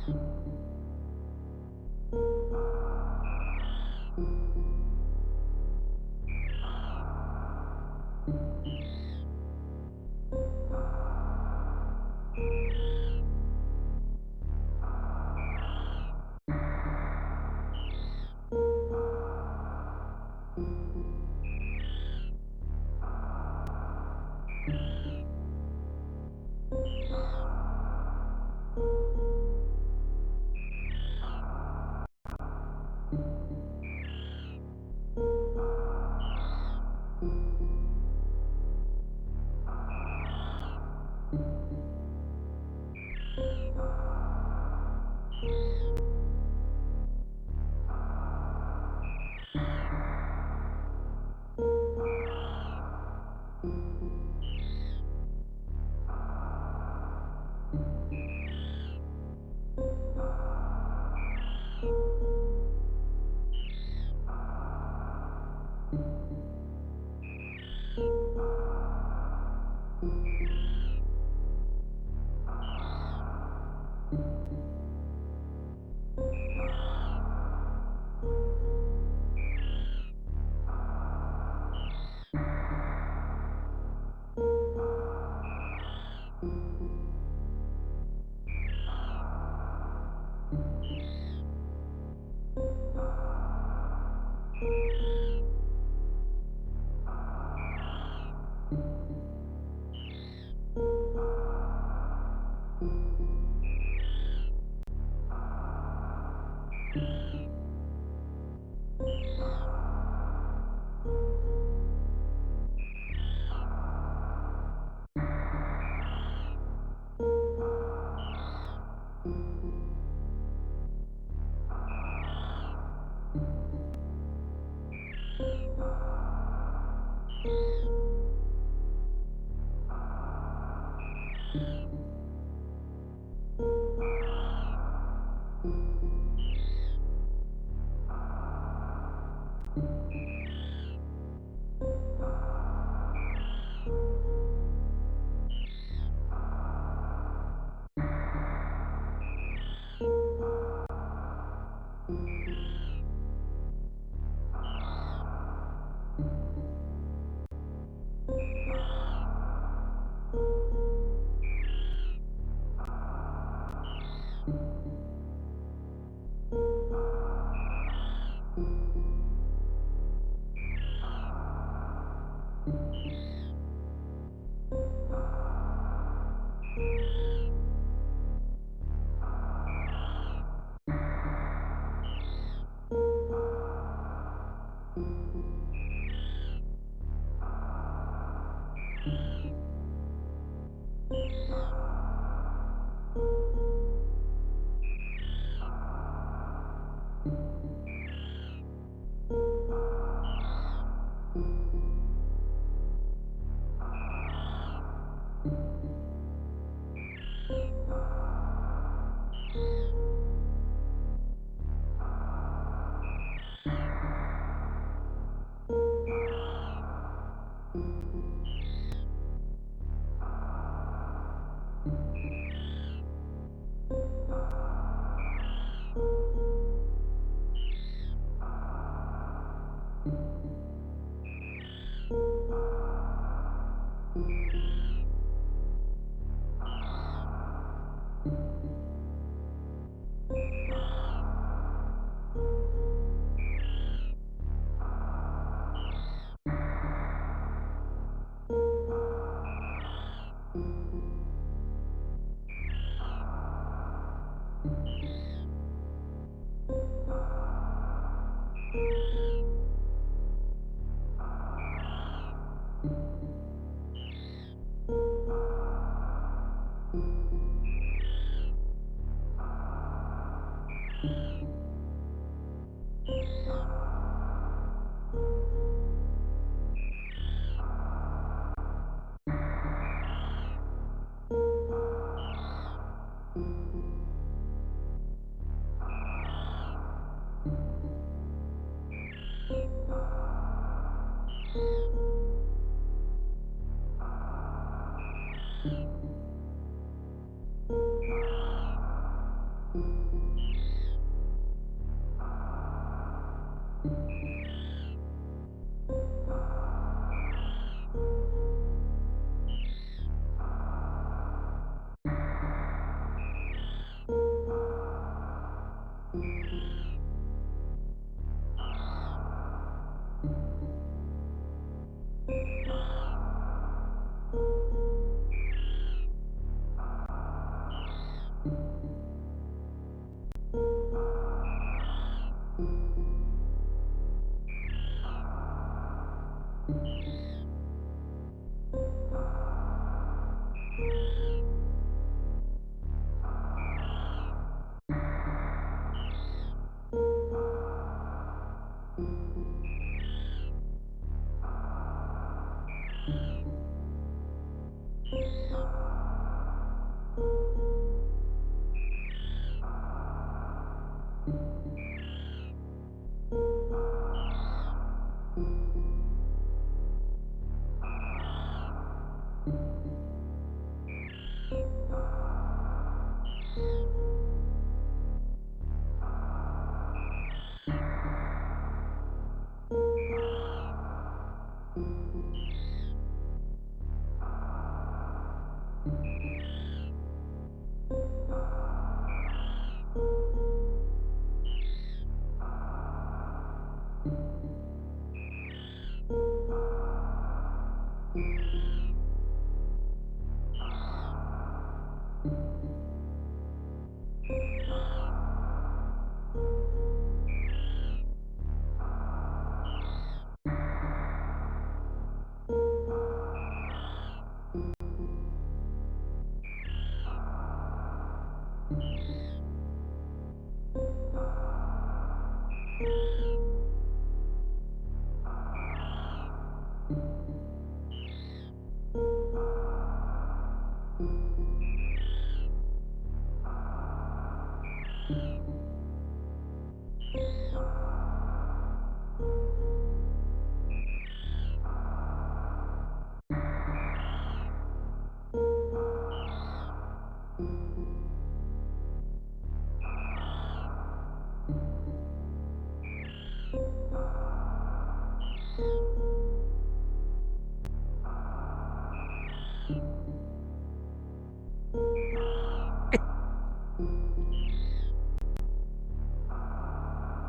you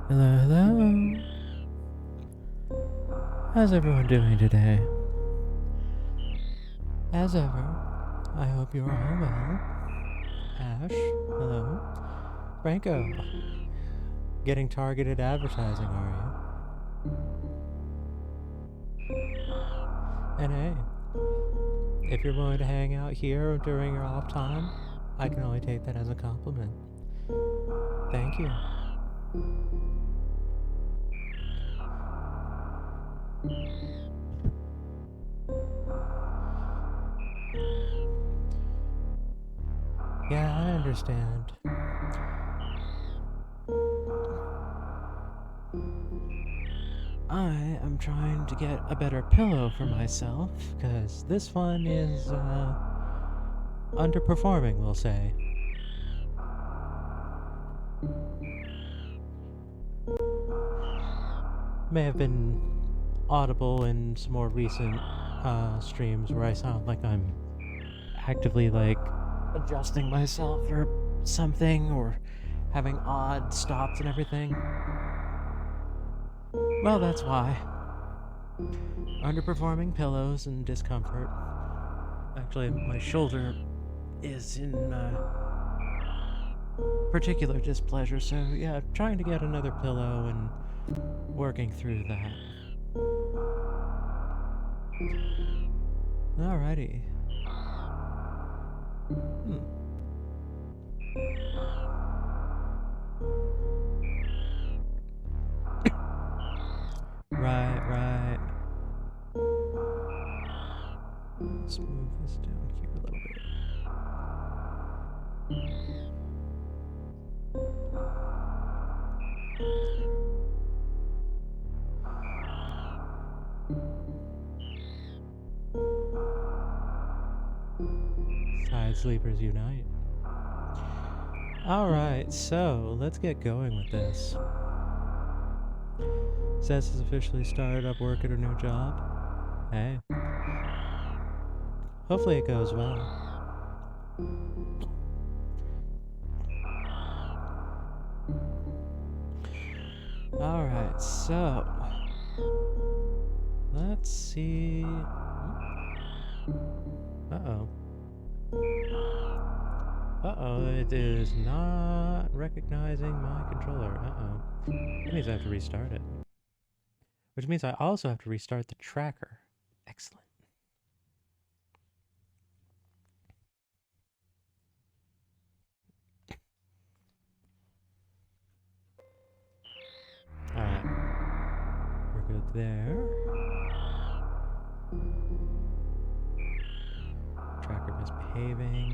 Hello, hello. How's everyone doing today? As ever, I hope you are all well. Ash, hello. Franco, getting targeted advertising, are you? And hey, if you're willing to hang out here during your off time, I can only take that as a compliment. Thank you. Yeah, I understand. I am trying to get a better pillow for myself, because this one is, underperforming, we'll say. May have been audible in some more recent, streams where I sound like I'm actively, like, adjusting myself or something, or having odd stops and everything. Well, that's why. Underperforming pillows and discomfort. Actually, my shoulder is in particular displeasure, so yeah, trying to get another pillow and working through that. Alrighty. Right. Let's move this down here a little bit. Side sleepers unite. Alright, so let's get going with this. Seth has officially started up work at her new job. Hey. Hopefully it goes well. Alright, so let's see. Uh-oh. Uh-oh, it is not recognizing my controller. Uh-oh. That means I have to restart it. Which means I also have to restart the tracker. Excellent. Alright. We're good there. Tracker misbehaving.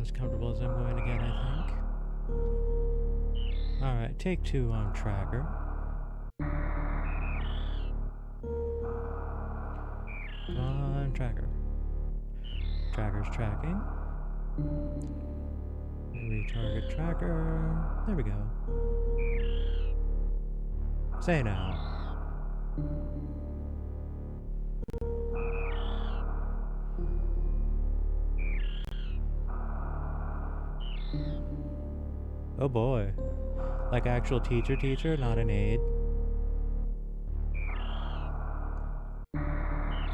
As comfortable as I'm going to get, I think. Alright, take 2 on tracker. Come on, tracker. Tracker's tracking. Retarget tracker. There we go. Say now. Oh boy. Like actual teacher, not an aide.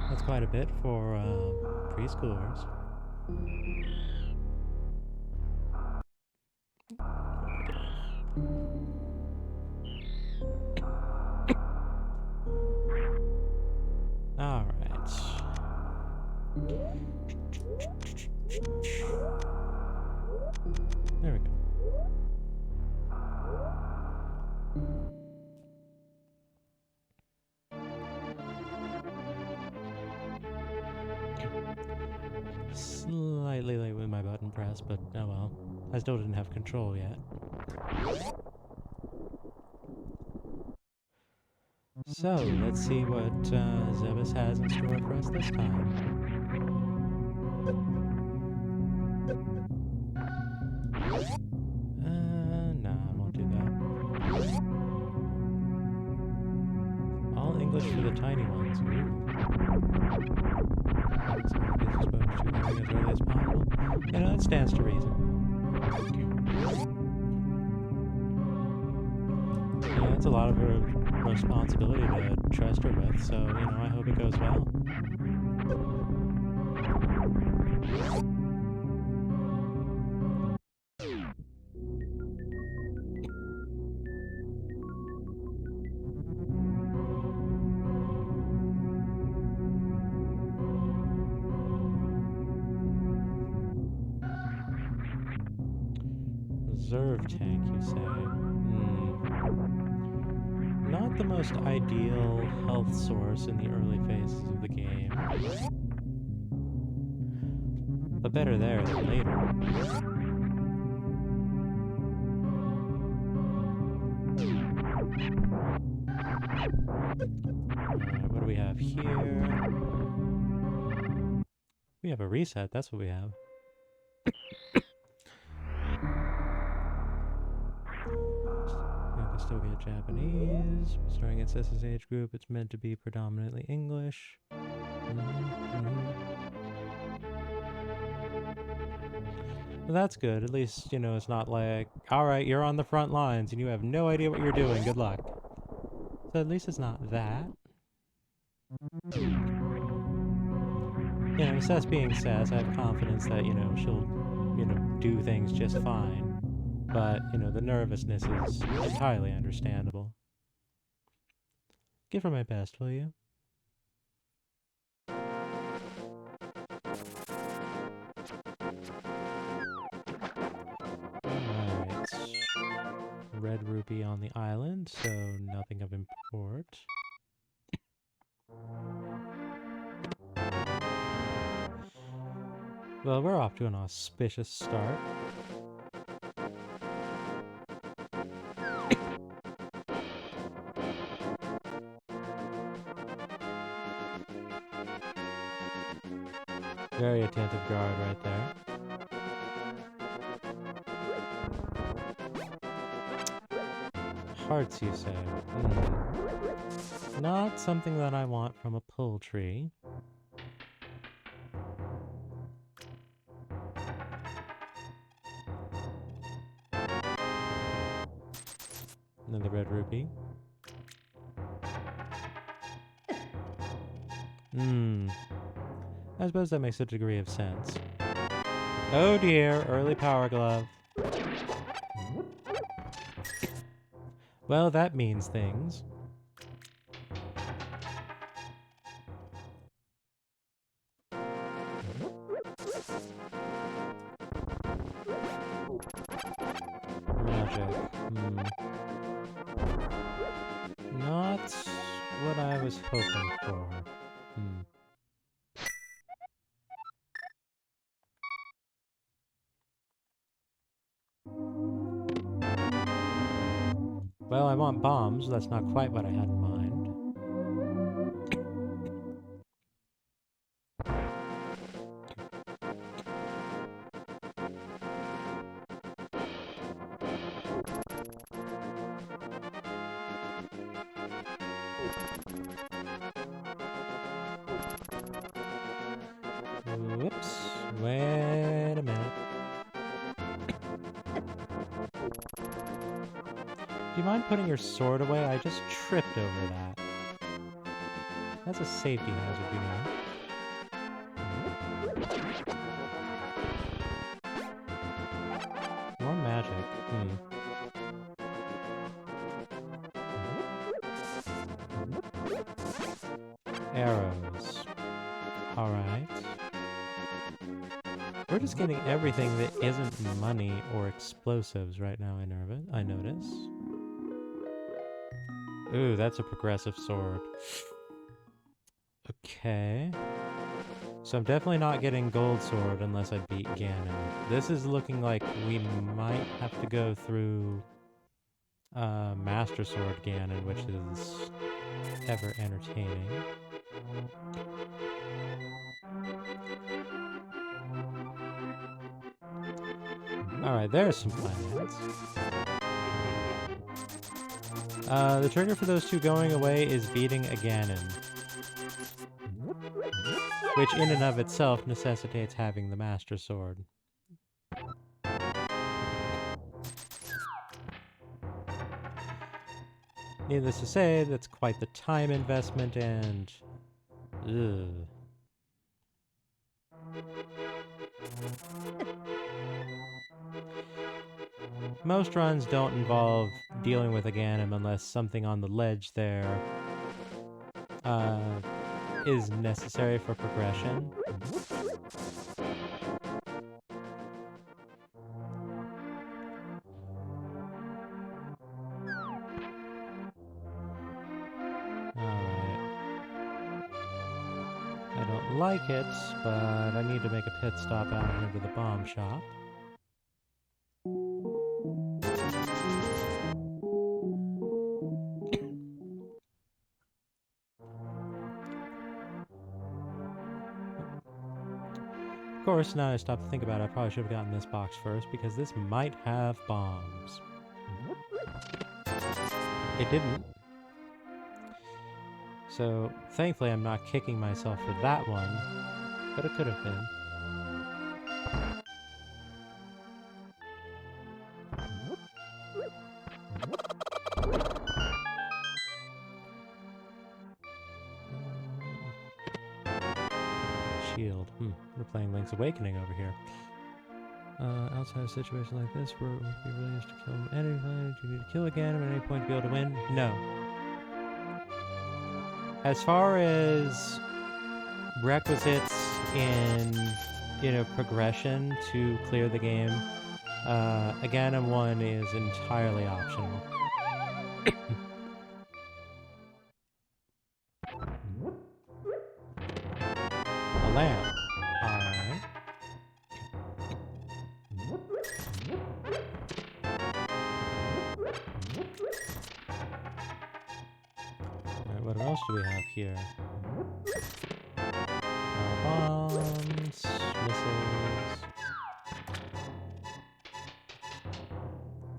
That's quite a bit for preschoolers. Alright. There we go. Slightly late with my button press, but oh well. I still didn't have control yet. So, let's see what Zebus has in store for us this time. Nah, I won't do that. All English for the tiny ones. As early as possible. You know, that stands to reason. Yeah, it's a lot of her responsibility to trust her with, so, you know, I hope it goes well. Reserve tank, you say? Not the most ideal health source in the early phases of the game. But better there than later. Alright, what do we have here? We have a reset, that's what we have. Still get Japanese. Starting at Cessa's age group, it's meant to be predominantly English. Well, that's good. At least, you know, it's not like, alright, you're on the front lines and you have no idea what you're doing. Good luck. So at least it's not that. You know, Cess being Cess, I have confidence that, you know, she'll, you know, do things just fine. But, you know, the nervousness is entirely understandable. Give her my best, will you? Alright. Red rupee on the island, so nothing of import. Well, we're off to an auspicious start. Very attentive guard right there. Hearts, you say? Not something that I want from a pull tree. Another red rupee. I suppose that makes a degree of sense. Oh dear, early power glove. Well, that means things. Magic. Not what I was hoping for. Well, I want bombs. That's not quite what I had in mind. Whoops. Wait a minute. Do you mind putting your sword away? I just tripped over that. That's a safety hazard, you know. More magic. Arrows. Alright. We're just getting everything that isn't money or explosives right now, I notice. Ooh, that's a progressive sword. Okay. So I'm definitely not getting gold sword unless I beat Ganon. This is looking like we might have to go through Master Sword Ganon, which is ever entertaining. Alright, there's some plans. The trigger for those two going away is beating a Ganon, which in and of itself necessitates having the Master Sword. Needless to say, that's quite the time investment and... ugh. Most runs don't involve dealing with a Ganon unless something on the ledge there is necessary for progression. Alright. I don't like it, but I need to make a pit stop out here to the bomb shop. Of course, now I stop to think about it, I probably should have gotten this box first, because this might have bombs. It didn't. So, thankfully I'm not kicking myself for that one, but it could have been. Shield. We're playing Link's Awakening over here. Outside of a situation like this, where it would be really used to kill him at any point, do you need to kill again at any point to be able to win? No. As far as requisites in, progression to clear the game, a Ganon 1 is entirely optional. A lamp. Alright. What else do we have here? Bombs, missiles.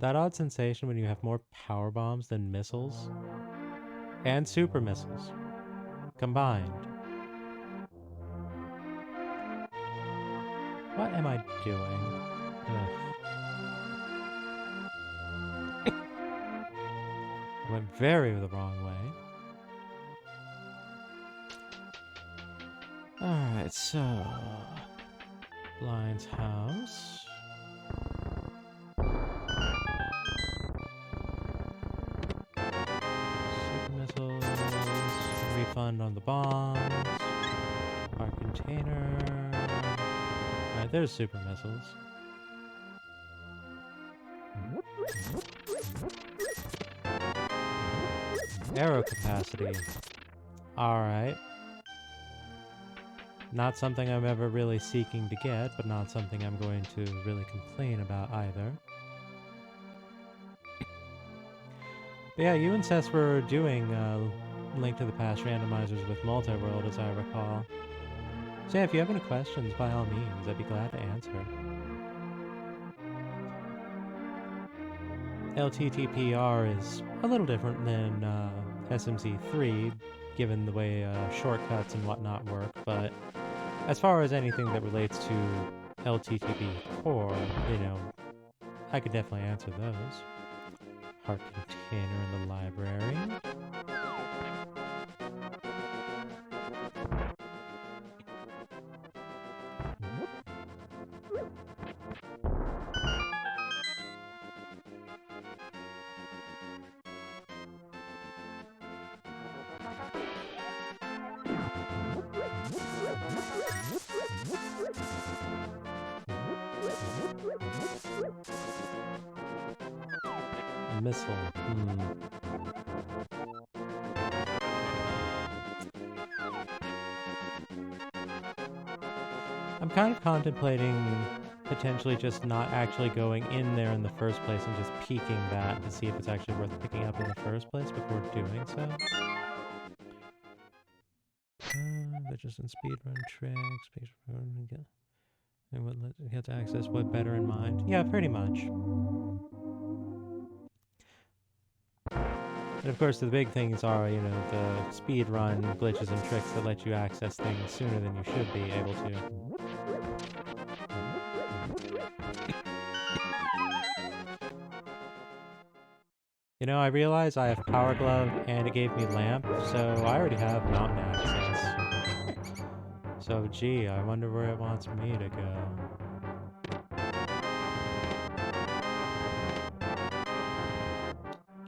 That odd sensation when you have more power bombs than missiles and super missiles combined. What am I doing? Ugh. I went very the wrong way. Alright, so... Blind's house. Super missiles. Refund on the bombs. Our container. Alright, there's super missiles. Arrow capacity. Alright. Not something I'm ever really seeking to get, but not something I'm going to really complain about either. But yeah, you and Cess were doing Link to the Past randomizers with Multiworld, as I recall. So yeah, if you have any questions, by all means, I'd be glad to answer. LTTPR is a little different than SMZ3, given the way shortcuts and whatnot work, but as far as anything that relates to LTTP core, you know, I could definitely answer those. Heart container in the library. Missile. I'm kind of contemplating potentially just not actually going in there in the first place and just peeking that to see if it's actually worth picking up in the first place before doing so. They're just in speedrun tricks. And what you have to access what better in mind. Yeah, pretty much. And of course, the big things are, you know, the speedrun glitches and tricks that let you access things sooner than you should be able to. You know, I realize I have Power Glove and it gave me Lamp, so I already have Mountain access. So, gee, I wonder where it wants me to go.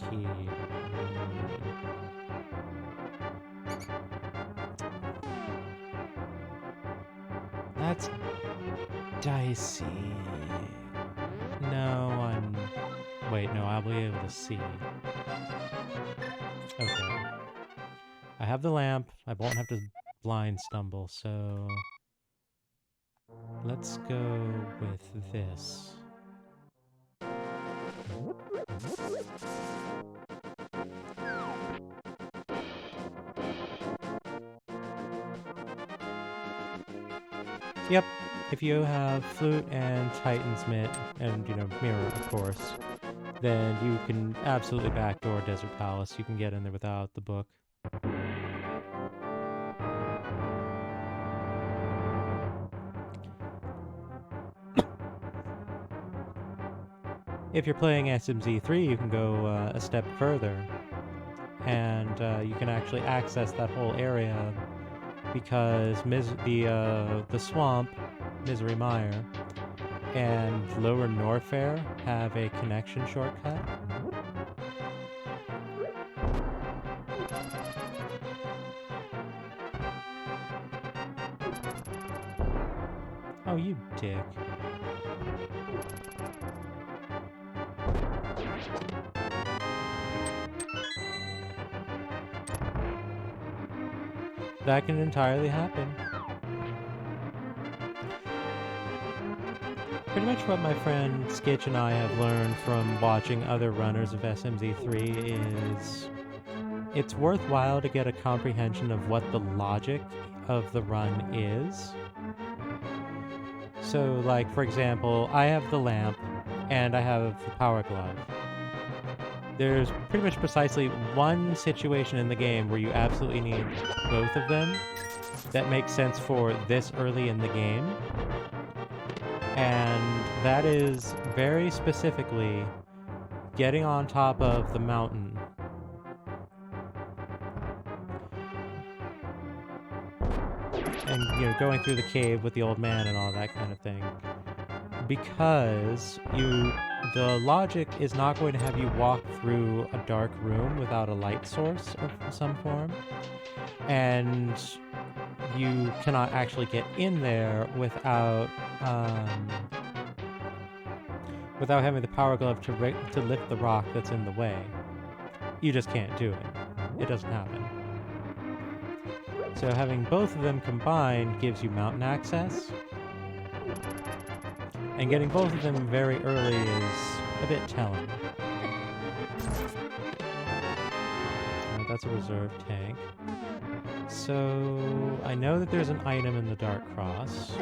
Key. That's dicey. No, wait, no, I'll be able to see. Okay. I have the lamp. I won't have to blind stumble, so... Let's go with this. Yep, if you have Flute and Titan's Mitt, and, you know, Mirror, of course, then you can absolutely backdoor Desert Palace. You can get in there without the book. If you're playing SMZ3, you can go a step further, and you can actually access that whole area because the swamp, Misery Mire, and Lower Norfair have a connection shortcut. Oh, you dick. That can entirely happen. Pretty much what my friend Skitch and I have learned from watching other runners of SMZ3 is it's worthwhile to get a comprehension of what the logic of the run is. So, like, for example, I have the lamp and I have the power glove. There's pretty much precisely one situation in the game where you absolutely need both of them that makes sense for this early in the game. And that is very specifically getting on top of the mountain. And, you know, going through the cave with the old man and all that kind of thing. Because the logic is not going to have you walk through a dark room without a light source of some form. And you cannot actually get in there without having the power glove to lift the rock that's in the way. You just can't do it. It doesn't happen. So having both of them combined gives you mountain access. And getting both of them very early is a bit telling. That's a reserve tank. So I know that there's an item in the Dark Cross.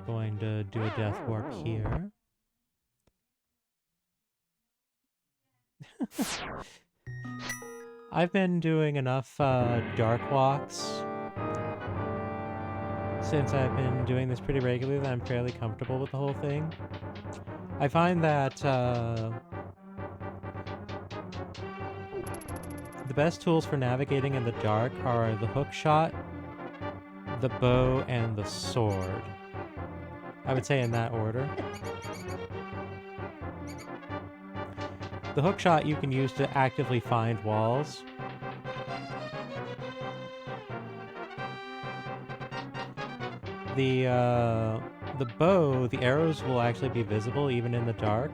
Going to do a death warp here. I've been doing enough dark walks since I've been doing this pretty regularly that I'm fairly comfortable with the whole thing. I find that the best tools for navigating in the dark are the hook shot, the bow, and the sword. I would say in that order. The hook shot you can use to actively find walls. The bow, the arrows will actually be visible even in the dark,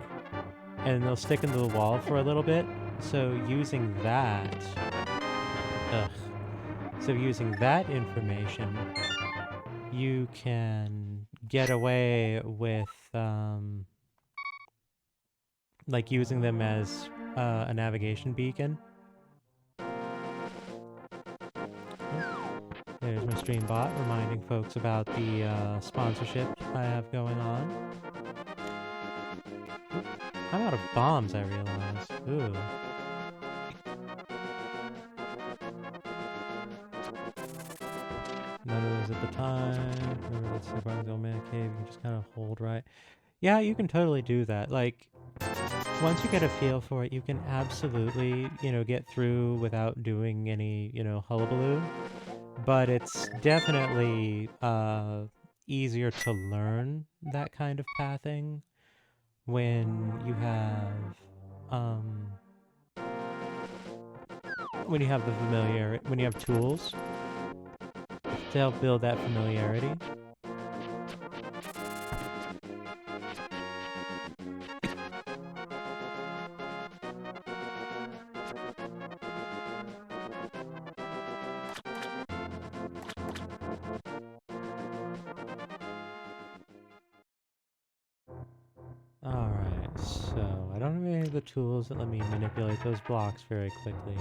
and they'll stick into the wall for a little bit. So using that, using that information, you can get away with like using them as a navigation beacon. There's my stream bot reminding folks about the sponsorship I have going on. I'm out of bombs, I realize. Ooh. None of those at the time. Remember, let's see, Barnes Old Man Cave, you can just kind of hold right. Yeah, you can totally do that. Like, once you get a feel for it, you can absolutely, you know, get through without doing any, you know, hullabaloo. But it's definitely easier to learn that kind of pathing when you have the familiarity, when you have tools to help build that familiarity. Alright, so I don't have any of the tools that let me manipulate those blocks very quickly.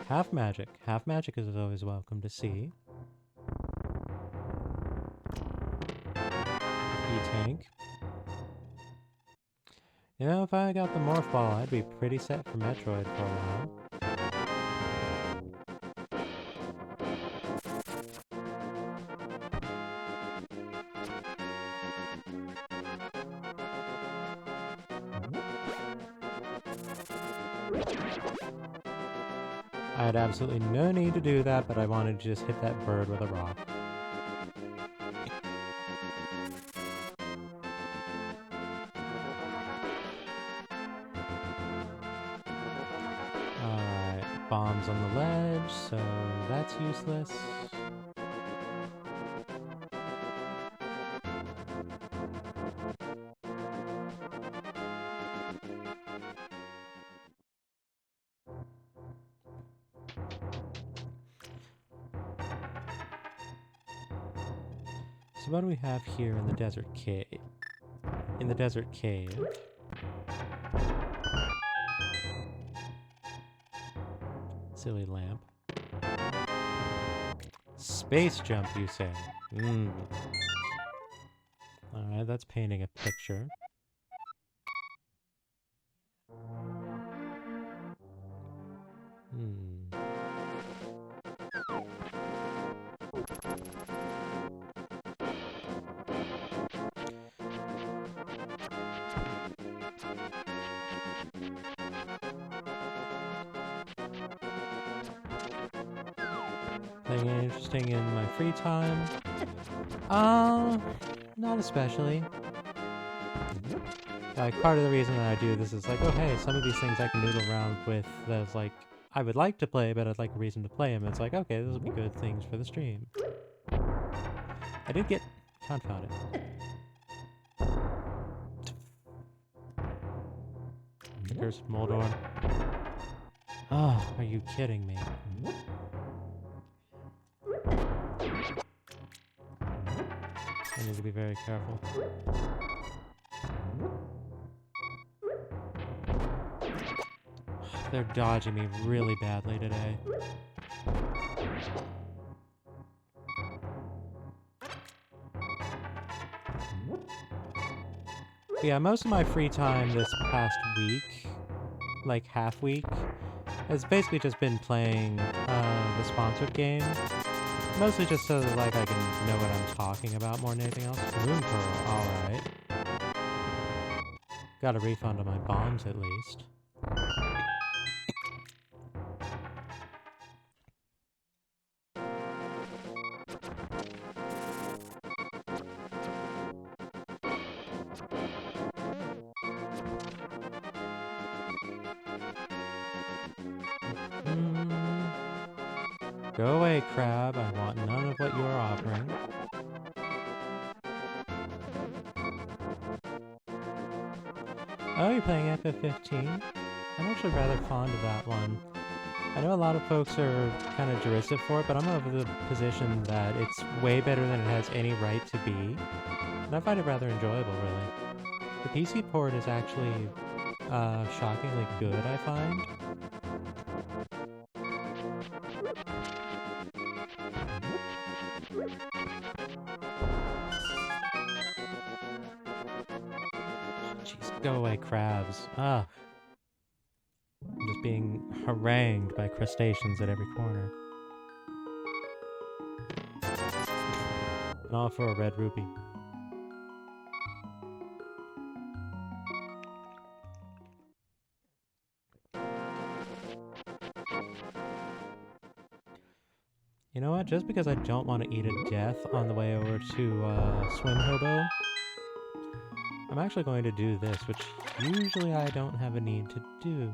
Half magic. Half magic is always welcome to see. E-tank. You know, if I got the morph ball, I'd be pretty set for Metroid for a while. I had absolutely no need to do that, but I wanted to just hit that bird with a rock. Alright, bombs on the ledge, so that's useless. So what do we have here in the desert cave? In the desert cave. Silly lamp. Space jump, you say? Alright, that's painting a picture. Anything interesting in my free time? Not especially. Like, part of the reason that I do this is like, oh hey, some of these things I can noodle around with that's like, I would like to play, but I'd like a reason to play them. It's like, okay, this will be good things for the stream. I did get... confound it. The cursed Moldor. Oh, are you kidding me? I need to be very careful. They're dodging me really badly today. Yeah, most of my free time this past week, like half week, has basically just been playing the sponsored game. Mostly just so that like I can know what I'm talking about more than anything else. Moon Pearl, alright. Got a refund on my bombs at least. Go away, crab. I want none of what you are offering. Oh, you're playing FF15? I'm actually rather fond of that one. I know a lot of folks are kind of derisive for it, but I'm of the position that it's way better than it has any right to be. And I find it rather enjoyable, really. The PC port is actually shockingly good, I find. Jeez, go away, crabs. Ah. I'm just being harangued by crustaceans at every corner. And all for a red rupee. You know what? Just because I don't want to eat a death on the way over to Swim Hobo, I'm actually going to do this, which usually I don't have a need to do.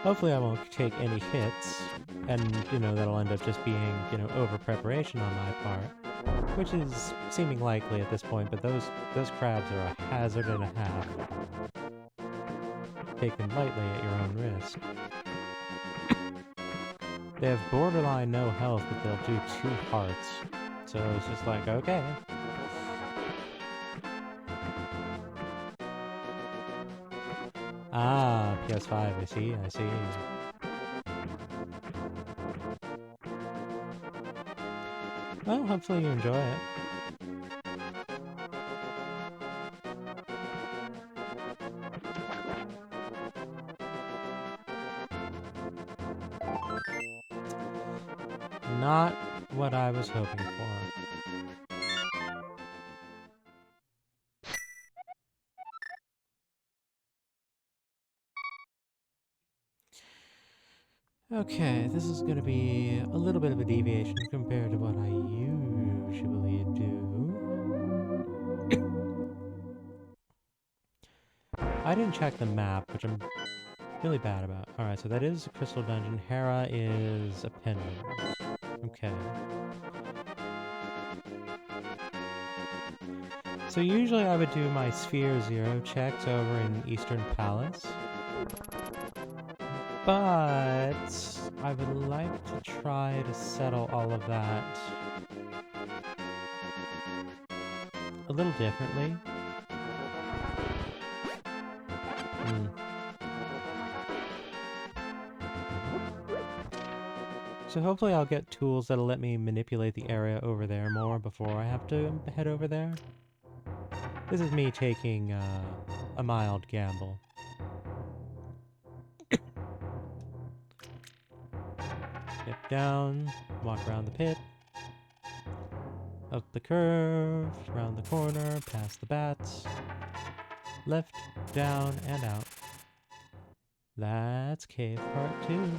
Hopefully I won't take any hits, and, you know, that'll end up just being, you know, over-preparation on my part, which is seeming likely at this point, but those crabs are a hazard and a half. Take them lightly at your own risk. They have borderline no health, but they'll do 2 hearts, so it's just like, okay. Ah, PS5, I see. Well, hopefully you enjoy it. Not what I was hoping for. Okay, this is going to be a little bit of a deviation compared to what I usually do. I didn't check the map, which I'm really bad about. Alright, so that is a crystal dungeon. Hera is a pendant. Okay. So usually I would do my Sphere Zero checks over in Eastern Palace. But I would like to try to settle all of that a little differently. So hopefully I'll get tools that'll let me manipulate the area over there more before I have to head over there. This is me taking a mild gamble. Dip down, walk around the pit, up the curve, around the corner, past the bats, left, down, and out. That's cave part 2.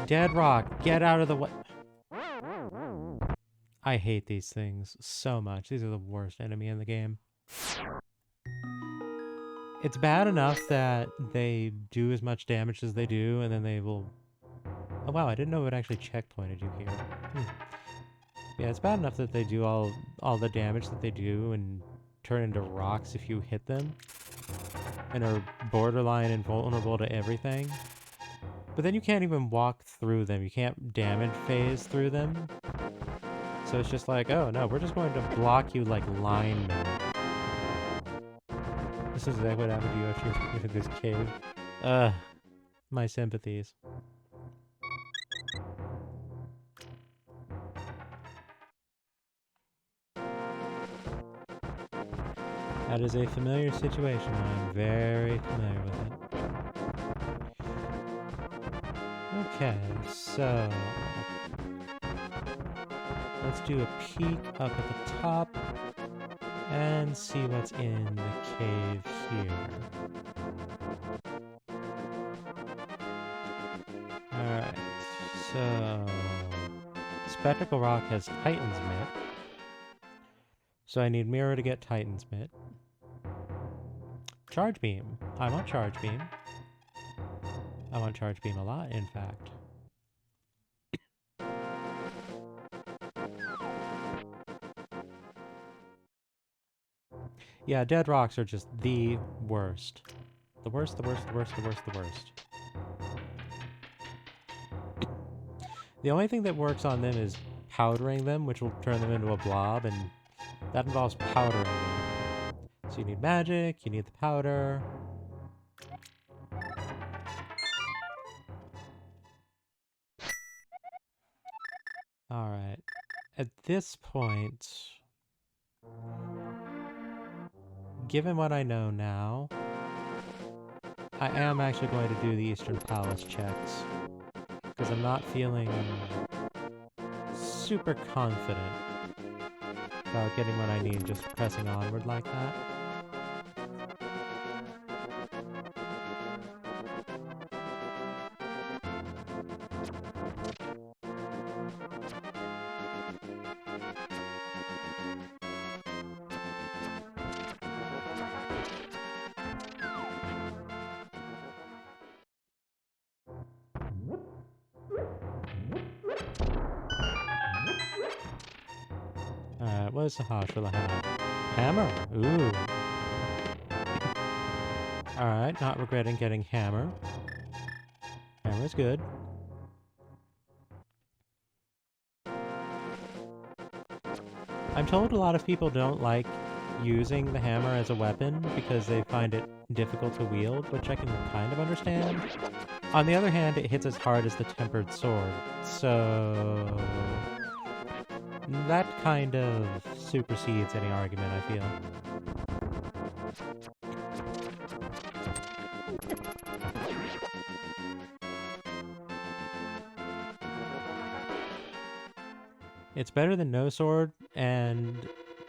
Dead rock, get out of the way. I hate these things so much. These are the worst enemy in the game. It's bad enough that they do as much damage as they do, and then they will... Oh wow, I didn't know it actually checkpointed you here. Yeah, it's bad enough that they do all the damage that they do and turn into rocks if you hit them, and are borderline invulnerable to everything. But then you can't even walk through them. You can't damage phase through them. So it's just like, oh no, we're just going to block you like linemen. This is exactly what happened to you if you're in this cave. My sympathies. That is a familiar situation. I'm very familiar with it. Okay, so let's do a peek up at the top and see what's in the cave here. Alright, so Spectacle Rock has Titan's Mitt. So I need Mirror to get Titan's Mitt. Charge Beam. I want Charge Beam. I want Charge Beam a lot, in fact. Yeah, dead rocks are just the worst. The worst, the worst, the worst, the worst, the worst. The only thing that works on them is powdering them, which will turn them into a blob, and that involves powdering them. So you need magic, you need the powder. Alright. At this point, given what I know now, I am actually going to do the Eastern Palace checks, because I'm not feeling super confident about getting what I need just pressing onward like that. Alright, what does Sahasrahla have? Hammer! Ooh. Alright, not regretting getting Hammer. Hammer's good. I'm told a lot of people don't like using the hammer as a weapon because they find it difficult to wield, which I can kind of understand. On the other hand, it hits as hard as the tempered sword, so that kind of supersedes any argument, I feel. It's better than no sword, and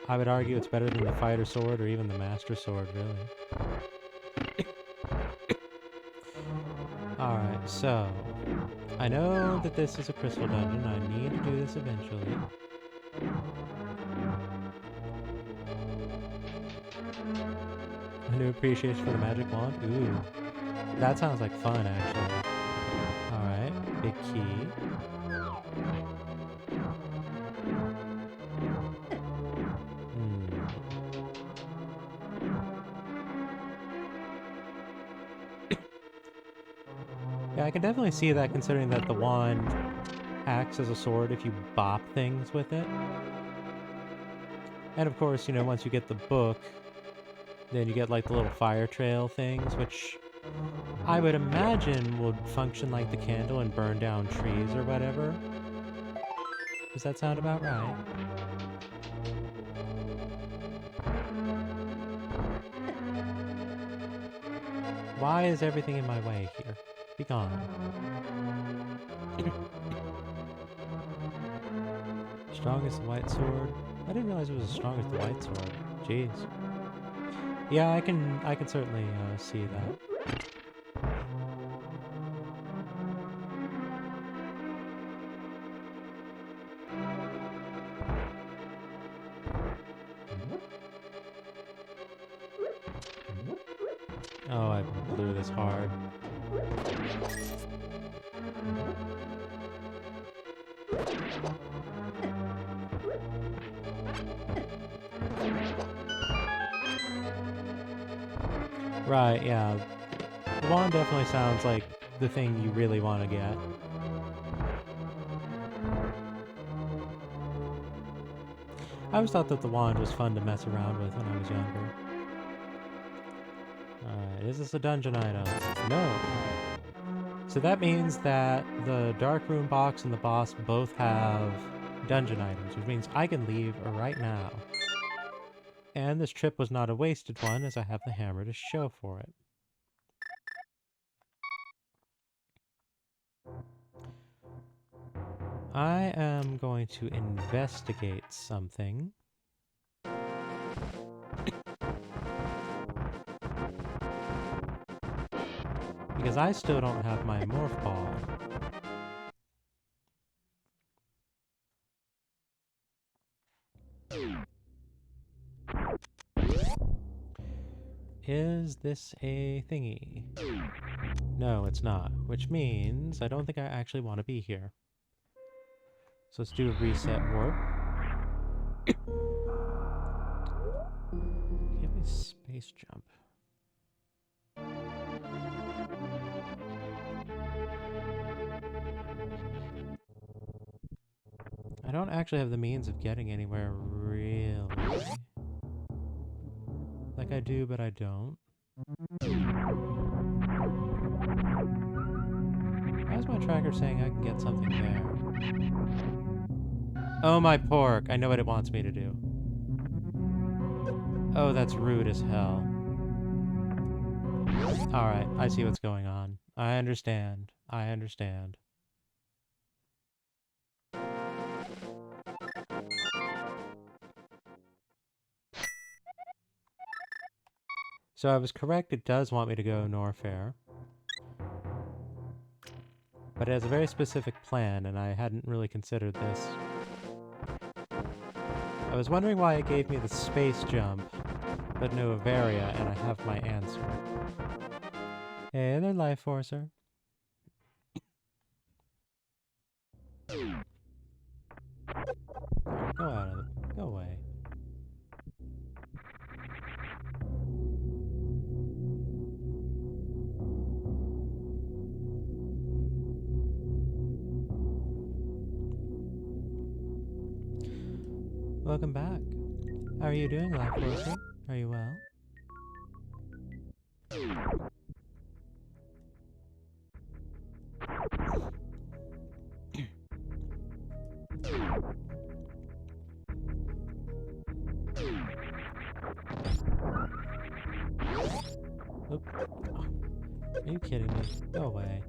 I would argue it's better than the fighter sword or even the master sword, really. Alright, so I know that this is a crystal dungeon. I need to do this eventually. A new appreciation for the magic wand? Ooh. That sounds like fun, actually. Alright, big key. Yeah, I can definitely see that considering that the wand acts as a sword if you bop things with it. And of course, you know, once you get the book, then you get like the little fire trail things, which I would imagine would function like the candle and burn down trees or whatever. Does that sound about right? Why is everything in my way here? Be gone. Strong as the white sword. I didn't realize it was as strong as the white sword. Jeez. Yeah, I can certainly see that. Oh, I blew this hard. Right, yeah. The wand definitely sounds like the thing you really want to get. I always thought that the wand was fun to mess around with when I was younger. Alright, is this a dungeon item? No. So that means that the dark room box and the boss both have dungeon items, which means I can leave right now. And this trip was not a wasted one, as I have the hammer to show for it. I am going to investigate something. Because I still don't have my morph ball. Is this a thingy? No, it's not. Which means I don't think I actually want to be here. So let's do a reset warp. Give me space jump. I don't actually have the means of getting anywhere, really. Like I do, but I don't. Why is my tracker saying I can get something there? Oh, my pork! I know what it wants me to do. Oh, that's rude as hell. Alright, I see what's going on. I understand. I understand. So I was correct, it does want me to go Norfair. But it has a very specific plan, and I hadn't really considered this. I was wondering why it gave me the space jump, but no Avaria, and I have my answer. Hey there, Life Forcer. Go out of it. Go away. Welcome back. How are you doing, Life Forcer? Are you well? Oop. Oh, are you kidding me? Go away.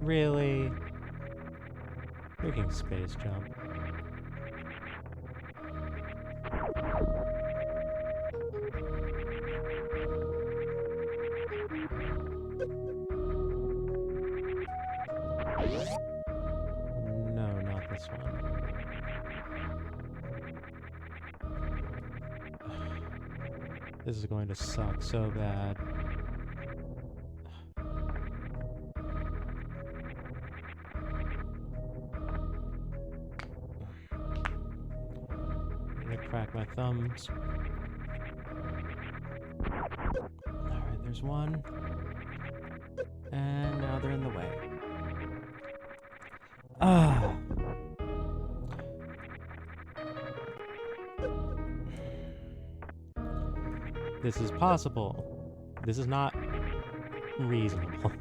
Really? Freaking space jump. No, not this one. This is going to suck so bad. I'm gonna crack my thumbs. Alright, there's one. And now they're in the way. Ah! This is possible. This is not reasonable.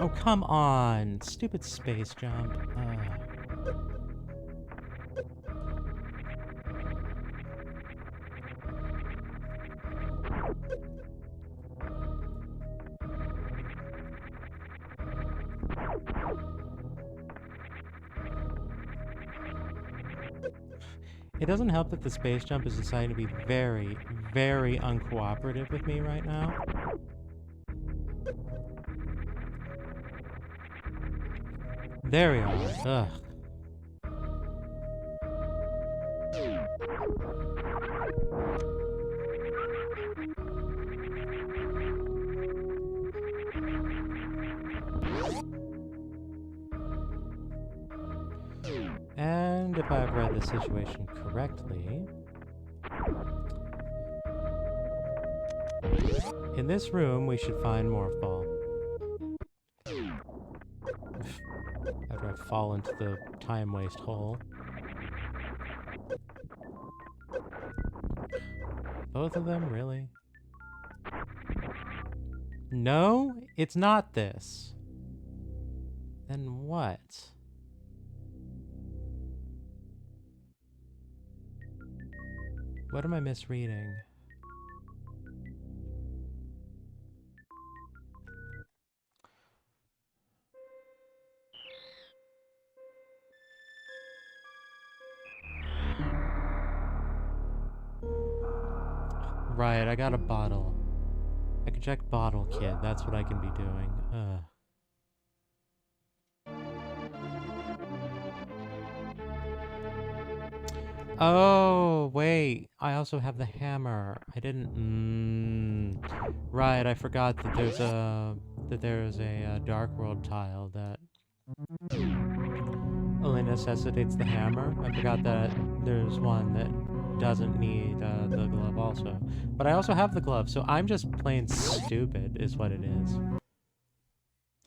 Oh, come on! Stupid space jump. It doesn't help that the space jump is deciding to be very, very uncooperative with me right now. There we are. Ugh. And if I've read the situation correctly, in this room we should find Morph Ball. After I fall into the time waste hole. Both of them, really? No, it's not this. Then what? What am I misreading? Right, I got a bottle. I can check Bottle Kid. That's what I can be doing. Oh, wait. I also have the hammer. I didn't... Right, I forgot that there's a Dark World tile that only necessitates the hammer. I forgot that there's one that doesn't need the glove also. But I also have the glove, so I'm just plain stupid is what it is.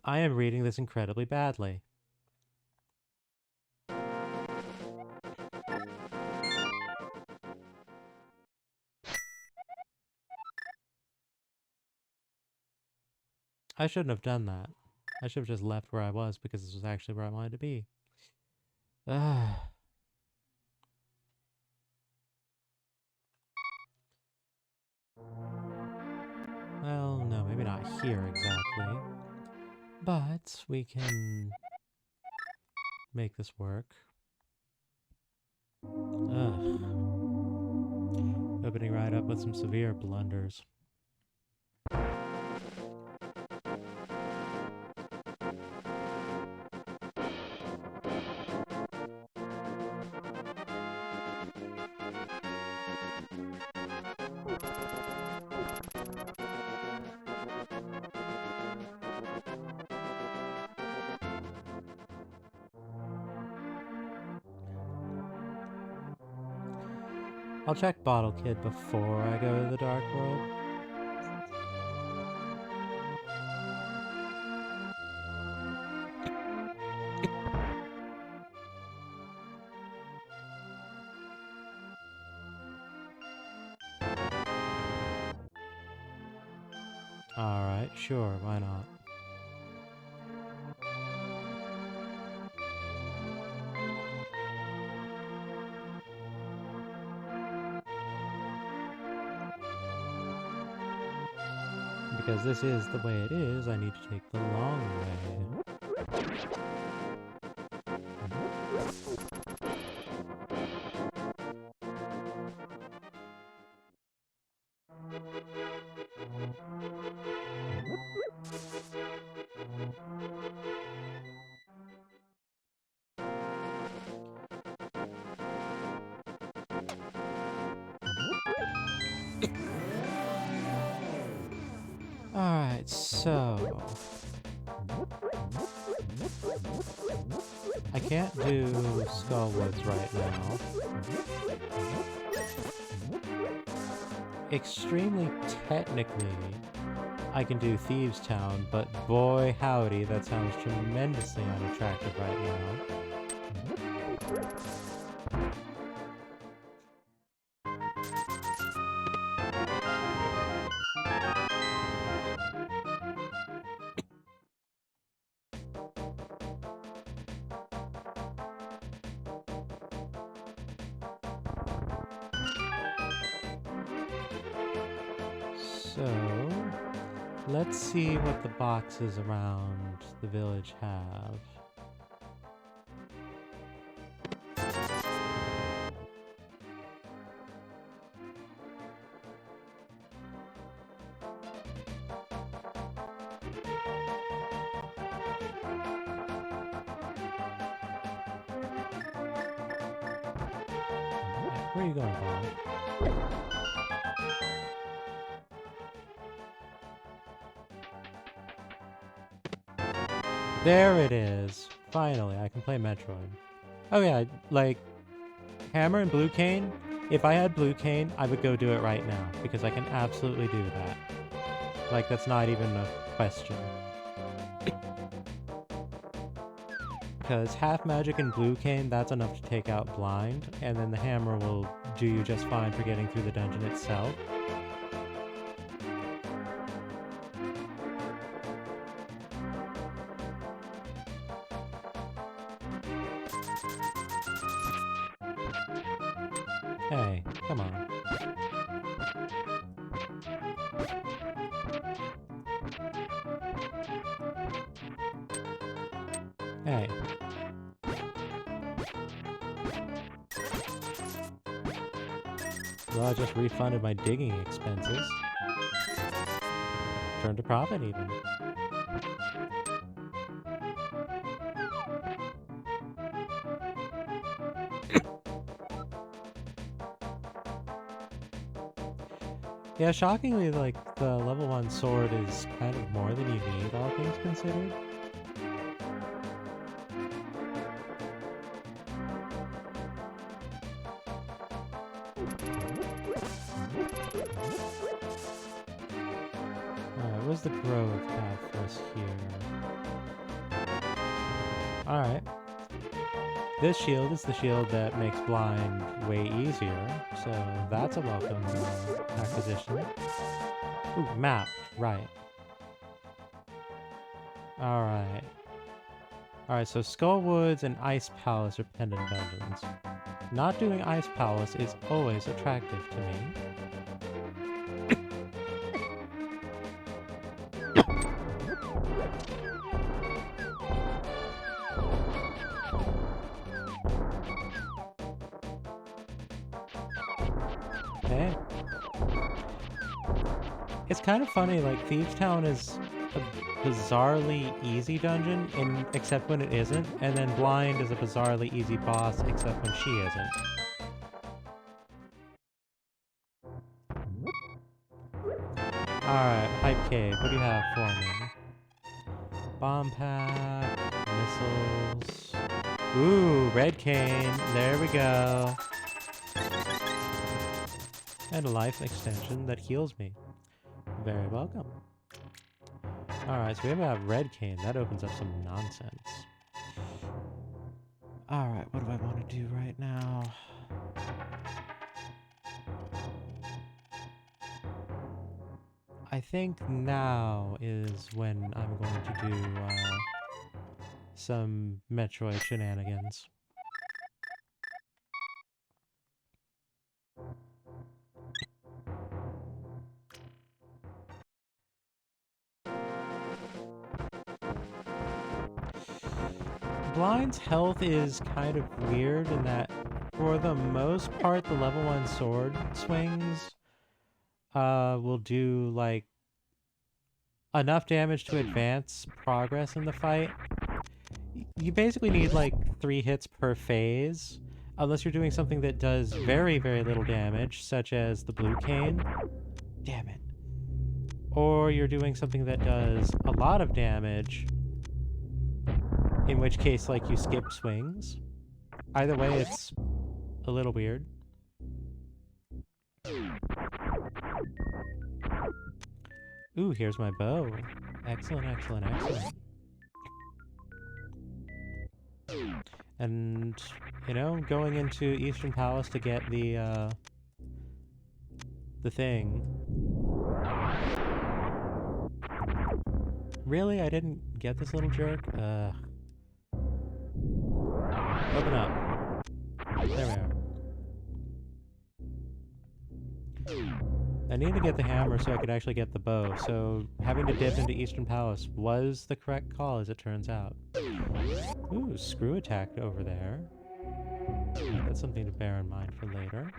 I am reading this incredibly badly. I shouldn't have done that. I should have just left where I was because this was actually where I wanted to be. Well, no, maybe not here exactly. But we can make this work. Ugh. Opening right up with some severe blunders. I'll check Bottle Kid before I go to the Dark World. Alright, sure, why not? Because this is the way it is, I need to take the long way. Alright, so... I can't do Skullwoods right now. Extremely technically, I can do Thieves Town, but boy howdy, that sounds tremendously unattractive right now. So, let's see what the boxes around the village have. Where are you going, Bob? There it is. Finally, I can play Metroid. Oh yeah, like, Hammer and Blue Cane, if I had Blue Cane, I would go do it right now, because I can absolutely do that. Like, that's not even a question. Because half magic and Blue Cane, that's enough to take out Blind, and then the Hammer will do you just fine for getting through the dungeon itself. Hey, come on. Hey. Well, I just refunded my digging expenses. Turned to profit even. Yeah, shockingly, like, the level 1 sword is kind of more than you need, all things considered. Alright, what's the grove path for us here? Alright. This shield is the shield that makes blind way easier, so that's a welcome acquisition. Ooh, map, right. Alright. Alright, so Skullwoods and Ice Palace are pendant dungeons. Not doing Ice Palace is always attractive to me. Okay. It's kind of funny, like, Thieves Town is a bizarrely easy dungeon, except when it isn't, and then Blind is a bizarrely easy boss, except when she isn't. Alright, Hype Cave, what do you have for me? Bomb pack, missiles... Ooh, Red Cane, there we go. And a life extension that heals me. Very welcome. Alright, so we have Red Cane. That opens up some nonsense. Alright, what do I want to do right now? I think now is when I'm going to do some Metroid shenanigans. Blind's health is kind of weird in that, for the most part, the level 1 sword swings will do, like, enough damage to advance progress in the fight. You basically need, like, 3 hits per phase, unless you're doing something that does very, very little damage, such as the Blue Cane. Damn it. or you're doing something that does a lot of damage, in which case, like, you skip swings. Either way, it's a little weird. Ooh, here's my bow. Excellent, excellent, excellent. And, you know, going into Eastern Palace to get the thing. Really? I didn't get this little jerk? Open up. There we are. I need to get the hammer so I could actually get the bow, so having to dip into Eastern Palace was the correct call, as it turns out. Ooh, screw attack over there. That's something to bear in mind for later.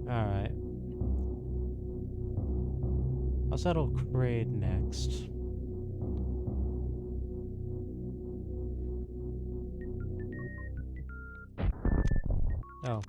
Alright. I'll settle Kraid next. Oh.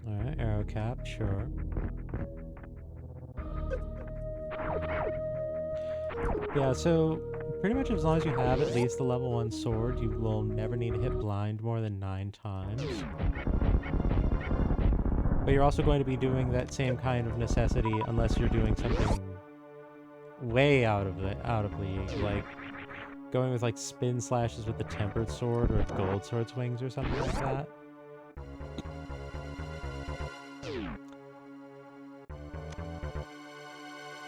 Alright, arrow cap, sure. Yeah, so pretty much as long as you have at least the level 1 sword, you will never need to hit blind more than 9 times. But you're also going to be doing that same kind of necessity unless you're doing something way out of league, like going with like spin slashes with the tempered sword or gold sword swings or something like that.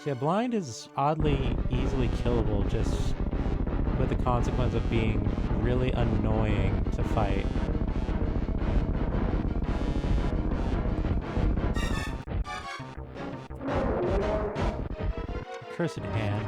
So yeah, blind is oddly easily killable, just with the consequence of being really annoying to fight. Cursed hand.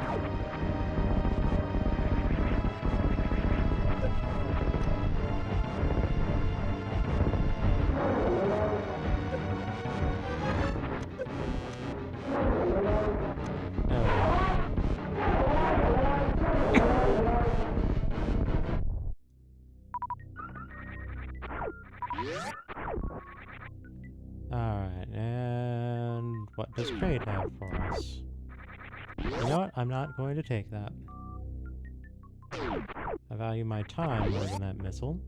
Alright, and what does Kraid have for us? You know what? I'm not going to take that. I value my time more than that missile.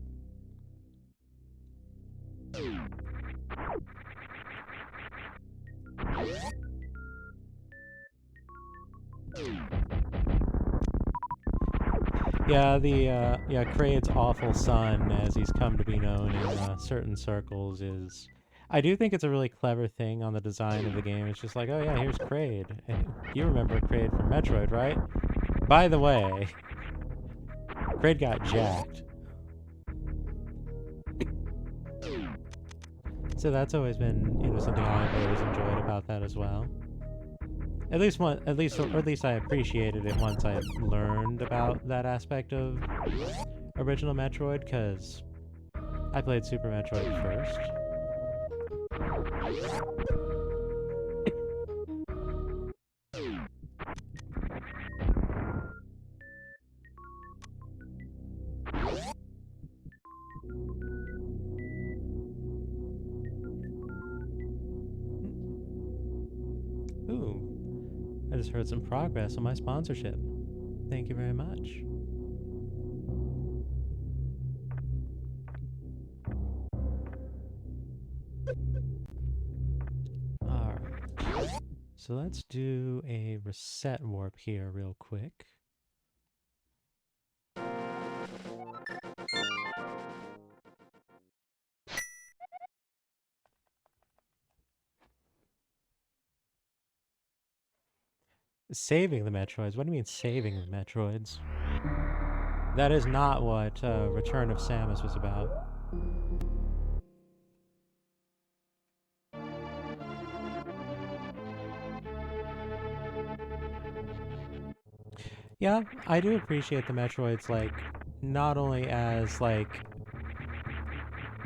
Yeah, Kraid's awful son, as he's come to be known in certain circles, is... I do think it's a really clever thing on the design of the game. It's just like, oh yeah, here's Kraid. You remember Kraid from Metroid, right? By the way, Kraid got jacked. So that's always been, you know, something I've always enjoyed about that as well. At least I appreciated it once I learned about that aspect of original Metroid, because I played Super Metroid first. Ooh, I just heard some progress on my sponsorship. Thank you very much. Alright, so let's do a reset warp here real quick. Saving the Metroids? What do you mean saving the Metroids? That is not what Return of Samus was about. Yeah, I do appreciate the Metroids, like, not only as, like,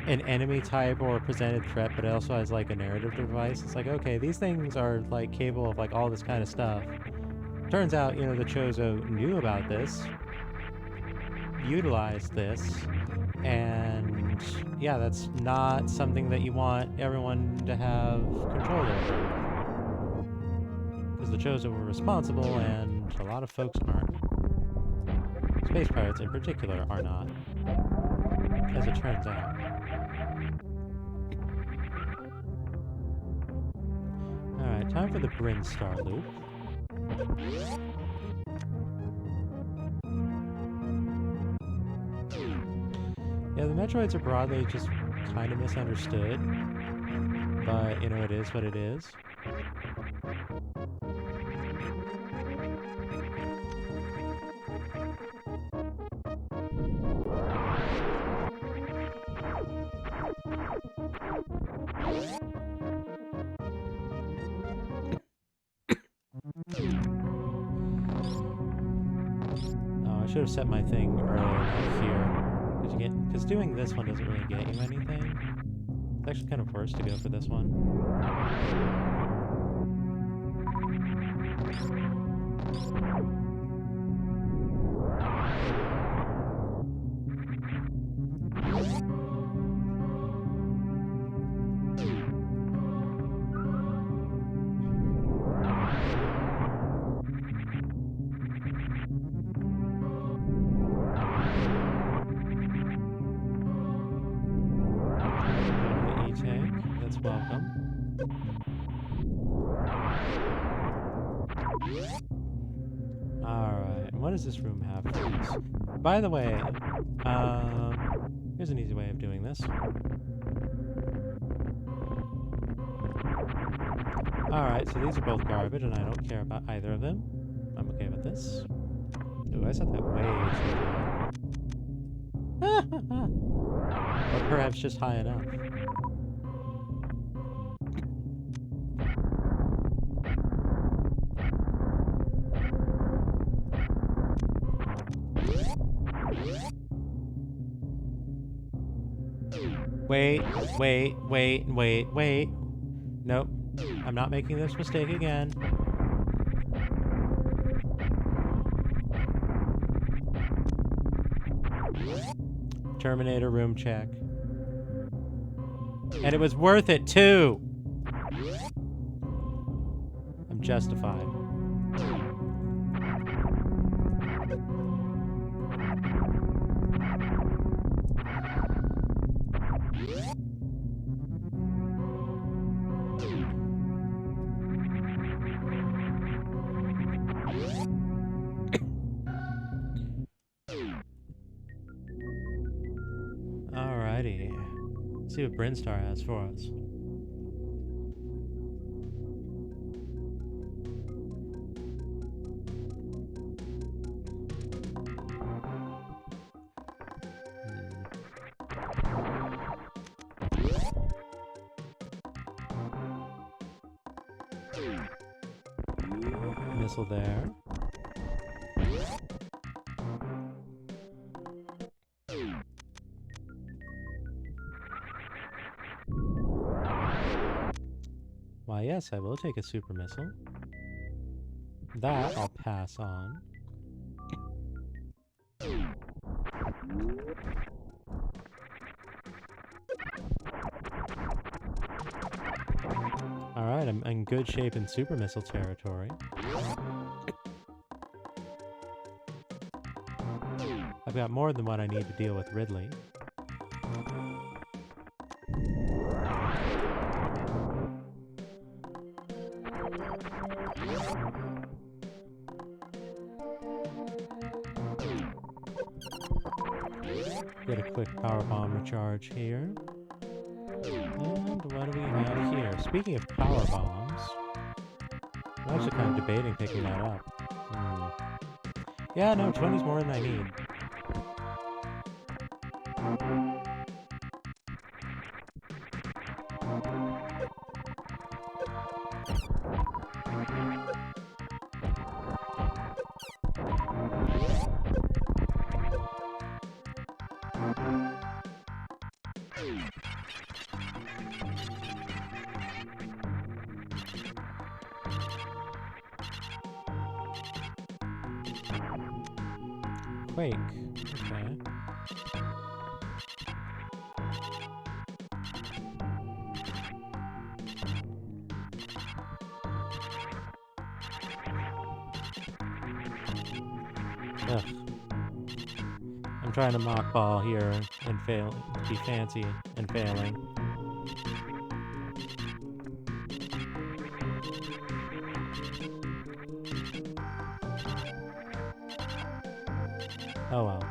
an enemy type or a presented threat, but also as, like, a narrative device. It's like, okay, these things are, like, capable of, like, all this kind of stuff. Turns out, you know, the Chozo knew about this, utilized this, and yeah, that's not something that you want everyone to have control over. Because the Chozo were responsible, and a lot of folks aren't. Space pirates in particular are not, as it turns out. Alright, time for the Bryn Star loop. Yeah, the Metroids are broadly just kind of misunderstood, but, you know, it is what it is. Oh, I should have set my thing earlier here. Because doing this one doesn't really get you anything. It's actually kind of worse to go for this one. Welcome. Alright, what does this room have for us? By the way, here's an easy way of doing this. Alright, so these are both garbage, and I don't care about either of them. I'm okay with this. Ooh, I set that way too high. Or perhaps just high enough. Wait. Nope. I'm not making this mistake again. Terminator room check. And it was worth it, too! I'm justified. Alrighty. Let's see what Brinstar has for us. Missile there. Why, yes, I will take a super missile. That I'll pass on. Alright, I'm in good shape in super missile territory. I've got more than what I need to deal with Ridley. Get a quick power bomb recharge here. And what do we have here? Speaking of power bombs, I'm actually kind of debating picking that up. Yeah, no, 20's more than I need. Quake. Okay. Ugh. I'm trying to mock ball here and fail, be fancy and failing. Oh well.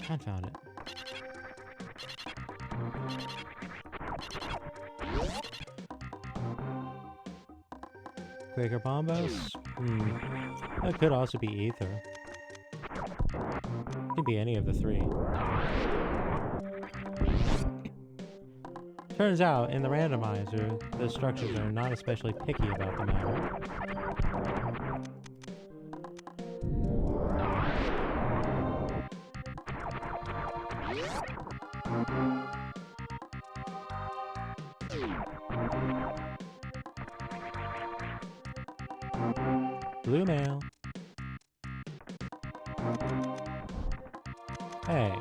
Confound it. Quaker Bombos? That could also be Ether. Could be any of the three. Turns out, in the randomizer, the structures are not especially picky about the matter. Blue mail. Hey.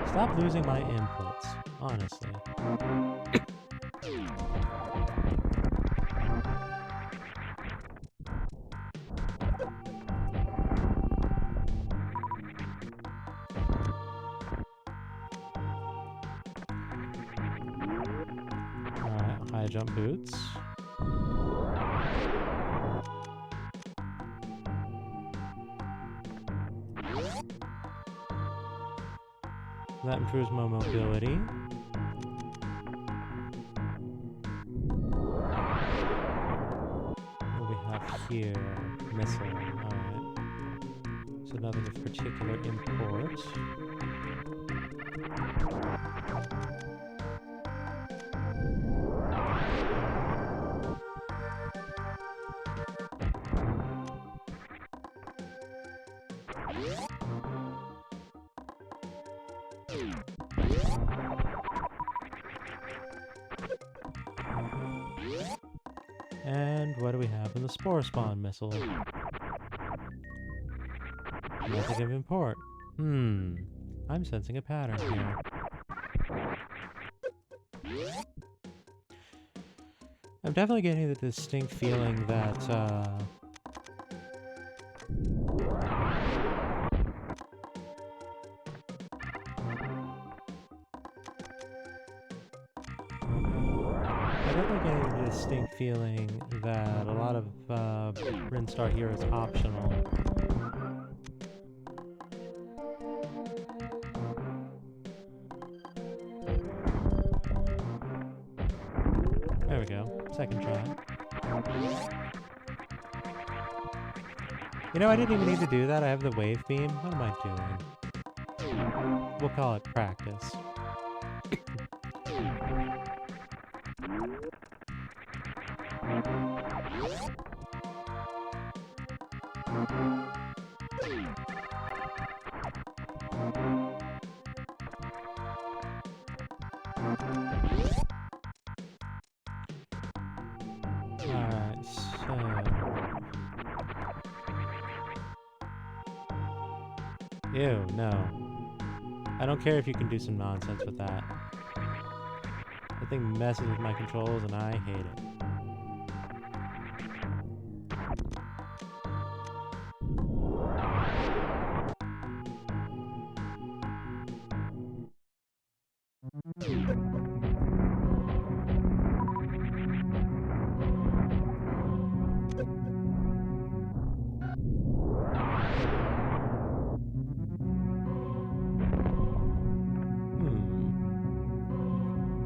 Stop losing my inputs, honestly. Alright, high jump boots. That improves my mobility. What do we have here? Missile. Alright. So nothing of particular import. And what do we have in the Spore Spawn missile? Nothing of import. I'm sensing a pattern here. I'm definitely getting the distinct feeling that, feeling that a lot of Brinstar here is optional. There we go. Second try. You know, I didn't even need to do that. I have the wave beam. What am I doing? We'll call it practice. Alright, so... Ew, no. I don't care if you can do some nonsense with that. That thing messes with my controls and I hate it.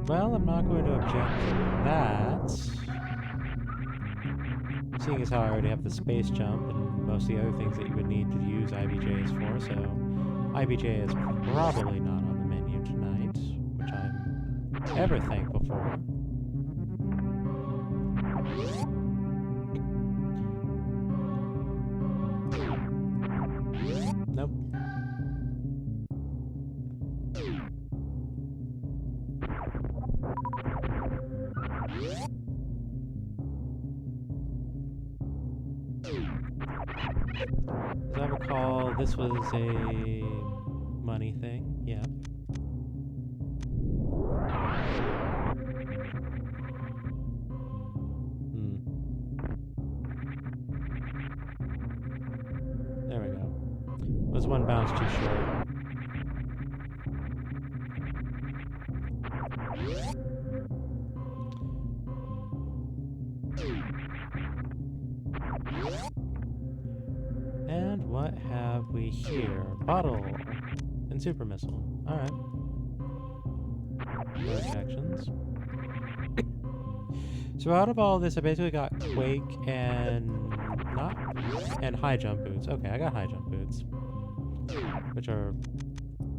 Well, I'm not going to object to that. seeing as how I already have the space jump and most of the other things that you would need to use IBJs for, so IBJ is probably not on the menu tonight, which I'm ever thankful for. Nope. As I recall, this was a money thing, yeah. There we go. Was one bounce too short. And what have we here? Bottle and super missile. Alright. No objections. So out of all this, I basically got Quake and high jump boots. Okay, I got high jump boots, which are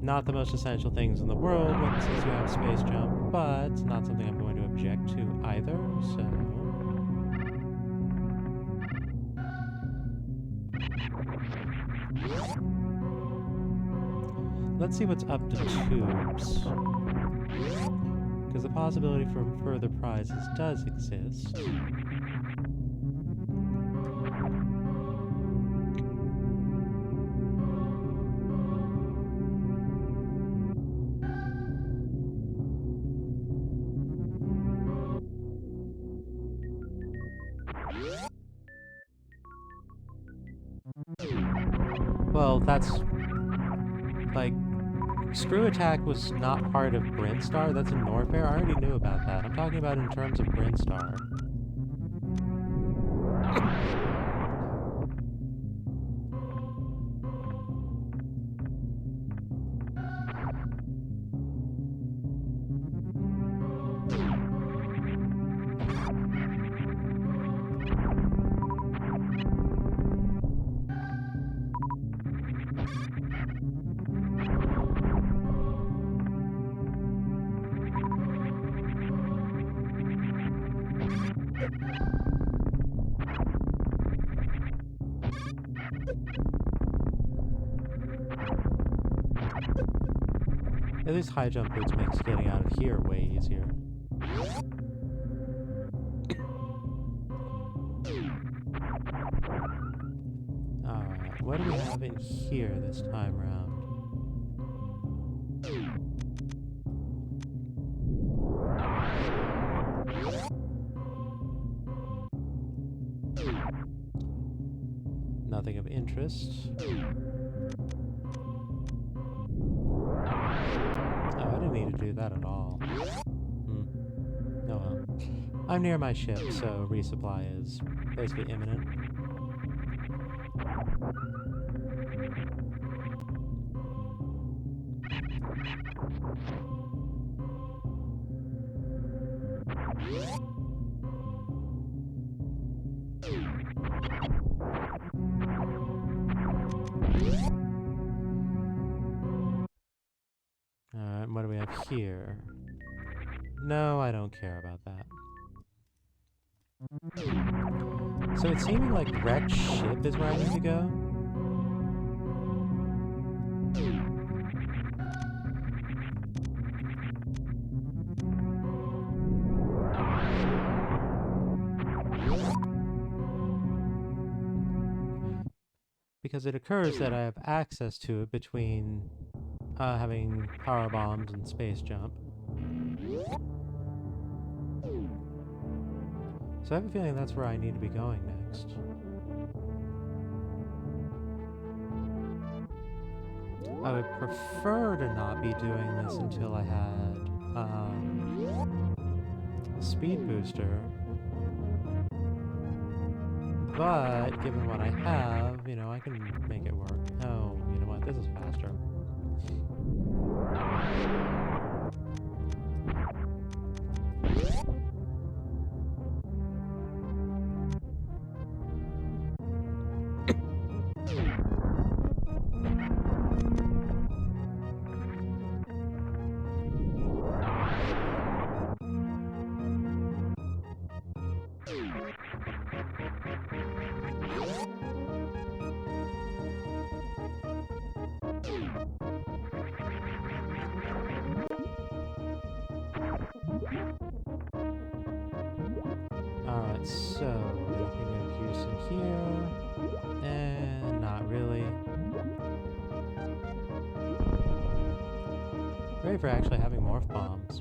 not the most essential things in the world since you have space jump, but not something I'm going to object to either. So let's see what's up to tubes, because the possibility for further prizes does exist. Well, that's like, Screw Attack was not part of Brinstar. That's in Norfair. I already knew about that. I'm talking about in terms of Brinstar. At least high jump boots makes getting out of here way easier. Alright, what do we have in here this time round? Nothing of interest. Need to do that at all. Oh well. I'm near my ship, so resupply is basically imminent. Alright, what do we have here? No, I don't care about that. So it's seeming like wrecked ship is where I need to go. Because it occurs that I have access to it between having power bombs and space jump. So I have a feeling that's where I need to be going next. I would prefer to not be doing this until I had a speed booster. But given what I have, you know, I can make it work. Oh, you know what? This is faster. So, anything of use in here? Not really. Hooray for actually having morph bombs.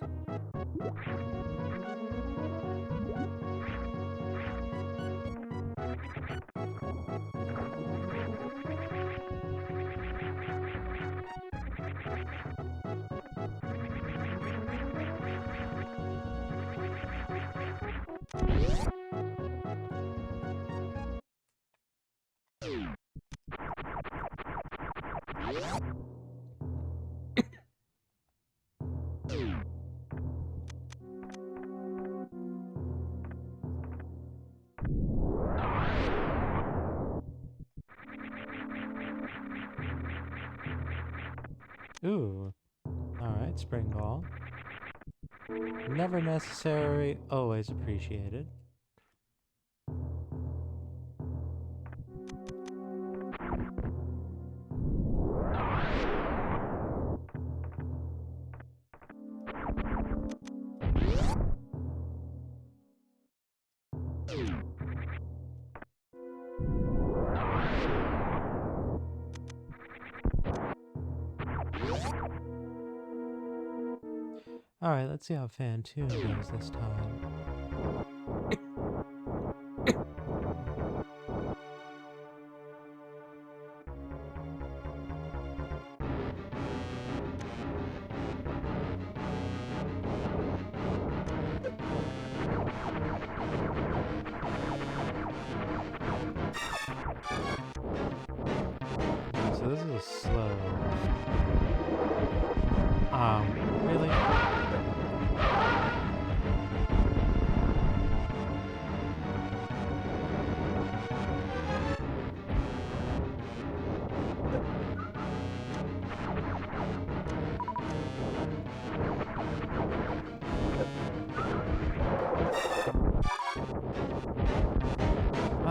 Ooh. Alright, spring ball. Never necessary, always appreciated. Alright, let's see how Fantoon goes this time. So this is slow. Really?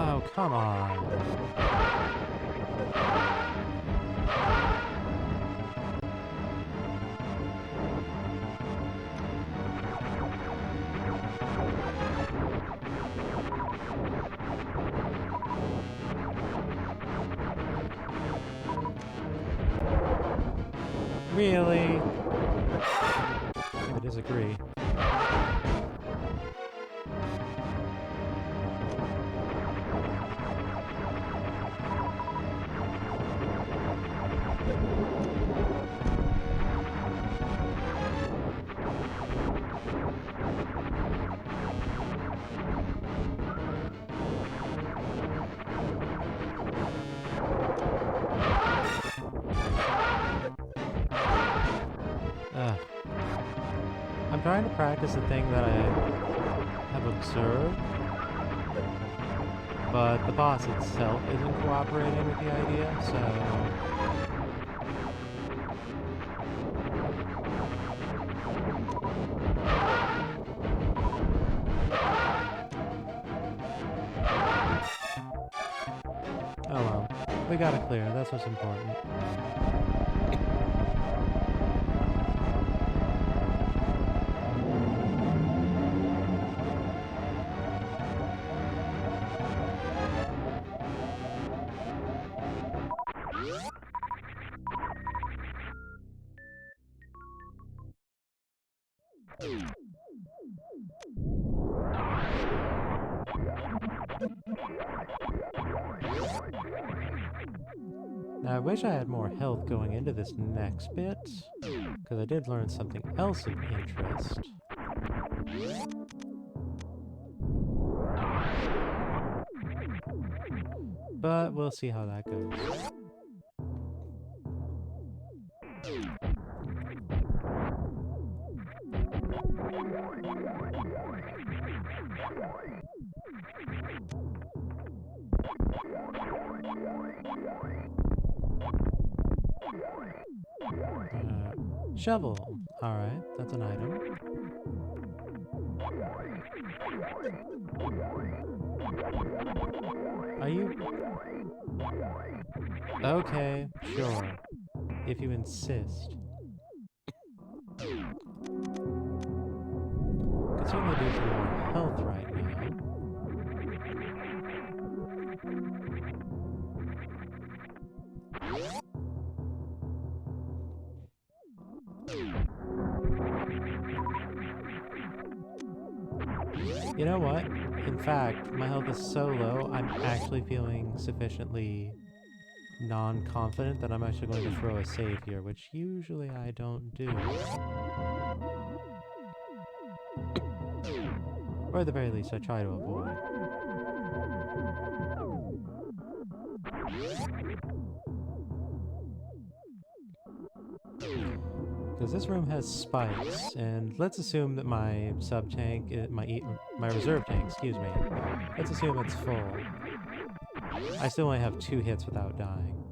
Oh, come on. Really? I disagree. I'm trying to practice the thing that I have observed, but the boss itself isn't cooperating with the idea, so... Oh well, we got it clear, that's what's important. Now, I wish I had more health going into this next bit, because I did learn something else of interest. But we'll see how that goes. Shovel. Alright, that's an item. Are you... Okay, sure. If you insist. Could certainly do for more health right now. You know what? In fact, my health is so low, I'm actually feeling sufficiently non-confident that I'm actually going to throw a save here, which usually I don't do. Or at the very least, I try to avoid. Because this room has spikes, and let's assume that my sub-tank, my reserve tank, excuse me, let's assume it's full. I still only have 2 hits without dying.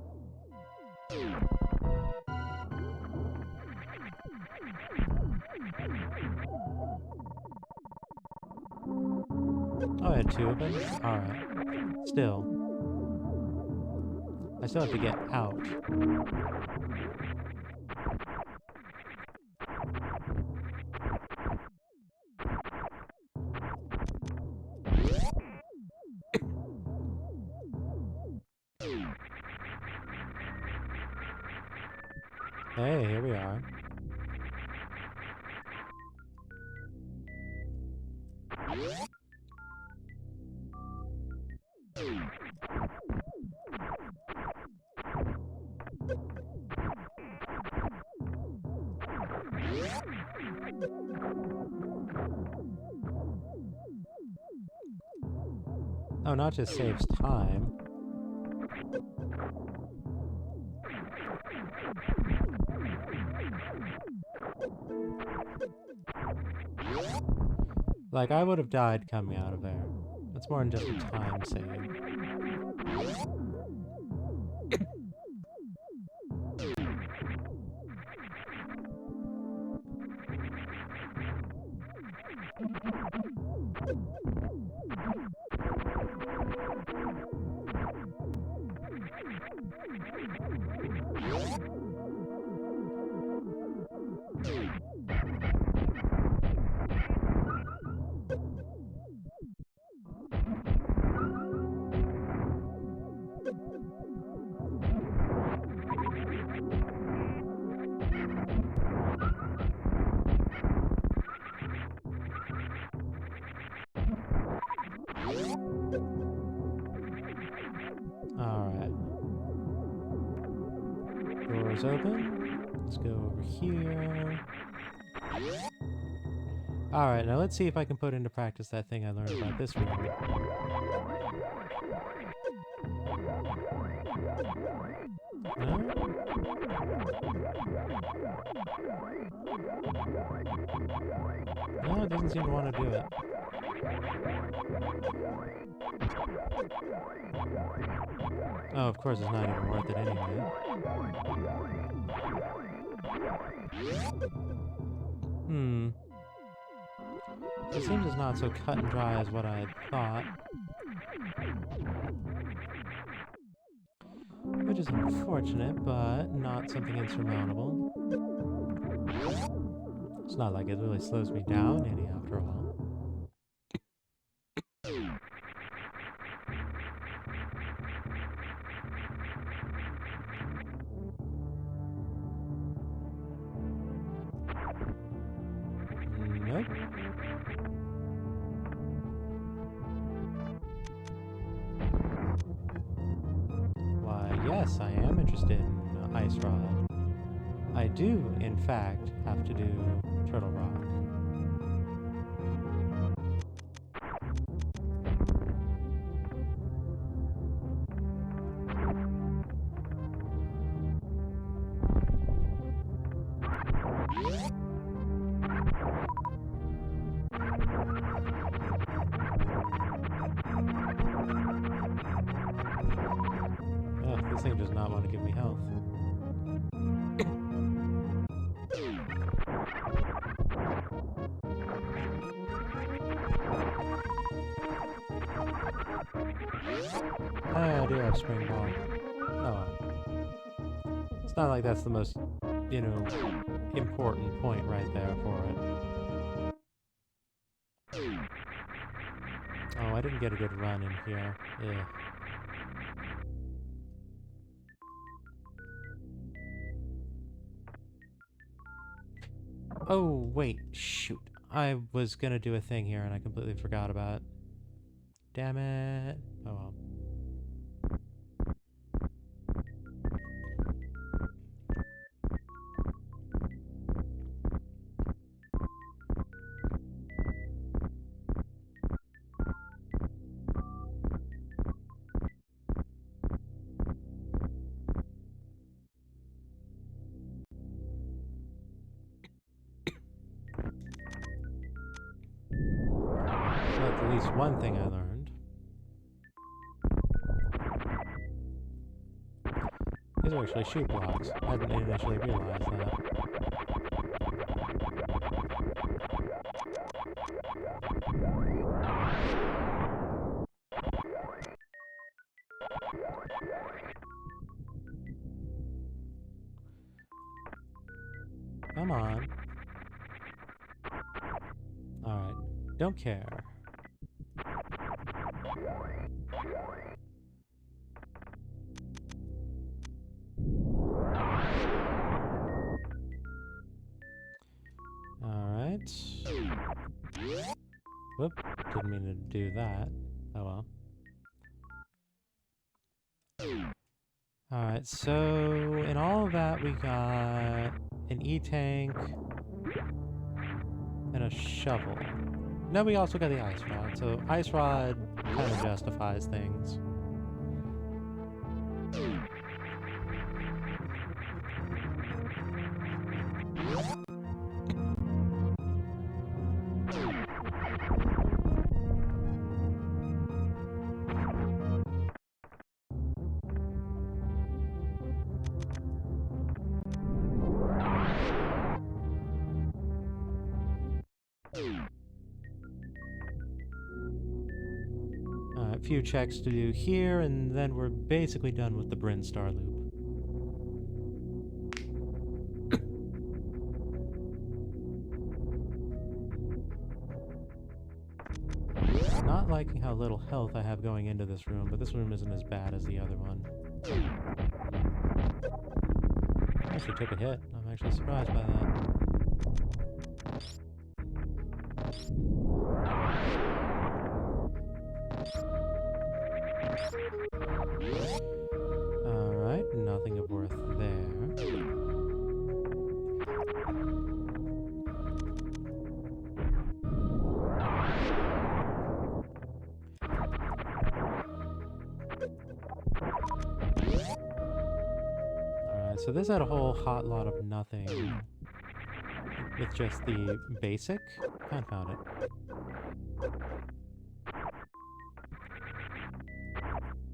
Oh, I had 2 of them? Alright. Still. I still have to get out. Hey, here we are. Oh, not just saves time. Like, I would have died coming out of there. That's more than just a time save. Alright. Doors open. Let's go over here. Alright, now let's see if I can put into practice that thing I learned about this room. No? No, it doesn't seem to want to do it. Oh, of course it's not even worth it anyway. It seems it's not so cut and dry as what I had thought. Which is unfortunate, but not something insurmountable. It's not like it really slows me down any after all. Nope. Why, yes, I am interested in Ice Rod. I do, in fact, have to do Turtle Rock. Ugh, this thing does not want to give me health. I do have Spring Ball. Oh. It's not like that's the most, you know, important point right there for it. Oh, I didn't get a good run in here. Ugh. Oh, wait, shoot. I was gonna do a thing here and I completely forgot about it. Damn it. Oh well. That's at least one thing I learned. These are actually shoot blocks. I didn't initially realize that. Come on. Alright. Don't care. Alright. Whoop. Didn't mean to do that. Oh well. Alright, so in all of that we got an E-tank and a shovel. No, we also got the ice rod, so ice rod kind of justifies things. A few checks to do here, and then we're basically done with the Bryn Star loop. Not liking how little health I have going into this room, but this room isn't as bad as the other one. I actually took a hit. I'm actually surprised by that. Alright, nothing of worth there. Alright, so this had a whole hot lot of nothing with just the basic. Confound it.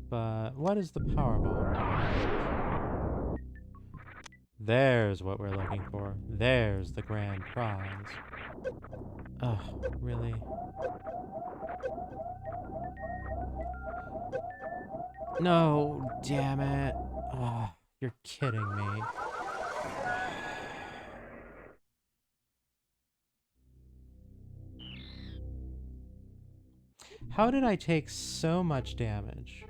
But what is the power bomb? There's what we're looking for. There's the grand prize. Ugh, really? No, damn it. Ugh, you're kidding me. How did I take so much damage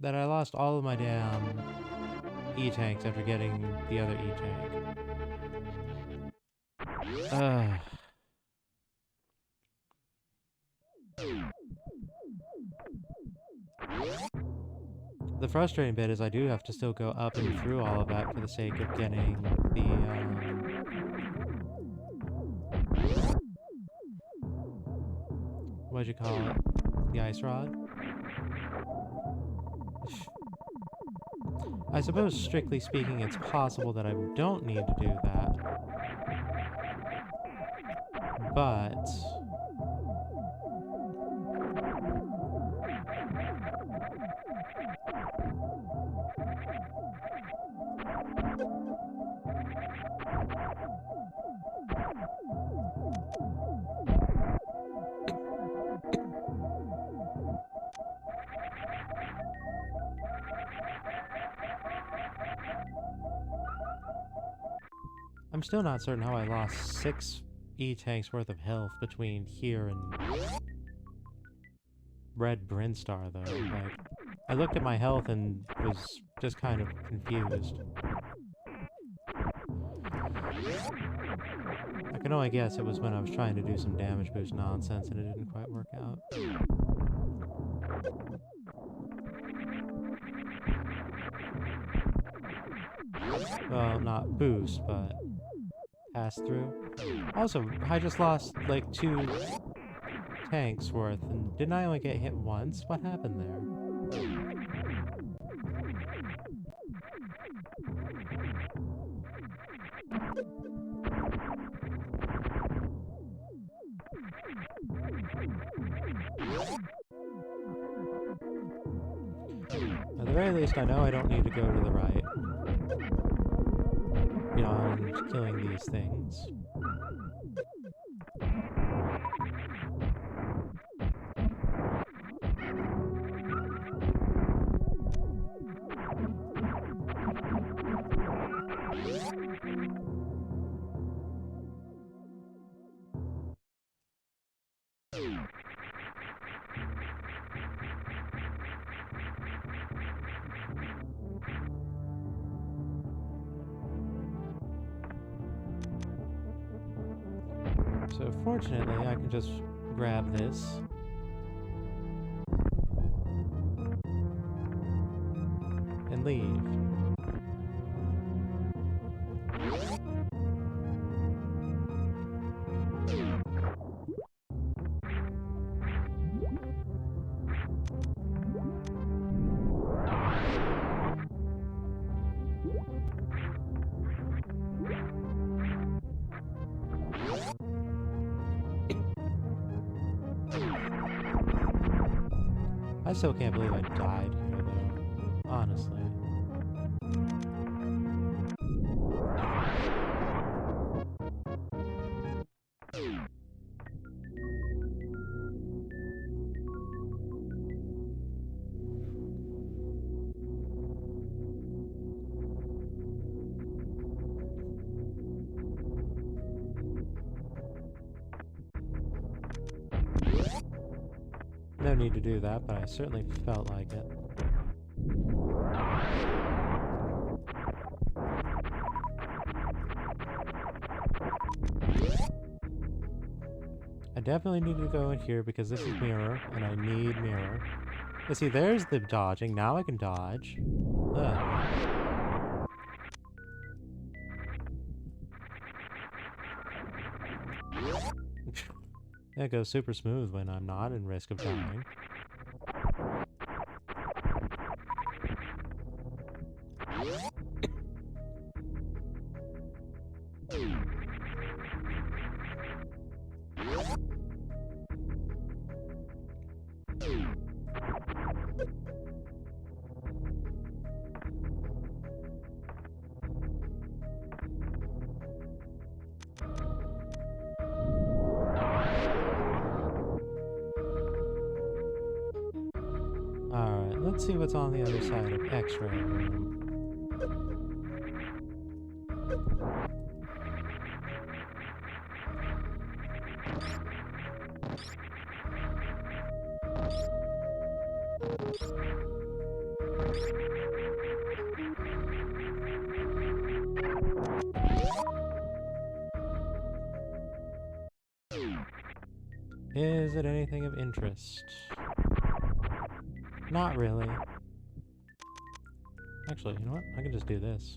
that I lost all of my damn E-tanks after getting the other E-tank? Ugh. The frustrating bit is I do have to still go up and through all of that for the sake of getting the, what'd you call it? The ice rod? I suppose, strictly speaking, it's possible that I don't need to do that. But I'm still not certain how I lost 6 E-tanks worth of health between here and Red Bryn Star, though. Like, I looked at my health and was just kind of confused. can only guess it was when I was trying to do some damage boost nonsense and it didn't quite work out. Well, not boost, but pass through. Also, I just lost like 2 tanks worth, and didn't I only get hit once? What happened there? At the very least, I know I don't need to go to the right beyond killing these things. So fortunately, I can just grab this. And leave. I still can't believe I died here, though. Honestly. No need to do that, but I certainly felt like it. I definitely need to go in here because this is mirror, and I need mirror. You see, there's the dodging. Now I can dodge. Ugh. It goes super smooth when I'm not in risk of dying. Alright, let's see what's on the other side of X-ray room. Is it anything of interest? Not really. Actually, you know what? I can just do this.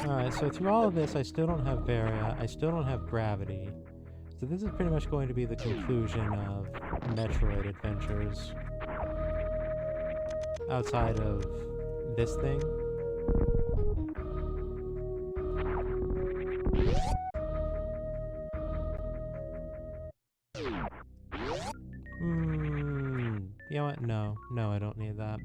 Alright, so through all of this, I still don't have Varia, I still don't have Gravity. So this is pretty much going to be the conclusion of Metroid adventures. Outside of this thing. You know what? No. No, I don't need that.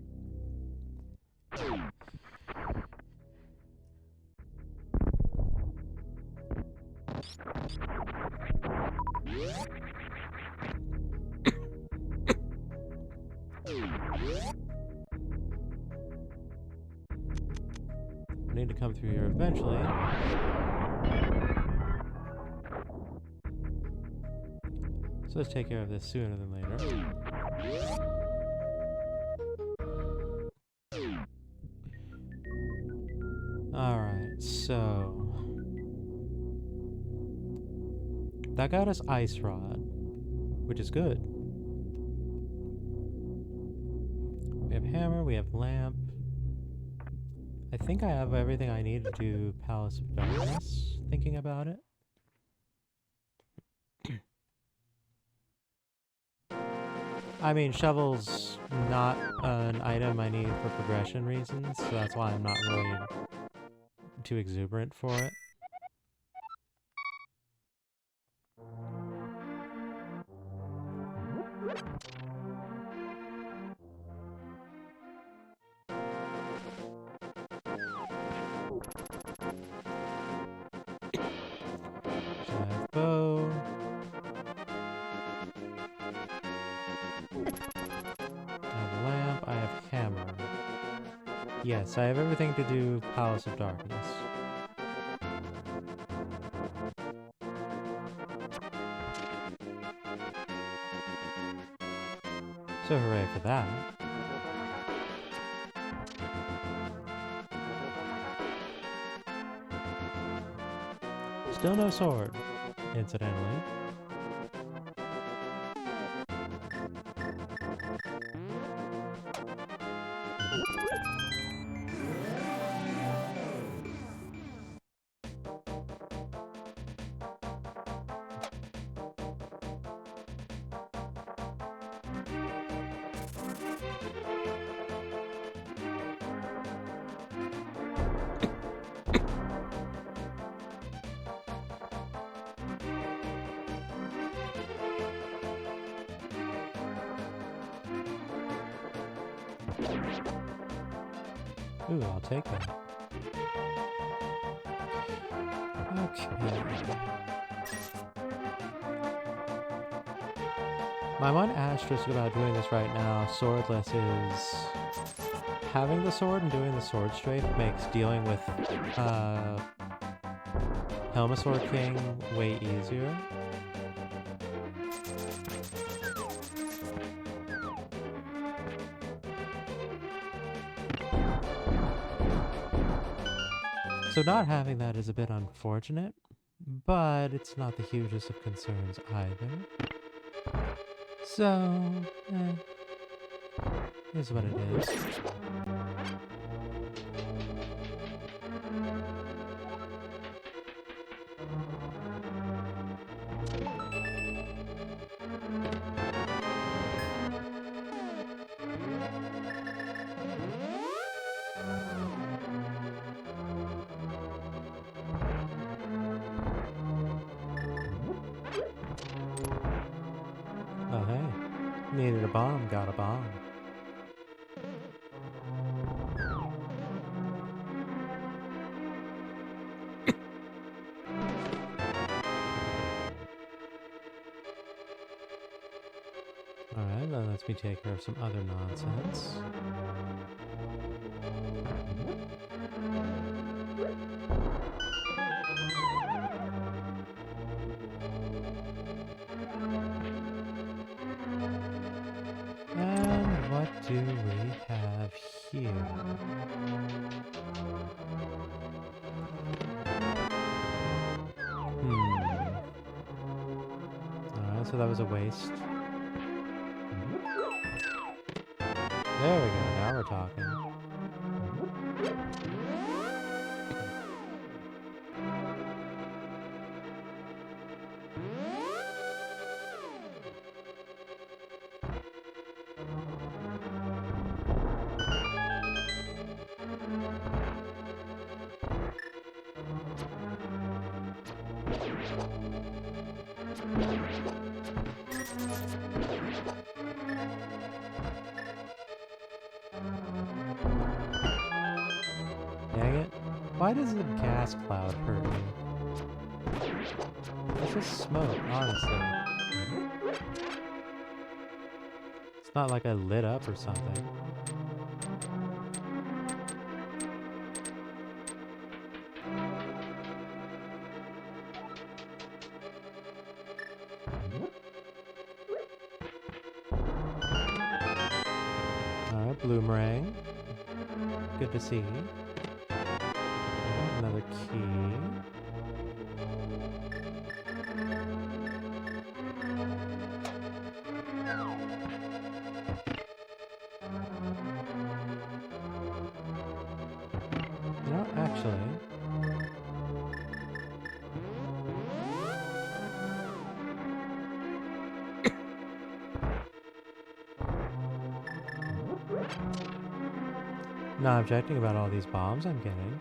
I need to come through here eventually. So let's take care of this sooner than later. Alright, so... that got us Ice Rod, which is good. We have Hammer, we have Lamp. I think I have everything I need to do Palace of Darkness, thinking about it. I mean, Shovel's not an item I need for progression reasons, so that's why I'm not really too exuberant for it. So I have bow. I have lamp, I have hammer. Yes, I have everything to do Palace of Darkness. So hooray for that. Still no sword, incidentally. Ooh, I'll take that. Okay. My one asterisk about doing this right now, swordless, is having the sword and doing the sword strafe makes dealing with Helmasaur King way easier. So not having that is a bit unfortunate, but it's not the hugest of concerns either. So, is what it is. Oh hey, needed a bomb, got a bomb. Alright, that lets me take care of some other nonsense. And what do we have here? Alright, so that was a waste. There we go, now we're talking. Why does the gas cloud hurt me? It's just smoke, honestly. It's not like I lit up or something. Alright, bloomerang. Good to see. Another key. You know, actually... Not objecting about all these bombs I'm getting.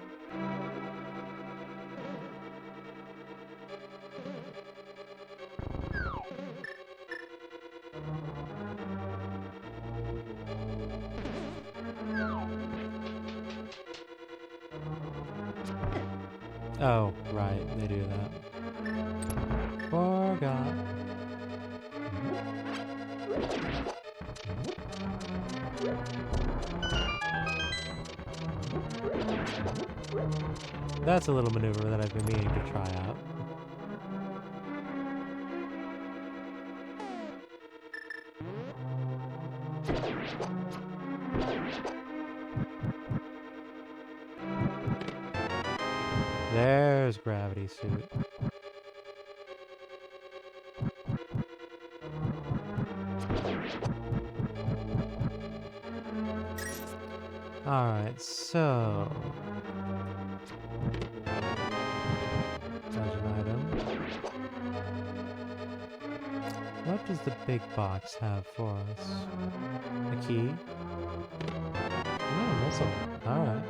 Oh, right, they do that. Forgot. That's a little maneuver that I've been meaning to try out. There's gravity suit. Alright, so... There's an item. What does the big box have for us? A key? Oh, missile. Alright.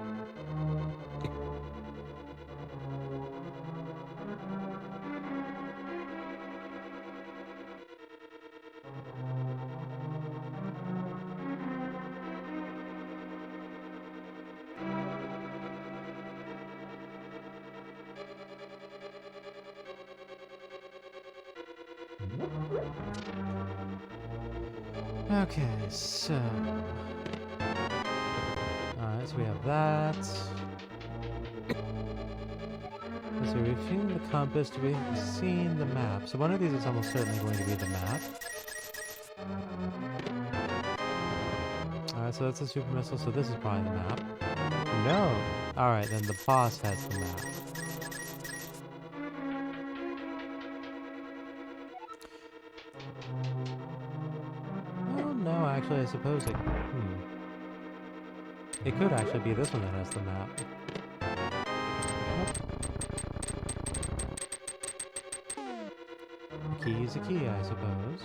Okay, so... Alright, so we have that. Let's see, we've seen the compass, we've seen the map. So one of these is almost certainly going to be the map. Alright, so that's a super missile, so this is probably the map. No! Alright, then the boss has the map. Well, no, actually, I suppose it... It could actually be this one that has the map. A key is a key, I suppose.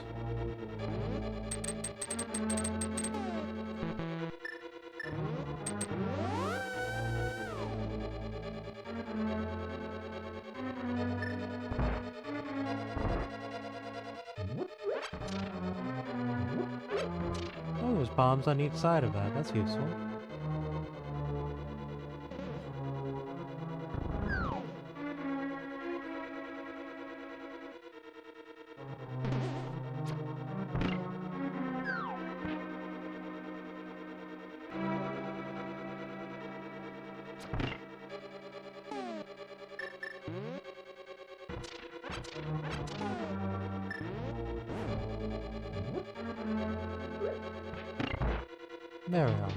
Oh, there's bombs on each side of that. That's useful. There we are.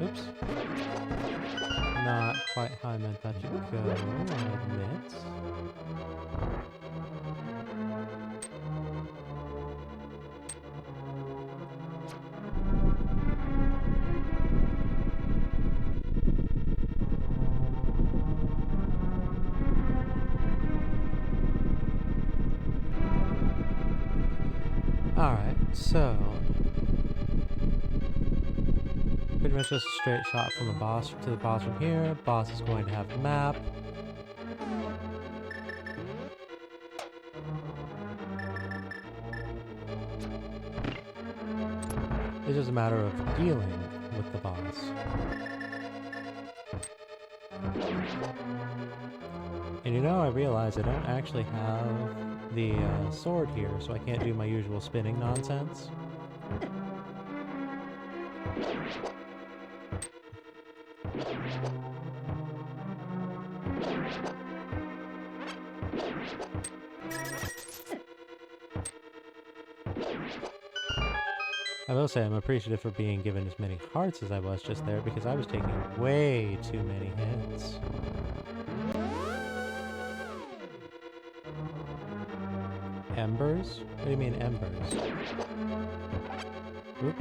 Oops. Not quite how I meant that to go, I admit. Alright, so... pretty much just a straight shot from a boss to the boss from here. Boss is going to have the map. It's just a matter of dealing with the boss. And you know, I realize I don't actually have the sword here, so I can't do my usual spinning nonsense. I will say I'm appreciative for being given as many hearts as I was just there, because I was taking way too many hits. Embers? What do you mean embers? Oop.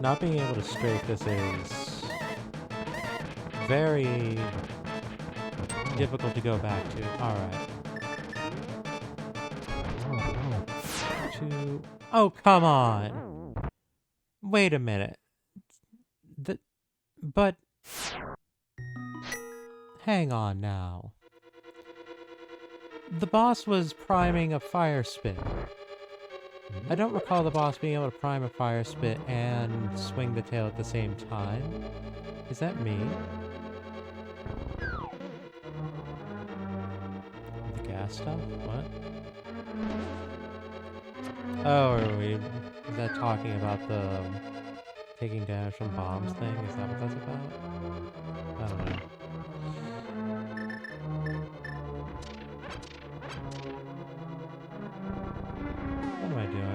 Not being able to strafe this is very difficult to go back to. Alright. Oh, come on! Wait a minute. But... hang on now. The boss was priming a fire spit. I don't recall the boss being able to prime a fire spit and swing the tail at the same time. Is that me? The gas stuff? What? Oh, is that talking about the taking damage from bombs thing? Is that what that's about? I don't know. What am I doing?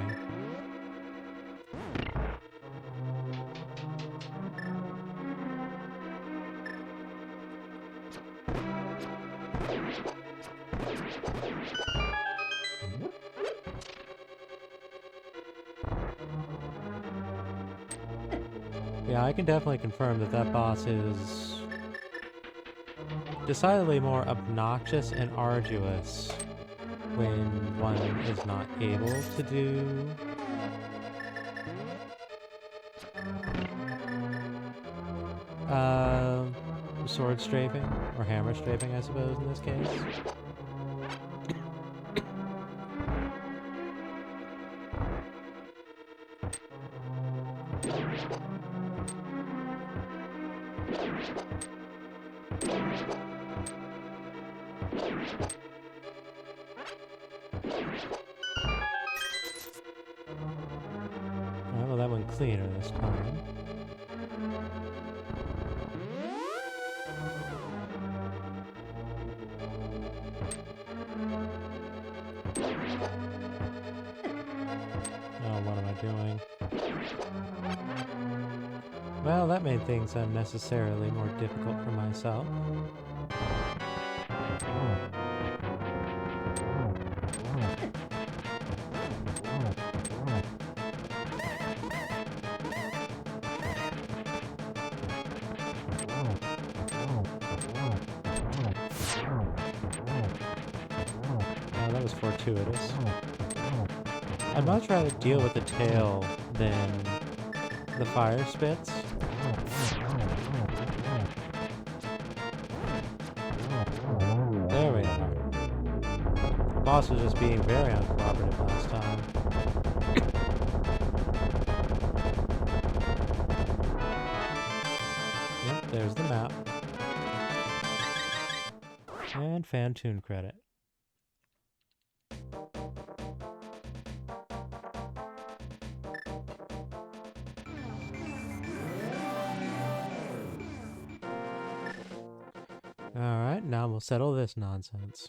Yeah, I can definitely confirm that that boss is decidedly more obnoxious and arduous when one is not able to do sword strafing, or hammer strafing, I suppose, in this case. Alright, well that went cleaner this time. Oh, what am I doing? Well, that made things unnecessarily more difficult for myself. Oh, that was fortuitous. I'd much rather deal with the tail than the fire spits. There we are. The boss was just being very uncooperative last time. Yep, there's the map. And fan tune credit. Alright, now we'll settle this nonsense.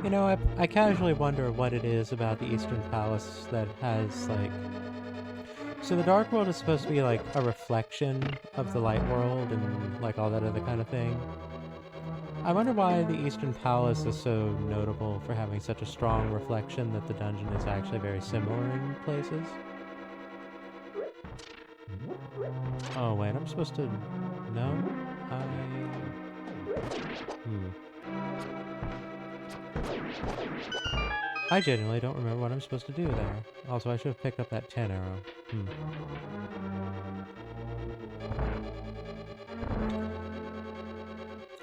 You know, I casually wonder what it is about the Eastern Palace that has, like, So the dark world is supposed to be like a reflection of the light world and like all that other kind of thing. I wonder why the Eastern Palace is so notable for having such a strong reflection that the dungeon is actually very similar in places. Oh wait, I'm supposed to... No? I genuinely don't remember what I'm supposed to do there. Also, I should have picked up that 10 arrow.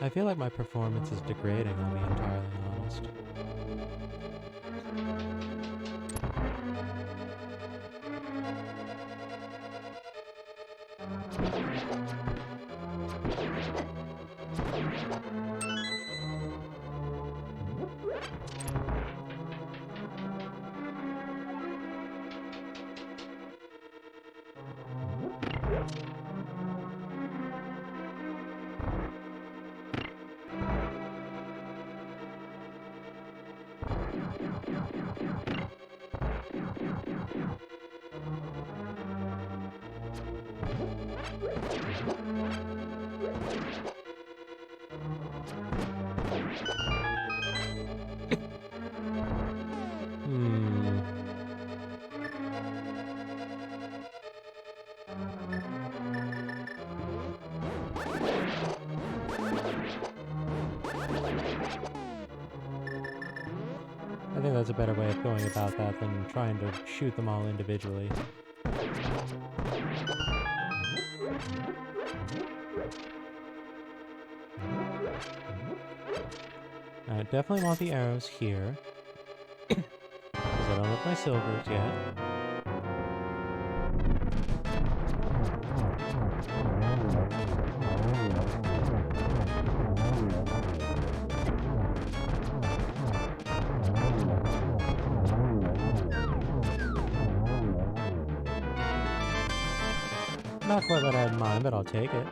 I feel like my performance is degrading, I'll be entirely honest. I think that's a better way of going about that than trying to shoot them all individually. I definitely want the arrows here. Because I don't have my silvers yet. Not quite what I had in mind, but I'll take it.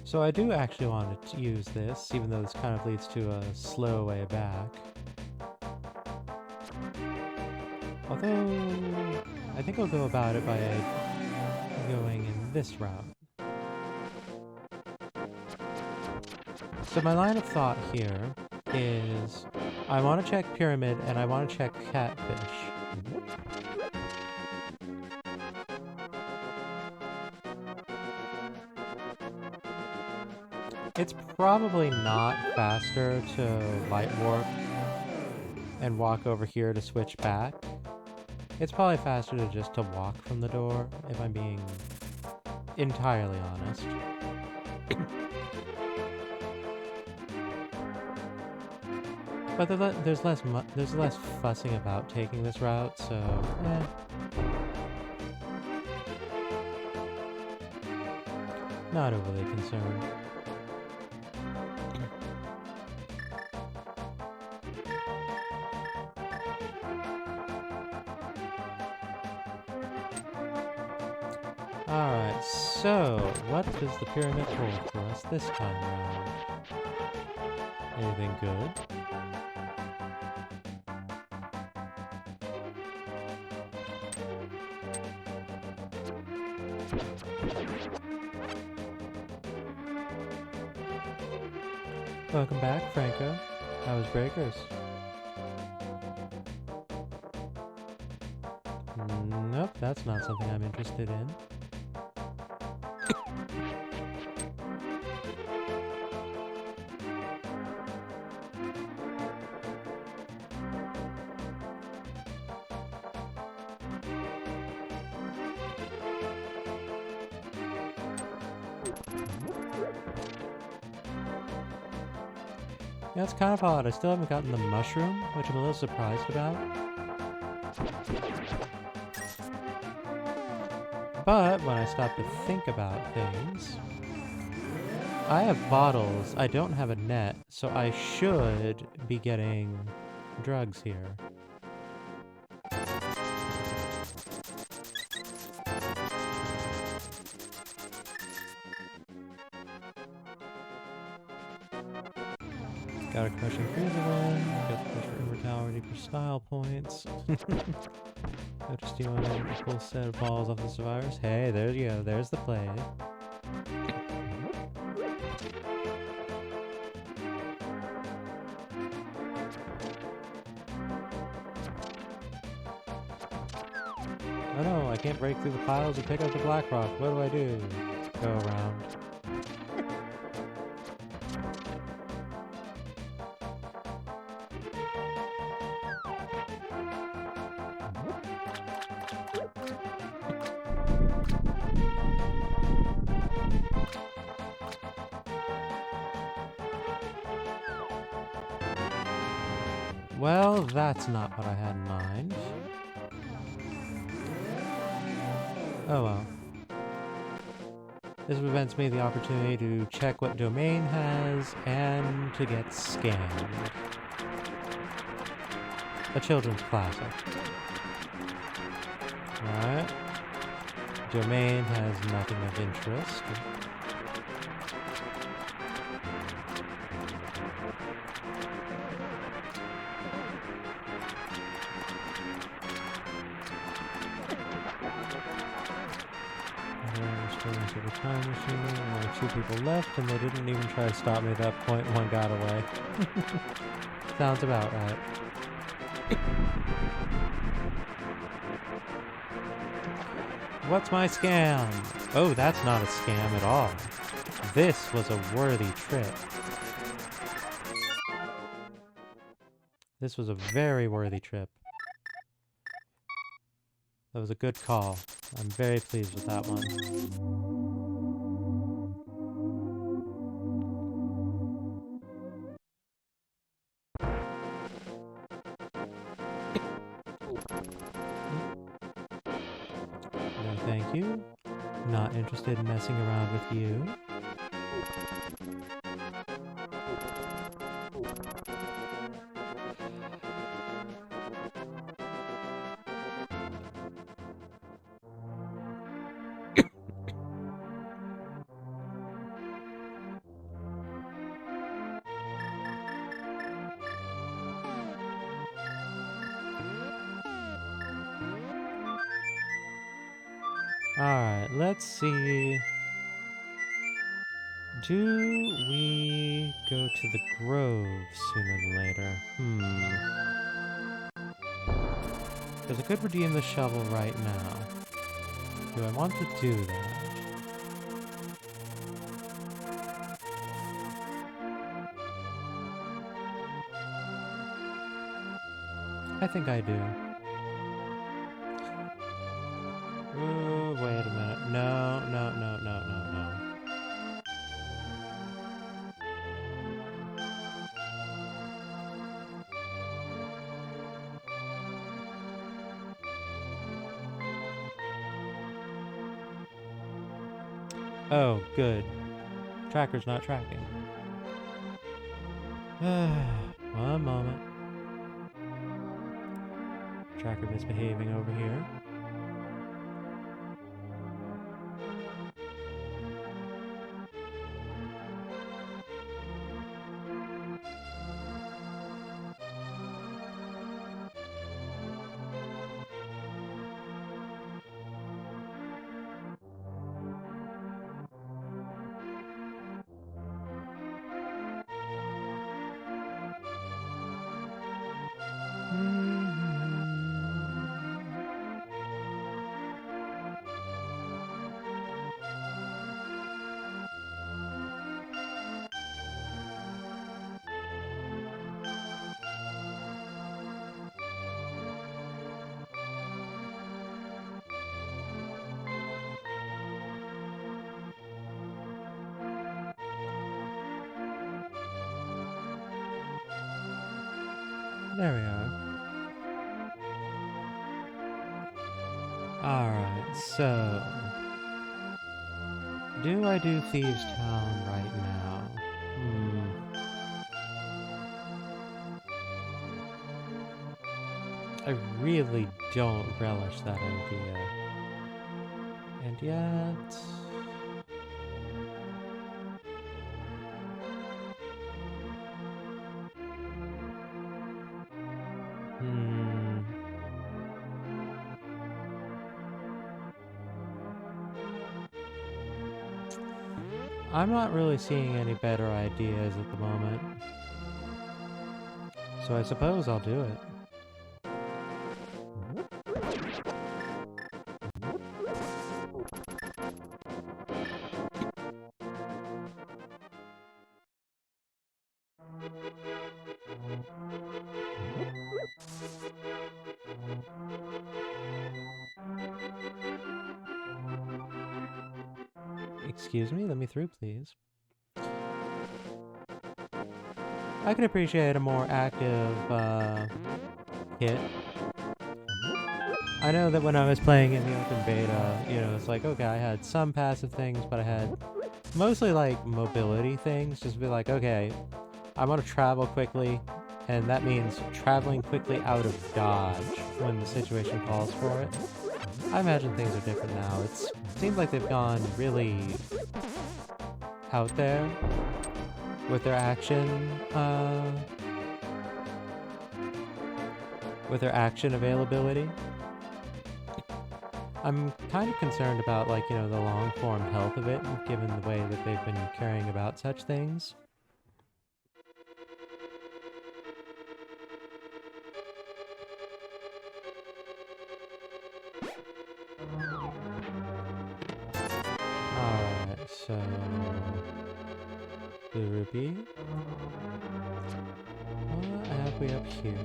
So I do actually want to use this, even though this kind of leads to a slow way back. Although, I think I'll go about it by going in this route. So my line of thought here is I want to check Pyramid and I want to check Catfish. It's probably not faster to light warp and walk over here to switch back. It's probably faster to just to walk from the door, if I'm being entirely honest. But there's less fussing about taking this route, so not overly concerned. Alright, so what does the pyramid hold for us this time around? Anything good? Welcome back, Franco. How was Breakers? Nope, that's not something I'm interested in. Yeah, it's kind of odd. I still haven't gotten the mushroom, which I'm a little surprised about. But when I stop to think about things, I have bottles. I don't have a net, so I should be getting drugs here. Got a crushing cruiser, got the push for immortality for style points. Noticed you wanted a full set of balls off the survivors. Hey, there you go, there's the play. Oh no, I can't break through the piles or pick up the black rock. What do? Go around. Well, that's not what I had in mind. Oh well. This prevents me the opportunity to check what domain has and to get scammed. A children's classic. Alright. Domain has nothing of interest. The time machine. Only 2 people left, and they didn't even try to stop me at that point. One got away. Sounds about right. What's my scam? Oh, that's not a scam at all. This was a worthy trip. This was a very worthy trip. That was a good call. I'm very pleased with that one. No, thank you. Not interested in messing around with you. Alright, let's see. Do we go to the Grove sooner than later? Because I could redeem the shovel right now. Do I want to do that? I think I do. Ooh, wait a minute. No. Oh, good. Tracker's not tracking. One moment. Tracker misbehaving over here. There we are. Alright, so... do I do Thieves Town right now? I really don't relish that idea. And yet... I'm not really seeing any better ideas at the moment. So I suppose I'll do it. Excuse me, let me through, please. I can appreciate a more active hit. I know that when I was playing in the open beta, you know, it's like, okay, I had some passive things, but I had mostly like mobility things. Just be like, okay, I want to travel quickly, and that means traveling quickly out of dodge when the situation calls for it. I imagine things are different now. It seems like they've gone really out there with their action availability. I'm kind of concerned about, like, you know, the long-form health of it, given the way that they've been carrying about such things. Alright, so... Blue rupee. What have we up here?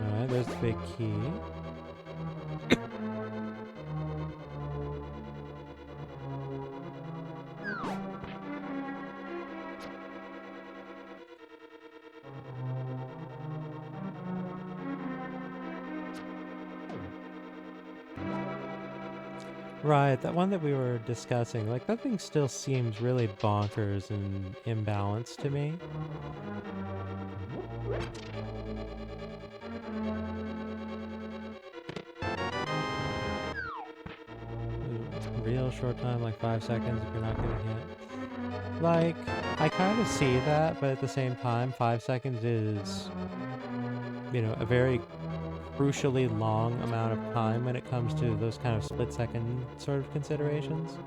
Alright, there's the big key. Right, that one that we were discussing, like, that thing still seems really bonkers and imbalanced to me. Real short time, like 5 seconds if you're not getting hit. Like, I kind of see that, but at the same time, 5 seconds is, you know, a very crucially long amount of time when it comes to those kind of split-second sort of considerations.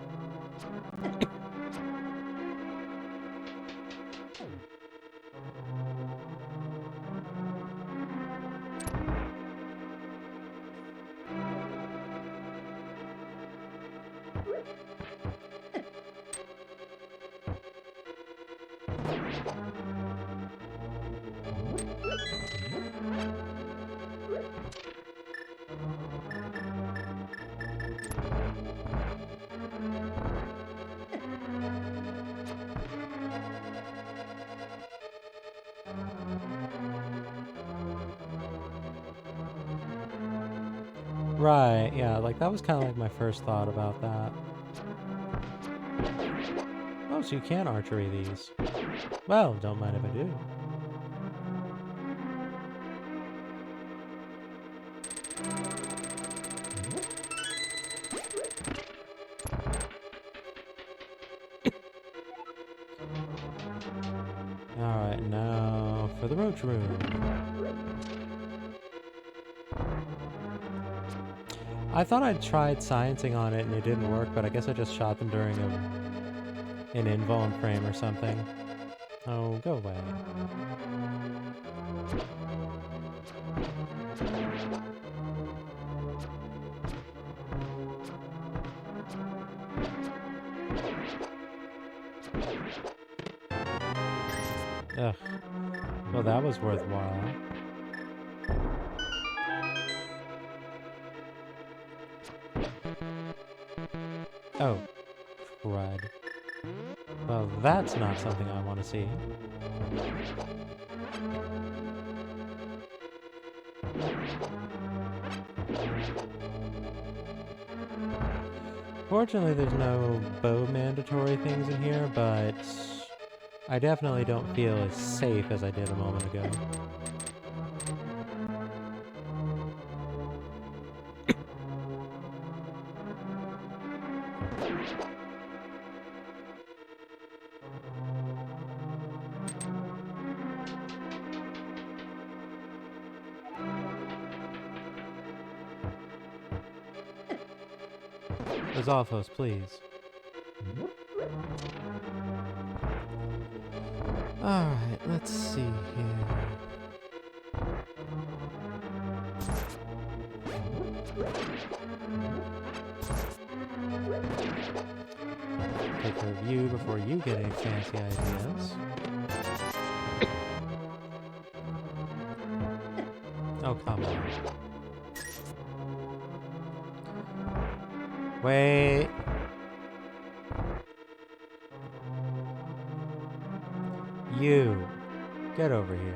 Right, yeah, like that was kind of like my first thought about that. Oh, so you can archery these. Well, don't mind if I do. Alright, now for the roach room. I thought I'd tried sciencing on it and it didn't work, but I guess I just shot them during an invuln frame or something. Oh, go away. Ugh. Well, that was worthwhile. Oh, crud. Well, that's not something I want to see. Fortunately, there's no bow mandatory things in here, but I definitely don't feel as safe as I did a moment ago. Rosalfos, please. Alright, let's see here. Take care of you before you get any fancy ideas. Oh, come on. Wait. You. Get over here.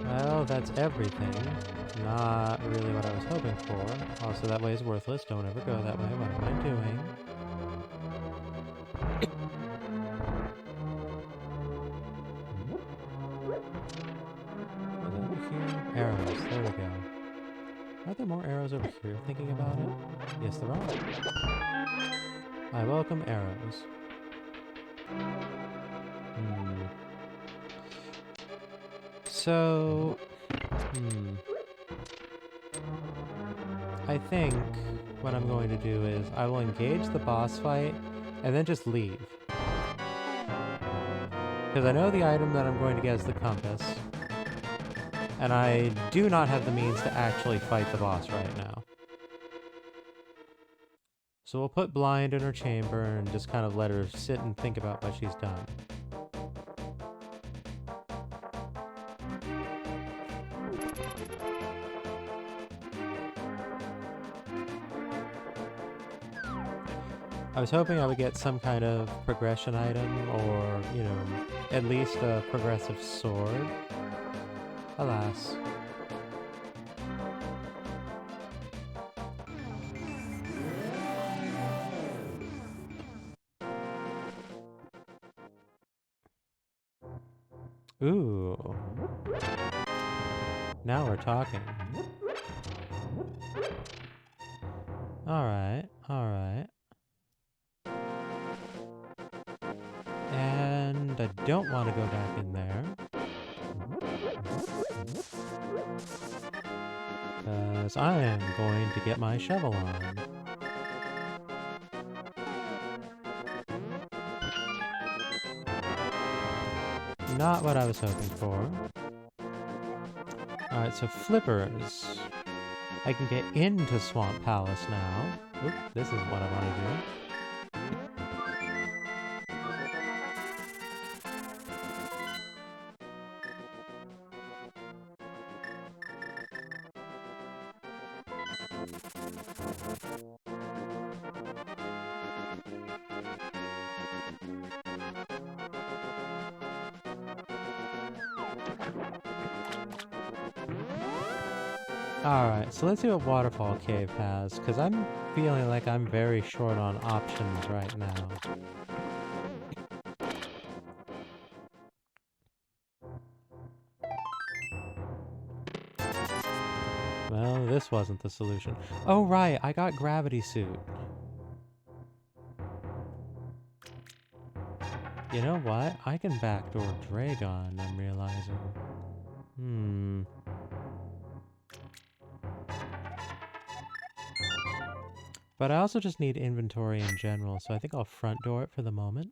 Well, that's everything. Not really what I was hoping for. Also, that way is worthless. Don't ever go that way. What am I doing? Was over here? Arrows. There we go. Are there more arrows over here, thinking about it? Yes, there are. I welcome arrows. So... I think what I'm going to do is I will engage the boss fight and then just leave. Because I know the item that I'm going to get is the compass. And I do not have the means to actually fight the boss right now. So we'll put Blind in her chamber and just kind of let her sit and think about what she's done. I was hoping I would get some kind of progression item or, you know, at least a progressive sword. Alas. Ooh. Now we're talking. Alright, alright. And I don't want to go back in there. Because I am going to get my shovel on. Not what I was hoping for. Alright, so flippers. I can get into Swamp Palace now. Oop, this is what I want to do. Alright, so let's see what Waterfall Cave has, because I'm feeling like I'm very short on options right now. Well, this wasn't the solution. Oh right, I got Gravity Suit. You know what? I can backdoor Dragon, I'm realizing. But I also just need inventory in general, so I think I'll front door it for the moment.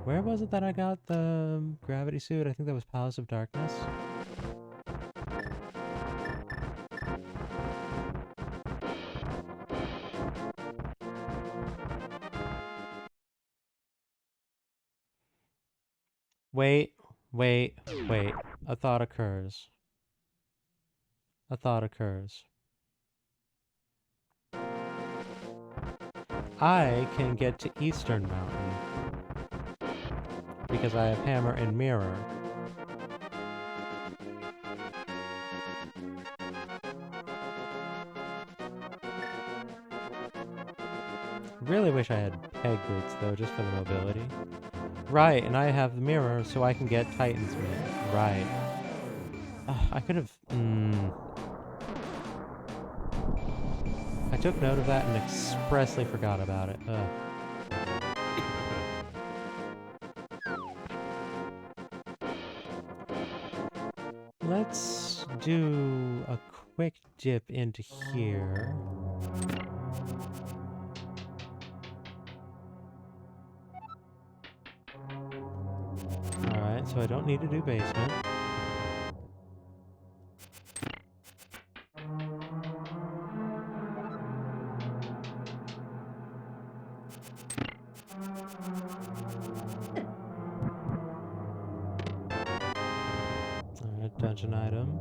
Where was it that I got the gravity suit? I think that was Palace of Darkness. Wait, Wait. A thought occurs. A thought occurs. I can get to Eastern Mountain because I have hammer and mirror. Really wish I had peg boots though, just for the mobility. Right, and I have the mirror so I can get Titan's Meat. Right. I could have... I took note of that and expressly forgot about it. Let's do a quick dip into here. Alright, so I don't need to do basement. Alright, dungeon item.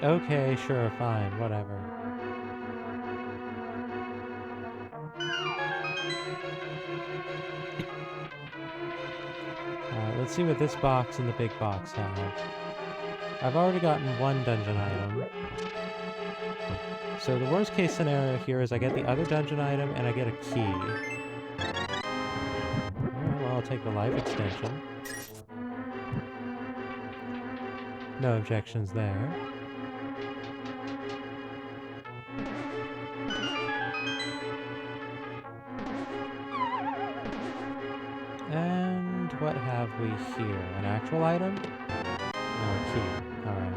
Okay, sure, fine, whatever. Let's see what this box and the big box have. I've already gotten one dungeon item. So the worst case scenario here is I get the other dungeon item and I get a key. Alright, well, I'll take the life extension. No objections there. And what have we here? An actual item? No, a key. Alright.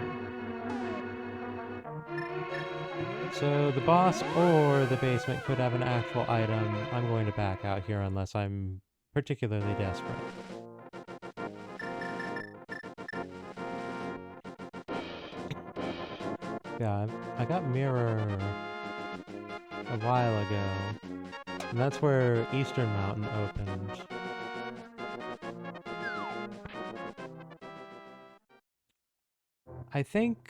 So the boss or the basement could have an actual item. I'm going to back out here unless I'm particularly desperate. Yeah, I got mirror a while ago. And that's where Eastern Mountain opened. I think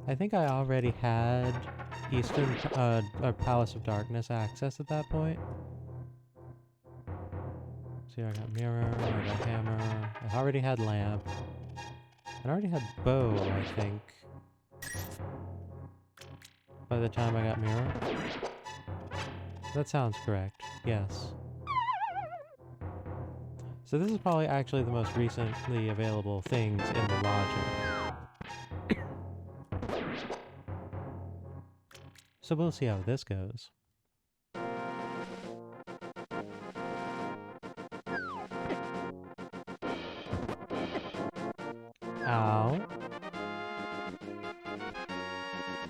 I already had Eastern, Palace of Darkness access at that point. See, I got mirror, I got hammer, I already had lamp. I already had bow, I think. By the time I got mirror. That sounds correct, yes. So this is probably actually the most recently available things in the logic. So we'll see how this goes. Ow.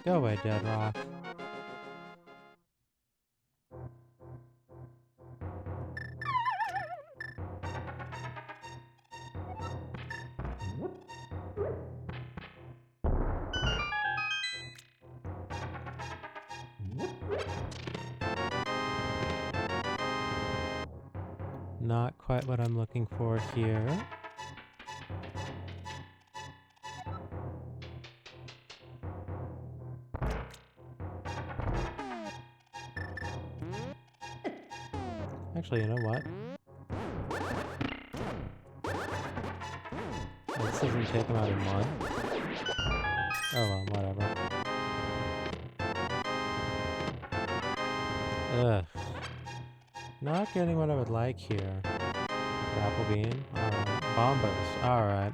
Go away, dead rock. Not quite what I'm looking for here. Actually, you know what? This doesn't take them out in one. Oh well, whatever. Ugh. Not getting what I would like here. Apple bean. Alright. Bombos. Alright.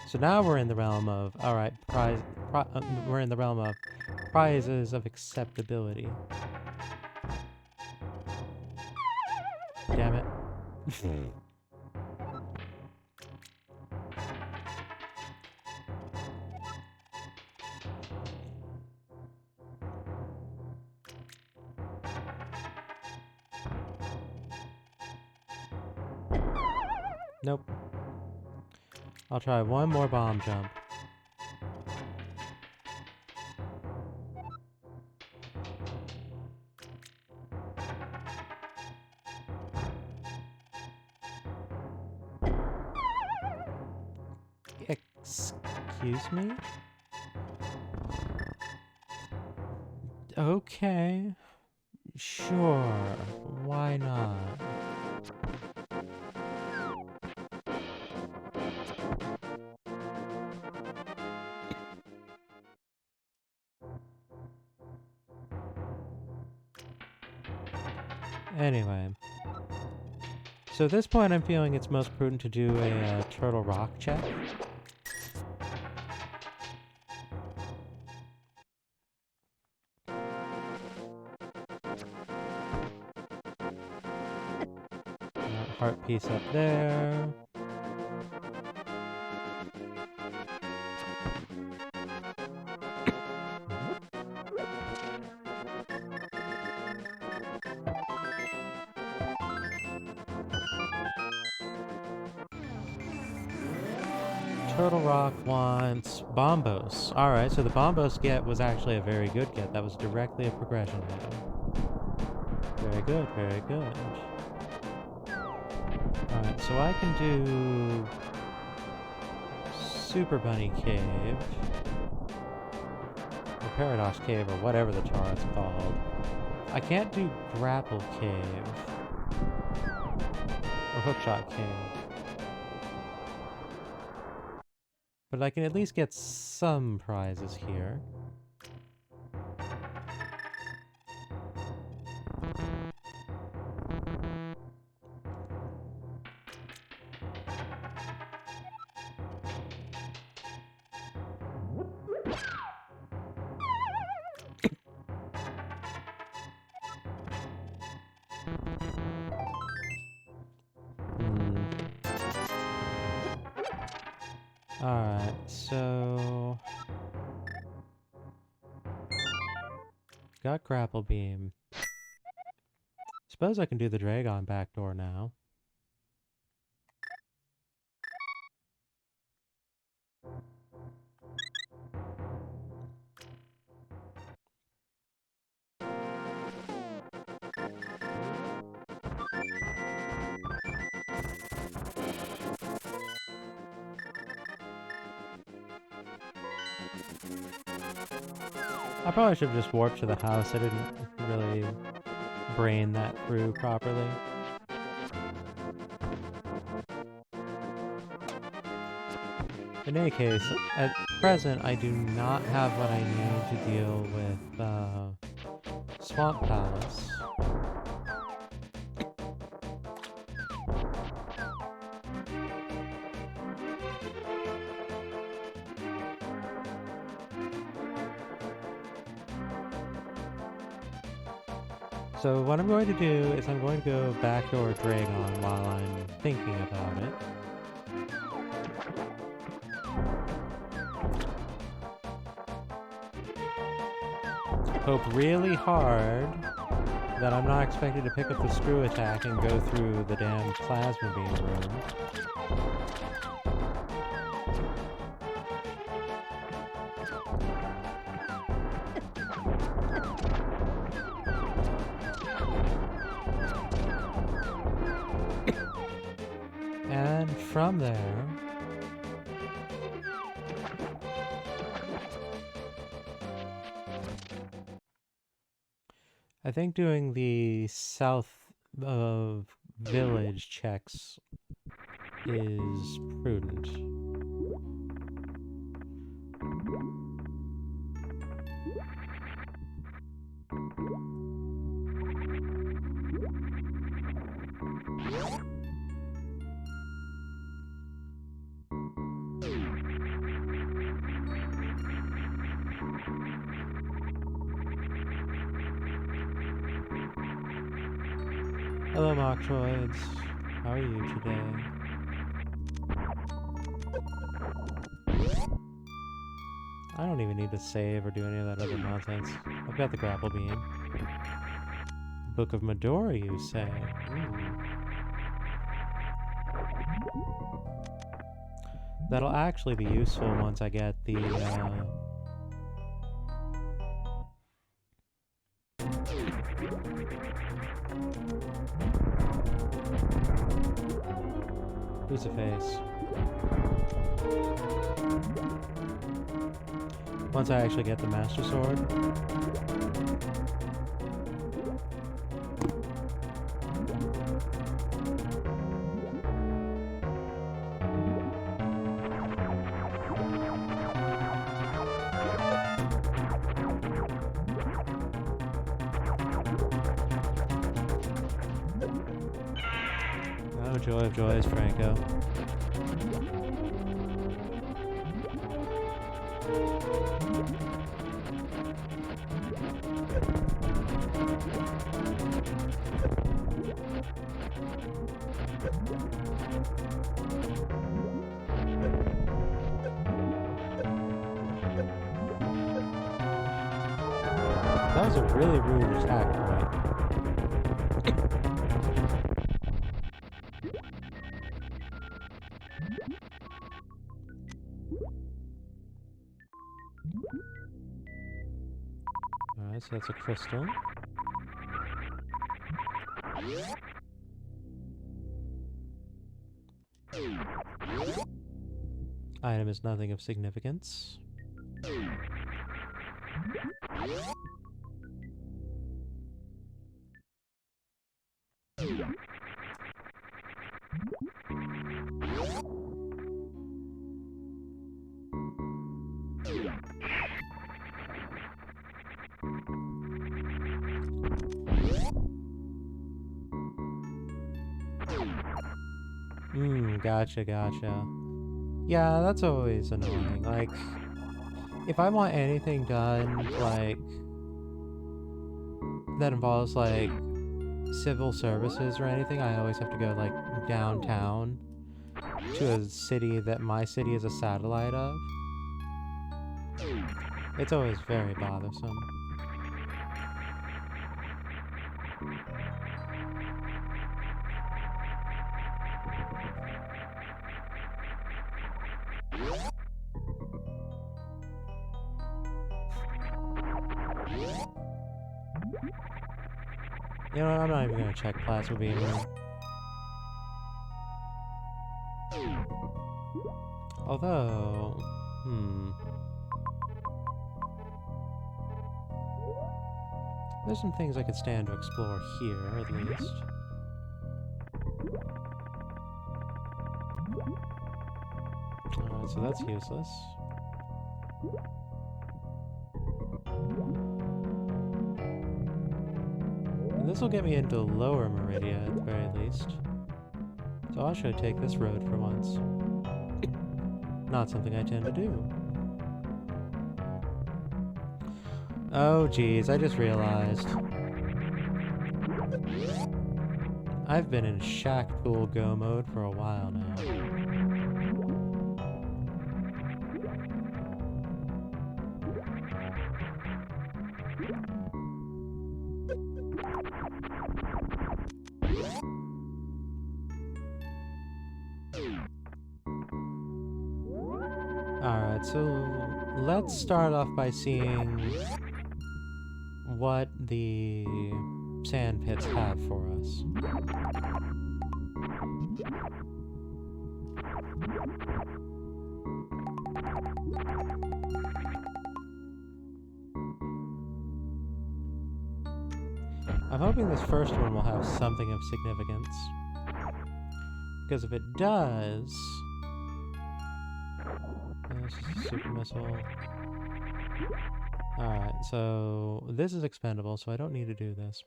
So now we're in the realm of, alright, we're in the realm of prizes of acceptability. Damn it. Nope. I'll try one more bomb jump. Excuse me? Okay. Sure. Why not? Anyway. So at this point I'm feeling it's most prudent to do a turtle rock check. Heart piece up there. Turtle Rock wants Bombos. Alright, so the Bombos get was actually a very good get. That was directly a progression item. Very good, very good. Alright, so I can do Super Bunny Cave. Or Paradox Cave, or whatever the turret's called. I can't do Grapple Cave. Or Hookshot Cave. But I can at least get some prizes here. Alright, so... got Grapple Beam. Suppose I can do the Dragon backdoor now. I probably should have just warped to the house. I didn't really brain that through properly. In any case, at present, I do not have what I need to deal with Swamp Palace. So what I'm going to do is I'm going to go backdoor Dragon while I'm thinking about it. Hope really hard that I'm not expected to pick up the screw attack and go through the damn plasma beam room. And from there... I think doing the south of village checks is prudent. Hello, Mocktroids. How are you today? I don't even need to save or do any of that other nonsense. I've got the grapple beam. Book of Medora, you say? Ooh. That'll actually be useful once I get the, who's a face? Once I actually get the Master Sword. Oh, joy of joys, Franco. That was a really rude attack, right? Alright, so that's a crystal. Item is nothing of significance. Gotcha, gotcha. Yeah, that's always annoying. Like, if I want anything done, like, that involves, like, civil services or anything, I always have to go, like, downtown to a city that my city is a satellite of. It's always very bothersome. You know what, I'm not even gonna check plasma beam room. Although, there's some things I could stand to explore here, at least. Alright, so that's useless. This will get me into Lower Meridia at the very least. So I'll actually take this road for once. Not something I tend to do. Oh geez, I just realized. I've been in Shack Pool Go mode for a while now. Alright, so let's start off by seeing what the sand pits have for us. I'm hoping this first one will have something of significance. Because if it does... This is a super missile. Alright, so this is expendable, so I don't need to do this.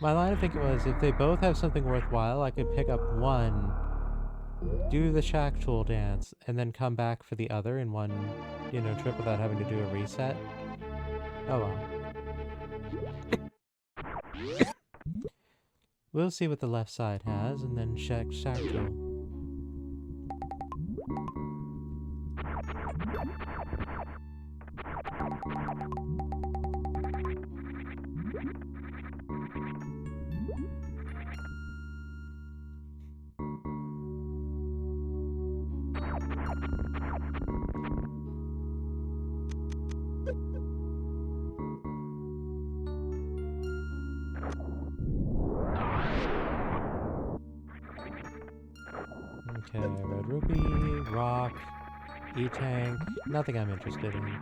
My line of thinking was, if they both have something worthwhile, I could pick up one, do the Shack Tool dance, and then come back for the other in one, trip without having to do a reset. Oh well. We'll see what the left side has, and then check Shack Tool. Okay, red rupee, rock, E-tank, nothing I'm interested in.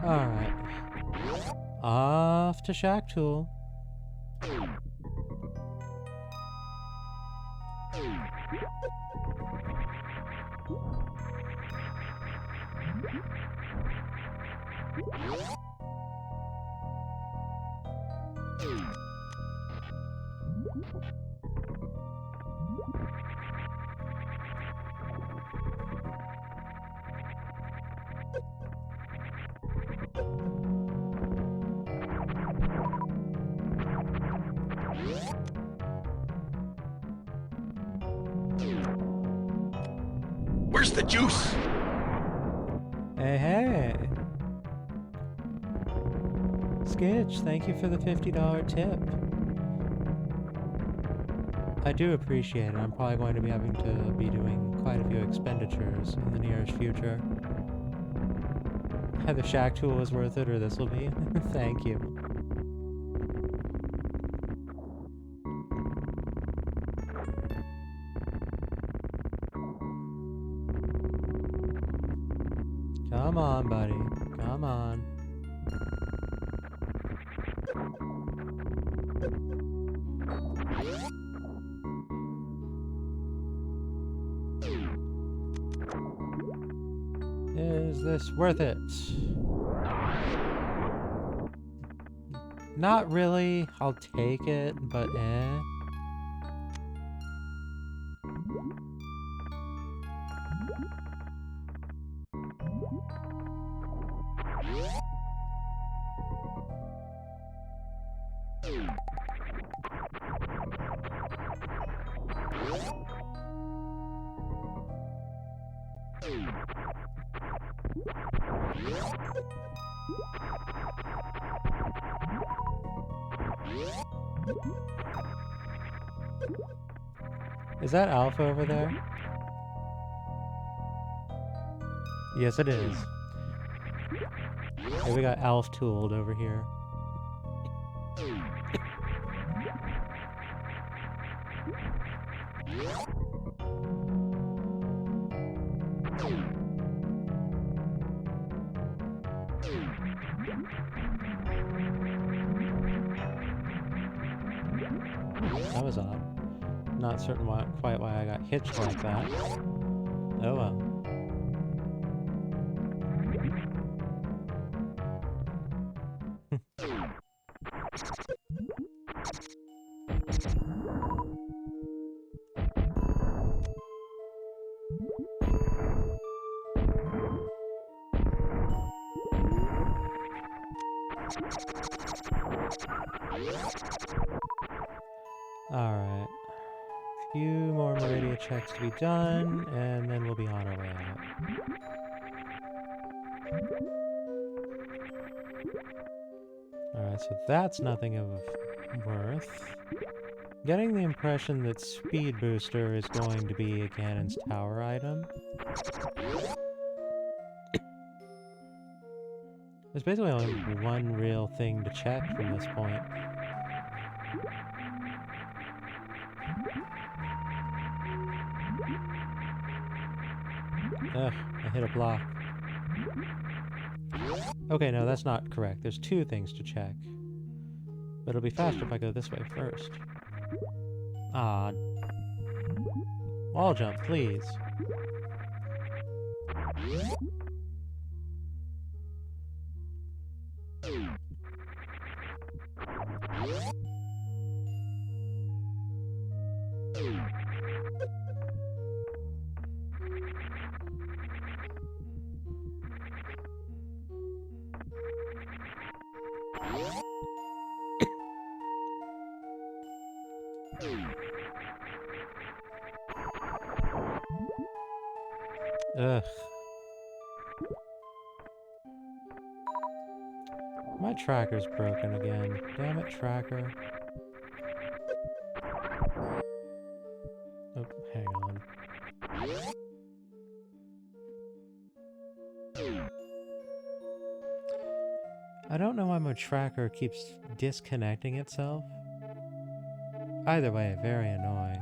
Alright. Off to Shack Tool. Where's the juice? Hey, hey! Skitch, thank you for the $50 tip. I do appreciate it. I'm probably going to be having to be doing quite a few expenditures in the nearest future. Either Shack Tool is worth it or this will be. Thank you. Come on, buddy. Come on. Is this worth it? Not really. I'll take it, but eh. Is that Alpha over there? Yes, it is. Okay, we got Alf tooled over here. That was odd. Not certain quite why I got hitched like that. Oh well. Alright. Few more Meridia checks to be done, and then we'll be on our way out. Alright, so that's nothing of worth. Getting the impression that Speed Booster is going to be a Ganon's Tower item. There's basically only one real thing to check from this point. Ugh, I hit a block. Okay, no, that's not correct. There's two things to check. But it'll be faster if I go this way first. Ah. Wall jump, please. Ugh. My tracker's broken again. Damn it, tracker. Oh, hang on. I don't know why my tracker keeps disconnecting itself. Either way, very annoying.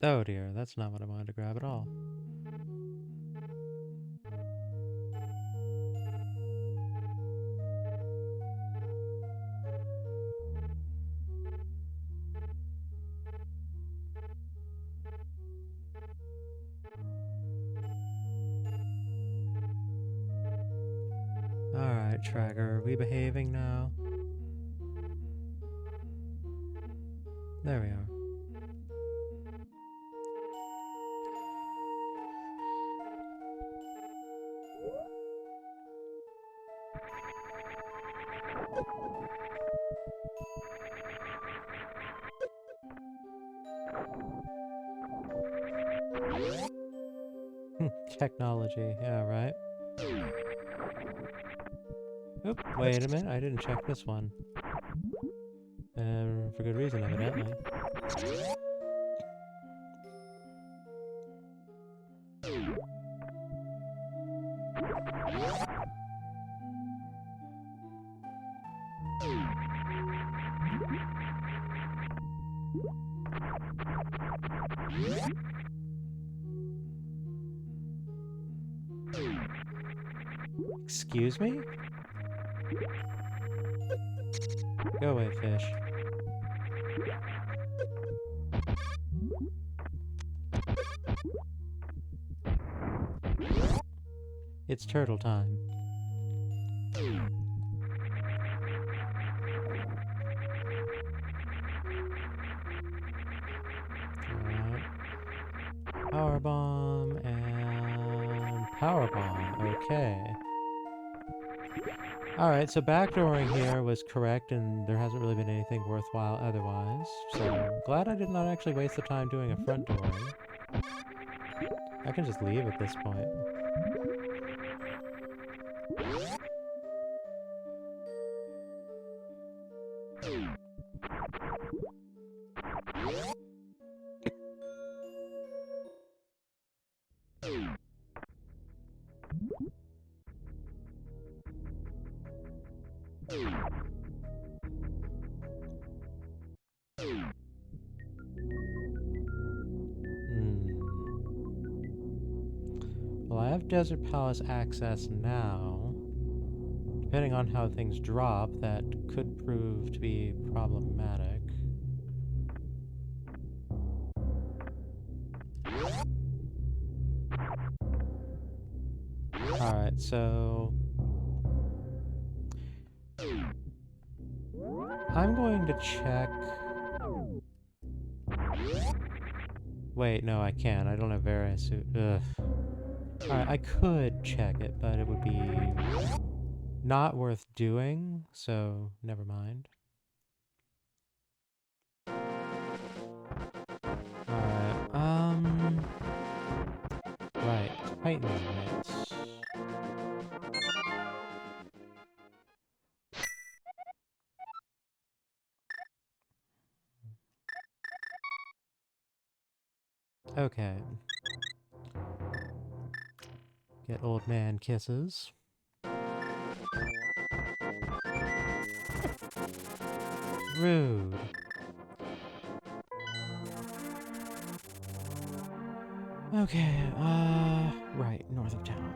Oh dear, that's not what I wanted to grab at all. Alright, tracker, are we behaving now? There we are. Technology, yeah, right. Oop, wait a minute, I didn't check this one. For good reason, evidently. Excuse me? Go away, fish. It's turtle time. Alright. Power bomb and power bomb. Okay. Alright, so backdooring here was correct and there hasn't really been anything worthwhile otherwise. So glad I did not actually waste the time doing a front dooring. I can just leave at this point. Well, I have Desert Palace access now. Depending on how things drop, that could prove to be problematic. Alright, so... I'm going to check... Wait, no, I can't. I don't have various suit. Ugh. Alright, I could check it, but it would be not worth doing, so never mind. Alright, right, Titan limits. Okay. Get old man kisses. Rude. Okay, right, north of town.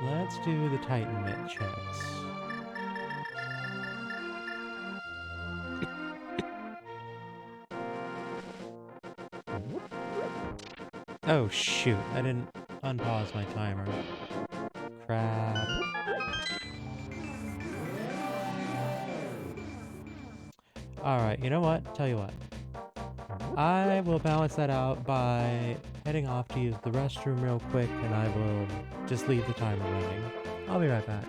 Let's do the Titan mitt checks. Oh shoot, I didn't unpause my timer. Crap. Alright, you know what? Tell you what. I will balance that out by heading off to use the restroom real quick, and I will just leave the timer running. I'll be right back.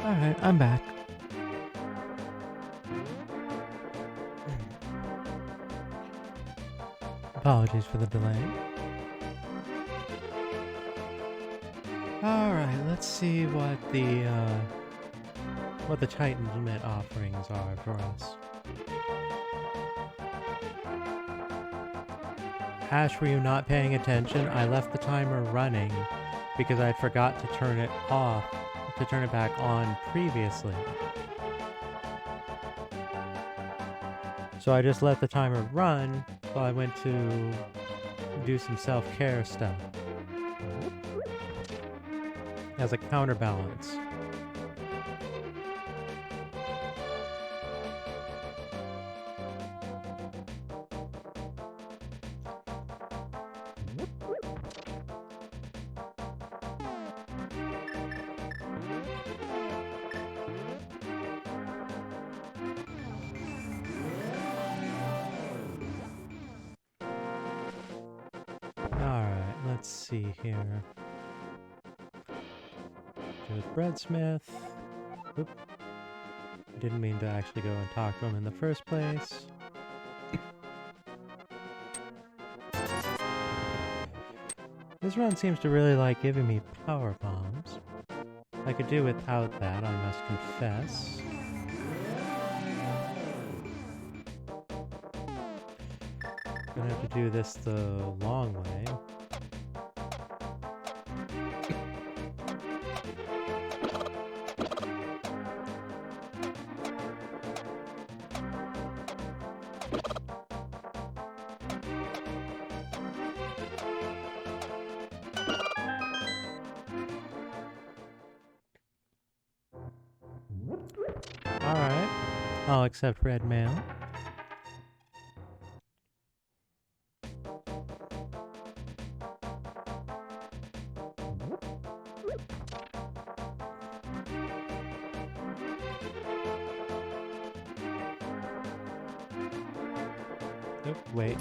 Alright, I'm back. Apologies for the delay. Alright, let's see what the Titan Limit offerings are for us. Ash, were you not paying attention? I left the timer running because I forgot to turn it off, to turn it back on previously. So I just let the timer run while I went to do some self-care stuff as a counterbalance. Let's see here. Do with Breadsmith. Oop. Didn't mean to actually go and talk to him in the first place. This run seems to really like giving me power bombs. I could do without that, I must confess. Gonna have to do this the long way. Alright, I'll accept red mail. Oop, wait.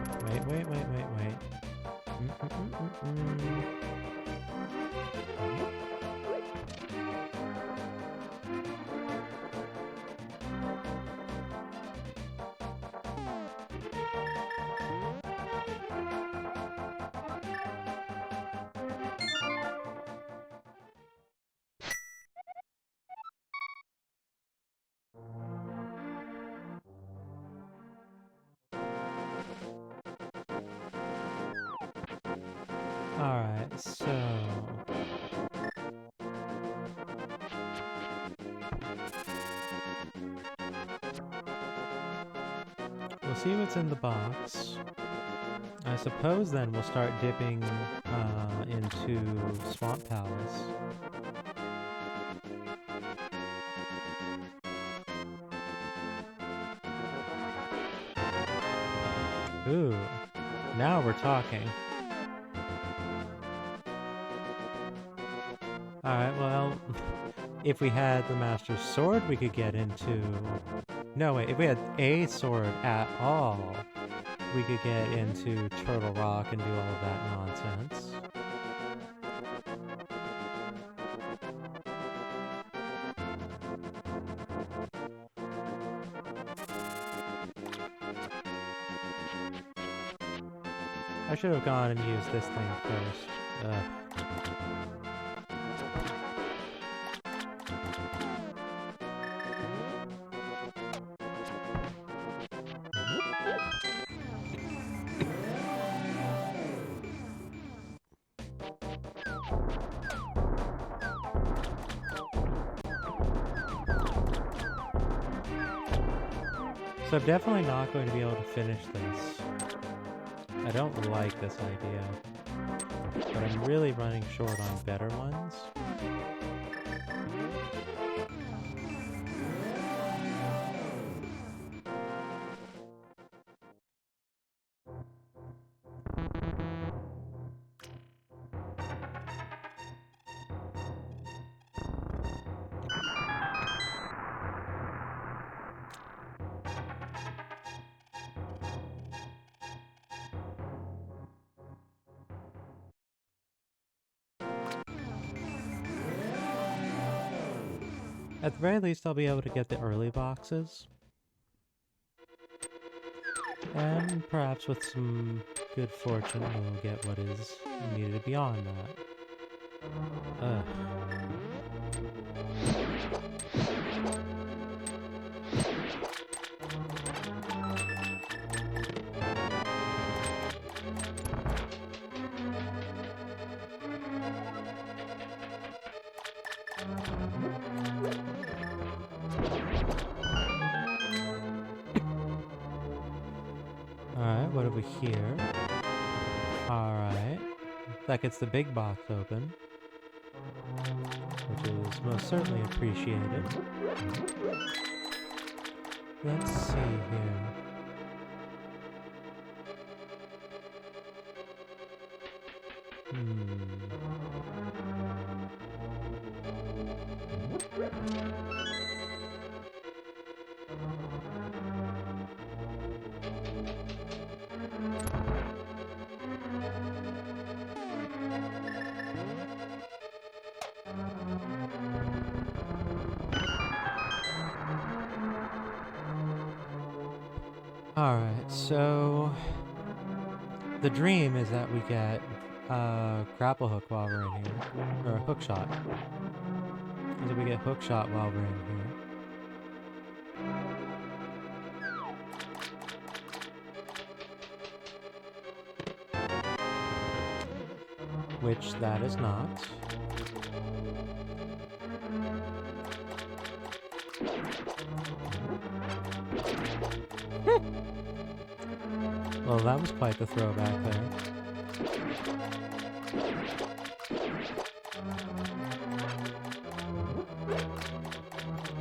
Alright, so... we'll see what's in the box. I suppose then we'll start dipping into Swamp Palace. Ooh, now we're talking. Alright, well, if we had the Master's Sword, we could get into... No, wait, if we had a sword at all, we could get into Turtle Rock and do all of that nonsense. I should have gone and used this thing first. Ugh. So I'm definitely not going to be able to finish this. I don't like this idea, but I'm really running short on better ones. At the very least, I'll be able to get the early boxes. And perhaps with some good fortune, we'll get what is needed beyond that. Ugh. Alright, what have we here? Alright. That gets the big box open, which is most certainly appreciated. Let's see here. Alright, so the dream is that we get a grapple hook while we're in here. Or a hook shot. Is that we get hook shot while we're in here. Which that is not. Well, that was quite the throwback there.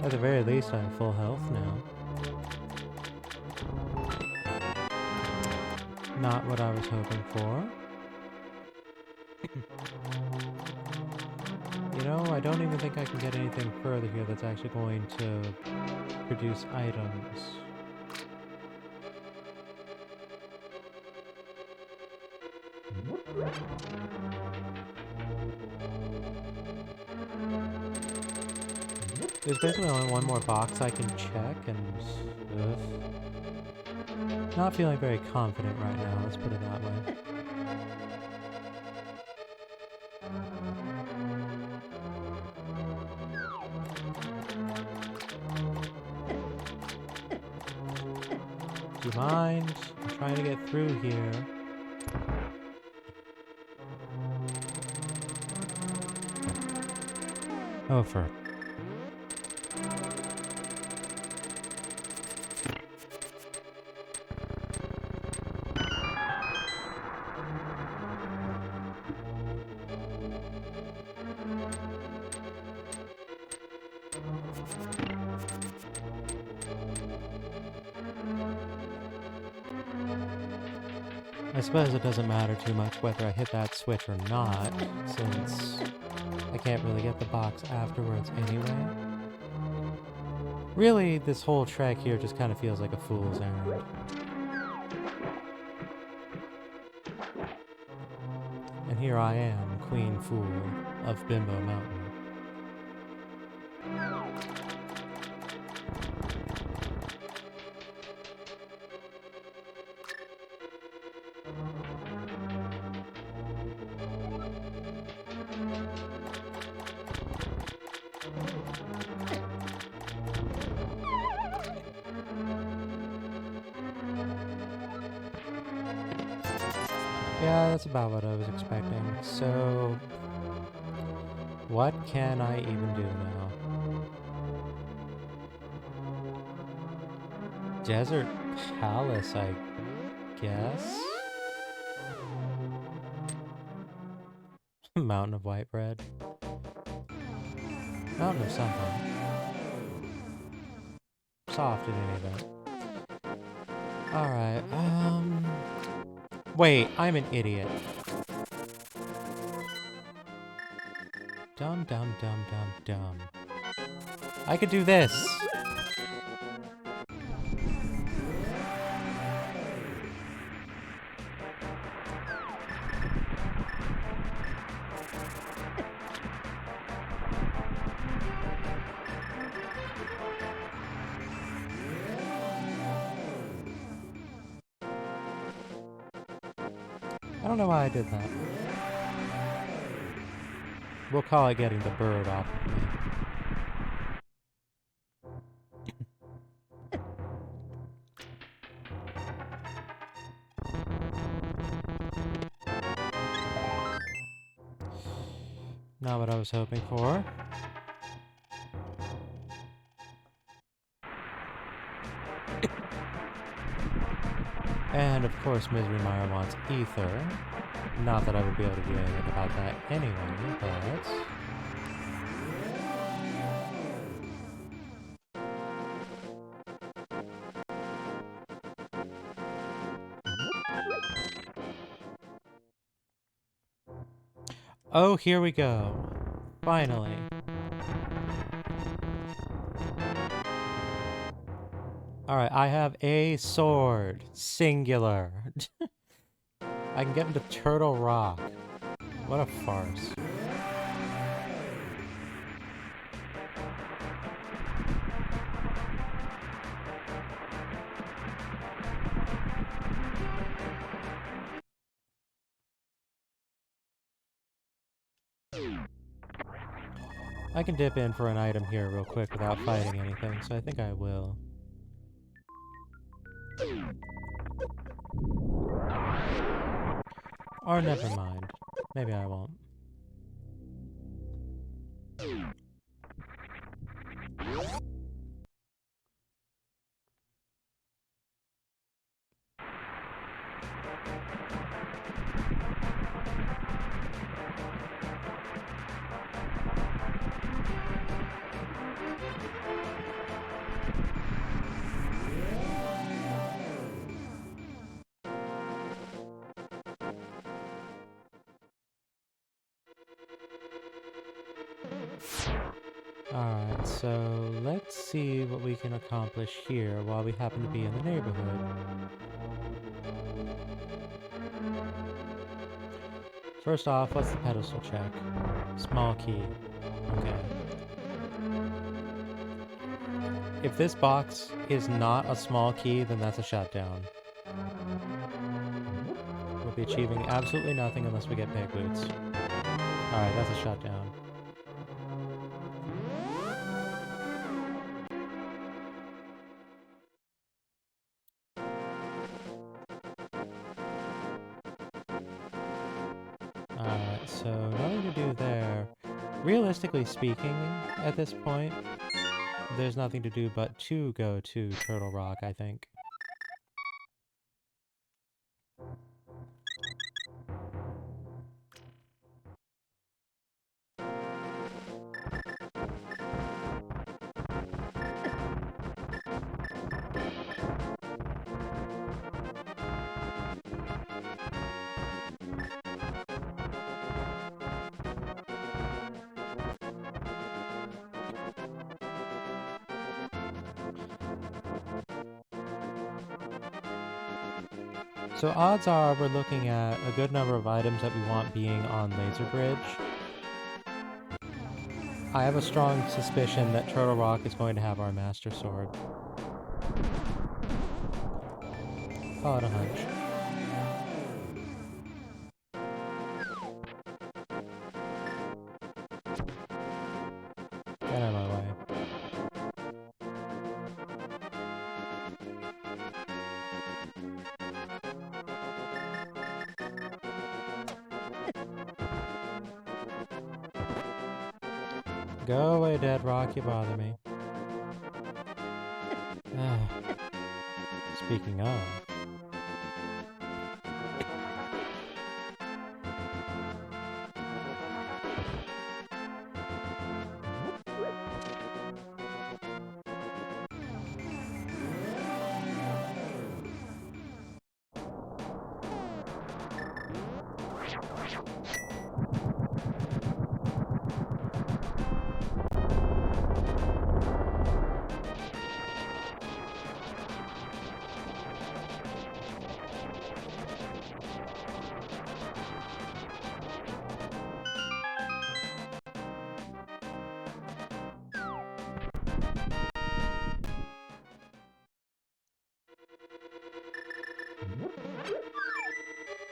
At the very least, I'm full health now. Not what I was hoping for. You know, I don't even think I can get anything further here that's actually going to produce items. There's basically only one more box I can check, and not feeling very confident right now, let's put it that way. Do you mind? I'm trying to get through here. Oh, for... I suppose it doesn't matter too much whether I hit that switch or not, since I can't really get the box afterwards anyway. Really, this whole trek here just kind of feels like a fool's errand. And here I am, Queen Fool of Bimbo Mountain. Yeah, that's about what I was expecting. So, what can I even do now? Desert Palace, I guess? Mountain of white bread. Mountain of something. Soft in any event. Alright, wait, I'm an idiot. Dumb, dumb, dumb, dumb, dumb. I could do this! I don't know why I did that. We'll call it getting the bird off of me. Not what I was hoping for. And of course Misery Mire wants ether. Not that I would be able to do anything about that anyway, but... Oh, here we go. Finally. Alright, I have a sword. Singular. I can get into Turtle Rock. What a farce. I can dip in for an item here real quick without fighting anything, so I think I will. Or never mind. Maybe I won't. Alright, so let's see what we can accomplish here while we happen to be in the neighborhood. First off, what's the pedestal check? Small key. Okay. If this box is not a small key, then that's a shutdown. We'll be achieving absolutely nothing unless we get peg boots. Alright, that's a shutdown. Alright, so nothing to do there. Realistically speaking, at this point, there's nothing to do but to go to Turtle Rock, I think. So odds are we're looking at a good number of items that we want being on Laser Bridge. I have a strong suspicion that Turtle Rock is going to have our Master Sword. Call it a hunch. Get out of my way. Go away, Dead Rock, you bother me. Speaking of...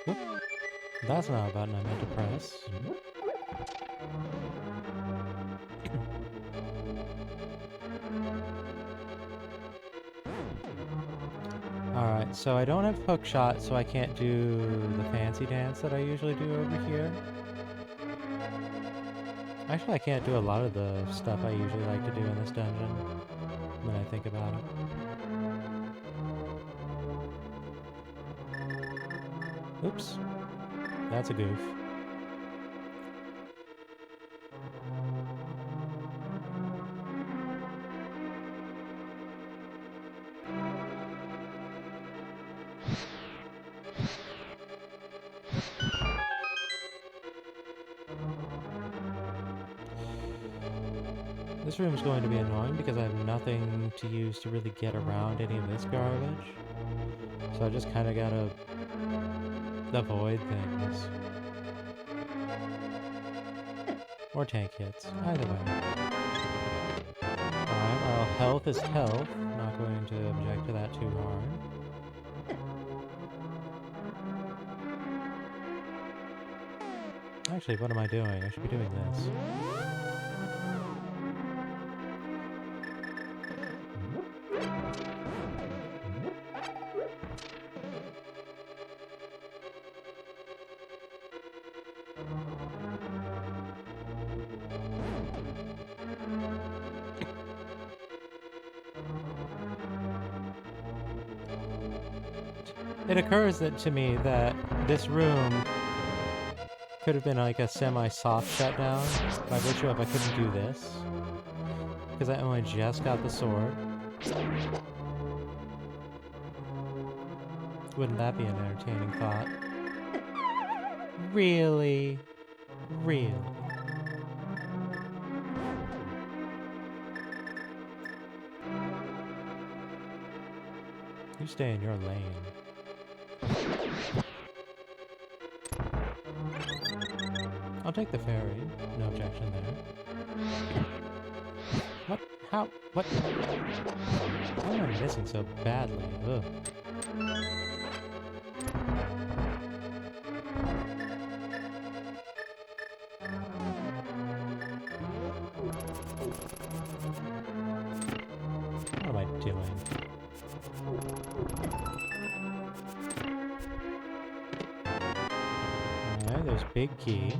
Whoop. That's not a button I meant to press. Alright, so I don't have hook shot, so I can't do the fancy dance that I usually do over here. Actually, I can't do a lot of the stuff I usually like to do in this dungeon, when I think about it. Oops. That's a goof. This room's going to be annoying because I have nothing to use to really get around any of this garbage. So I just kind of gotta avoid things. Or tank hits. Either way. Alright, well, health is health. Not going to object to that too hard. Actually, what am I doing? I should be doing this. It occurs to me that this room could have been like a semi-soft shutdown by virtue of I couldn't do this. Because I only just got the sword. Wouldn't that be an entertaining thought? Really? Really? You stay in your lane. I'll take the ferry. No objection there. What? How? What? Why am I missing so badly? Ugh. What am I doing? Alright, there's big key.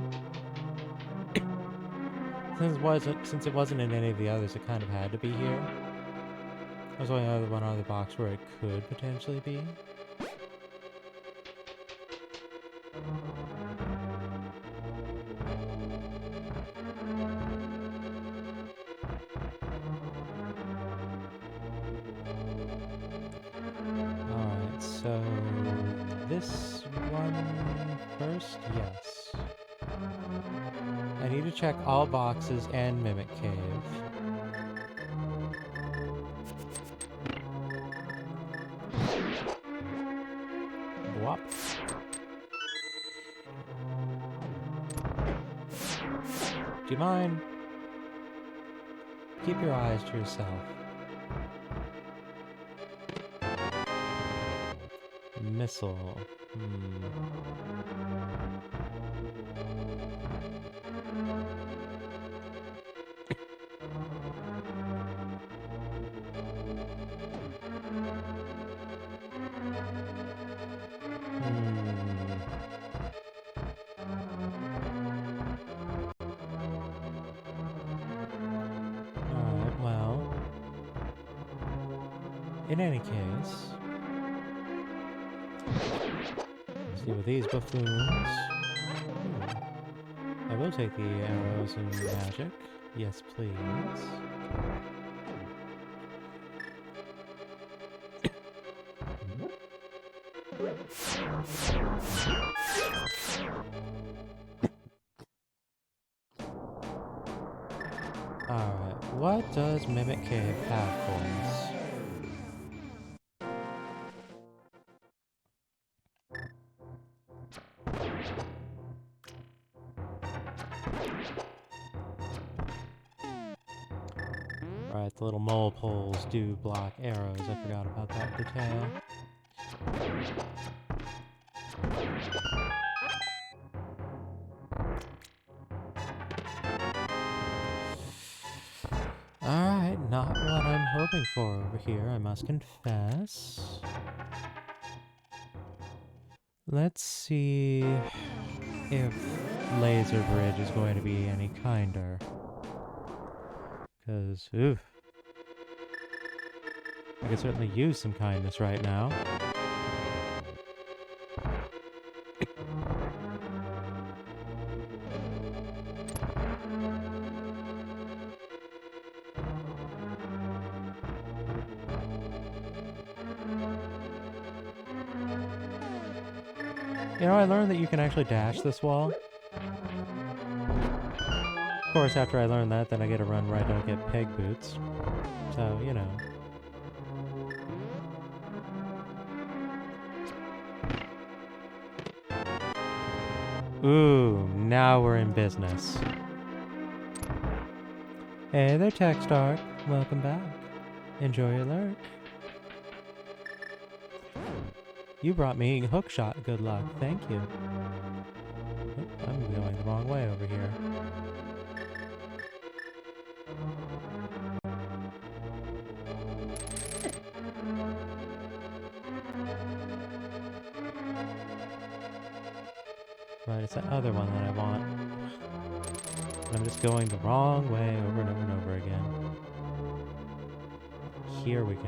Since it wasn't in any of the others, it kind of had to be here. There's only one other box where it could potentially be. Alright, so this one first? Yes. I need to check all boxes and Mimic Cave. Whop. Do you mind? Keep your eyes to yourself. Missile. Alright, well. In any case. Let's see with these buffoons. I will take the arrows and magic. Yes, please. Alright, what does Mimic Cave have for us? Right, the little mole poles do block arrows. I forgot about that detail. Alright, not what I'm hoping for over here, I must confess. Let's see if Laser Bridge is going to be any kinder. Because, oof. I could certainly use some kindness right now. You know, I learned that you can actually dash this wall. Of course, after I learn that, then I get a run where I don't get peg boots. So, you know. Ooh, now we're in business. Hey there, Techstark. Welcome back. Enjoy your lurk. You brought me hookshot. Good luck. Thank you. Oh, I'm going the wrong way over here. Right, it's that other one that I want. And I'm just going the wrong way over and over and over again. Here we go.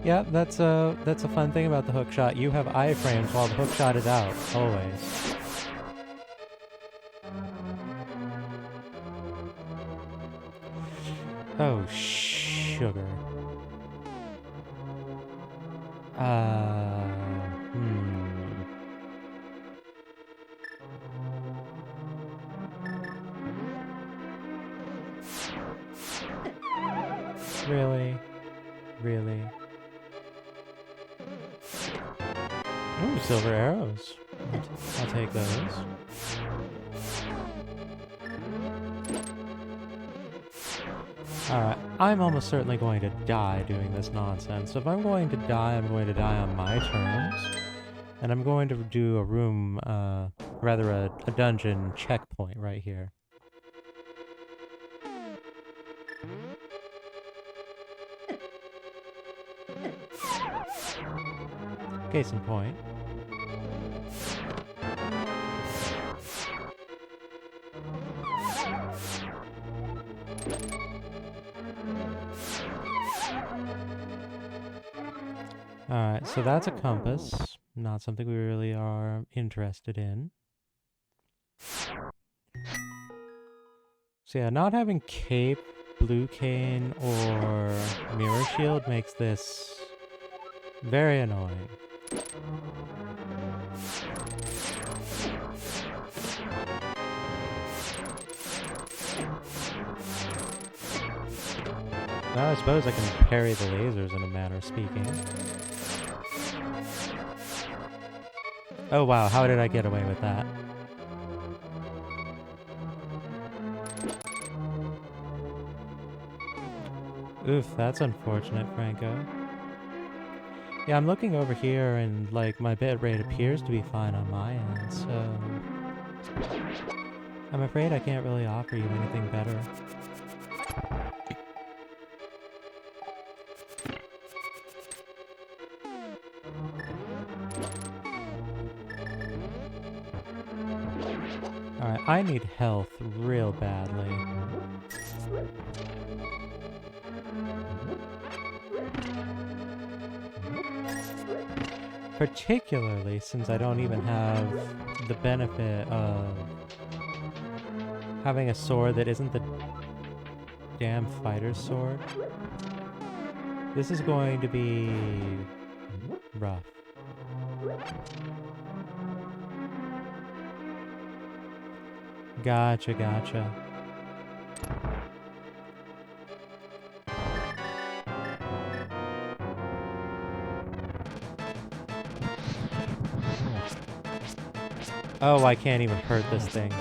Yeah, that's a fun thing about the hook shot. You have iframes while the hook shot is out, always. Oh, sugar. Really? Really? Ooh, silver arrows. I'll take those. Alright, I'm almost certainly going to die doing this nonsense. So if I'm going to die, I'm going to die on my terms. And I'm going to do a room, rather a dungeon checkpoint right here. Case in point. Alright, so that's a compass. Not something we really are interested in. So yeah, not having cape, blue cane, or mirror shield makes this very annoying. Well, I suppose I can parry the lasers in a manner of speaking. Oh wow, how did I get away with that? Oof, that's unfortunate, Franco. Yeah, I'm looking over here and, like, my bitrate appears to be fine on my end, so... I'm afraid I can't really offer you anything better. Alright, I need health real badly. Particularly since I don't even have the benefit of having a sword that isn't the damn fighter's sword. This is going to be rough. Gotcha, gotcha. Oh, I can't even hurt this thing.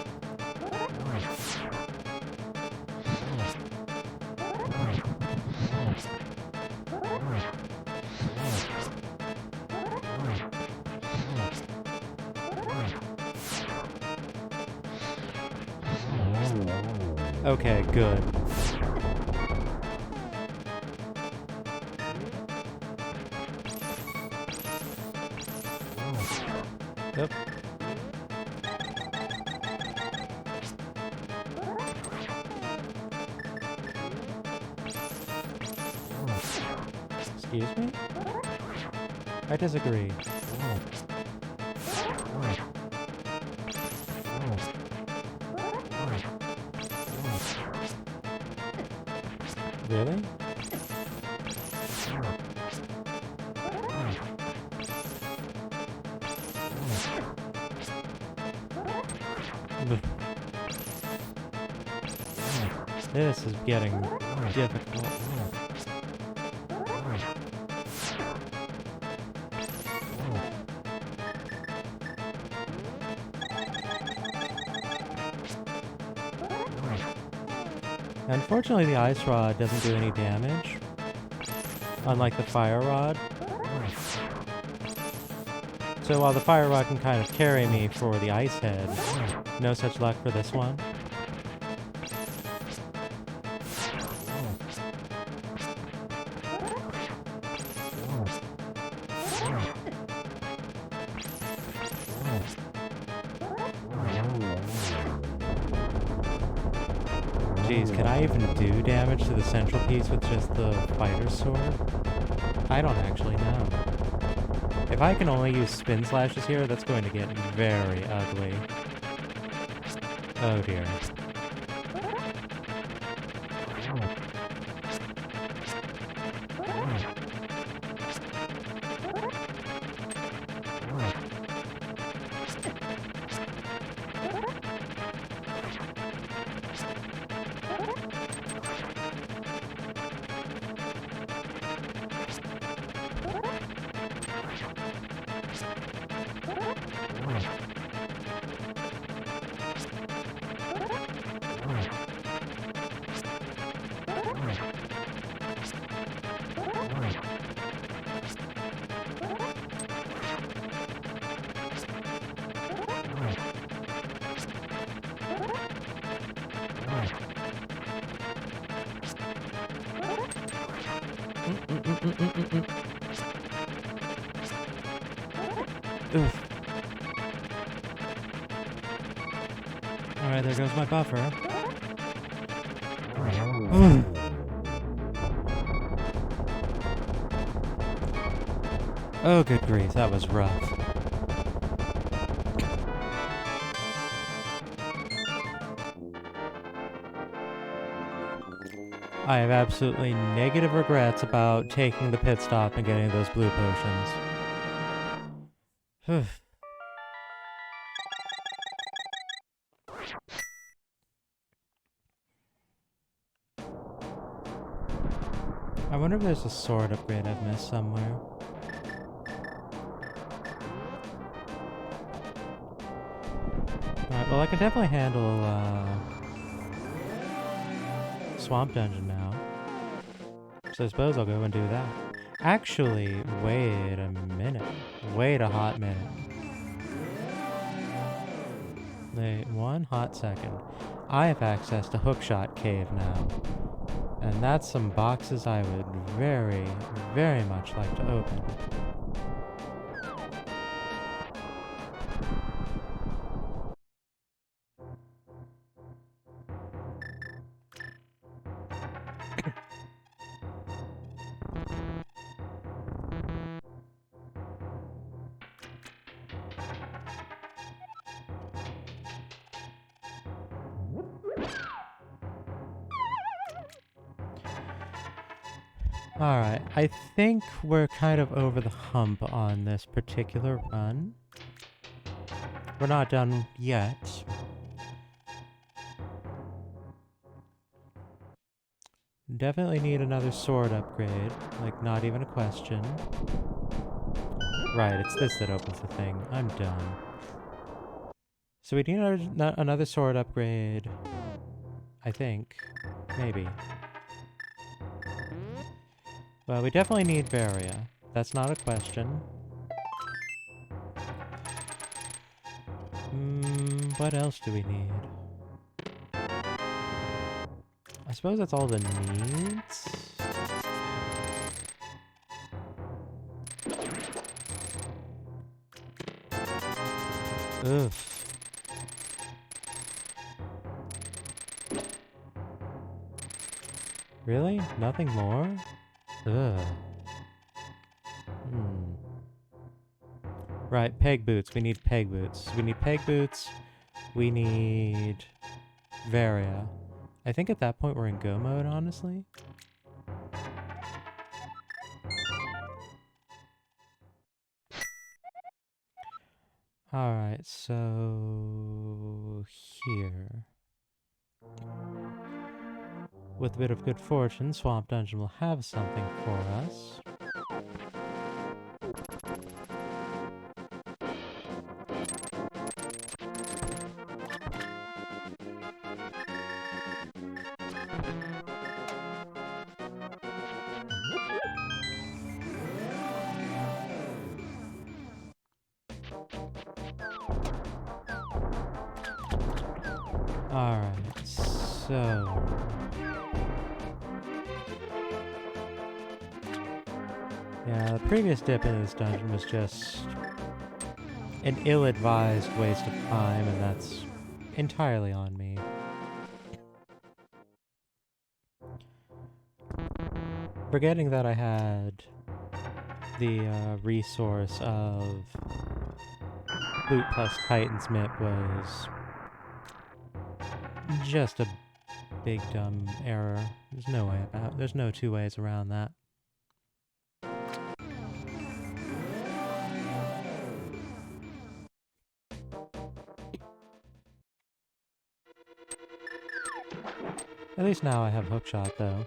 Okay, good. Yep. Excuse me? I disagree. Really? This is getting difficult. Unfortunately, the ice rod doesn't do any damage, unlike the fire rod. So while the fire rod can kind of carry me for the ice head, no such luck for this one. Jeez, can I even do damage to the central piece with just the fighter's sword? I don't actually know. If I can only use spin slashes here, that's going to get very ugly. Oh dear. Oof. Alright, there goes my buffer. Oh, good grief, that was rough. I have absolutely negative regrets about taking the pit stop and getting those blue potions. I wonder if there's a sword upgrade I've missed somewhere. Alright, well I can definitely handle Swamp Dungeon now. So I suppose I'll go and do that. Actually, wait a minute. Wait a hot minute. Wait one hot second. I have access to Hookshot Cave now. And that's some boxes I would very, very much like to open. Alright, I think we're kind of over the hump on this particular run. We're not done yet. Definitely need another sword upgrade, like not even a question. Right, it's this that opens the thing. I'm done. So we need another sword upgrade, I think. Maybe. Well, we definitely need Varia. That's not a question. What else do we need? I suppose that's all the needs? Ugh. Really? Nothing more? Ugh. Right, peg boots. We need peg boots. We need peg boots. We need Varia. I think at that point we're in go mode, honestly. Alright, so... here. With a bit of good fortune, Swamp Dungeon will have something for us. Alright, so... yeah, the previous dip in this dungeon was just an ill-advised waste of time, and that's entirely on me. Forgetting that I had the resource of Loot plus Titan's Myth was just a big dumb error. There's no two ways around that. At least now I have hookshot though.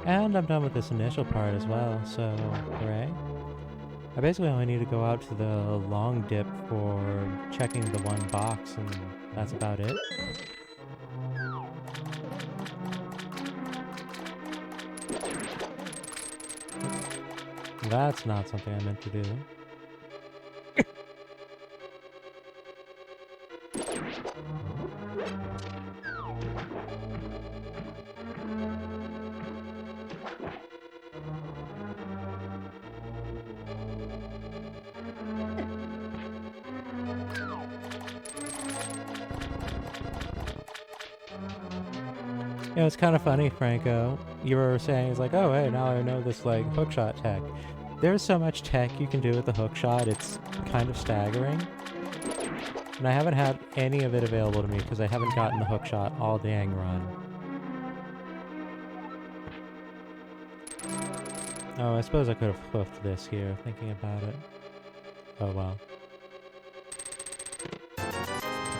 And I'm done with this initial part as well, so hooray. I basically only need to go out to the long dip for checking the one box, and that's about it. That's not something I meant to do. You know, it's kind of funny, Franco. You were saying, it's like, oh, hey, now I know this, like, hookshot tech. There's so much tech you can do with the hookshot, it's kind of staggering. And I haven't had any of it available to me because I haven't gotten the hookshot all dang run. Oh, I suppose I could have hoofed this here, thinking about it. Oh well.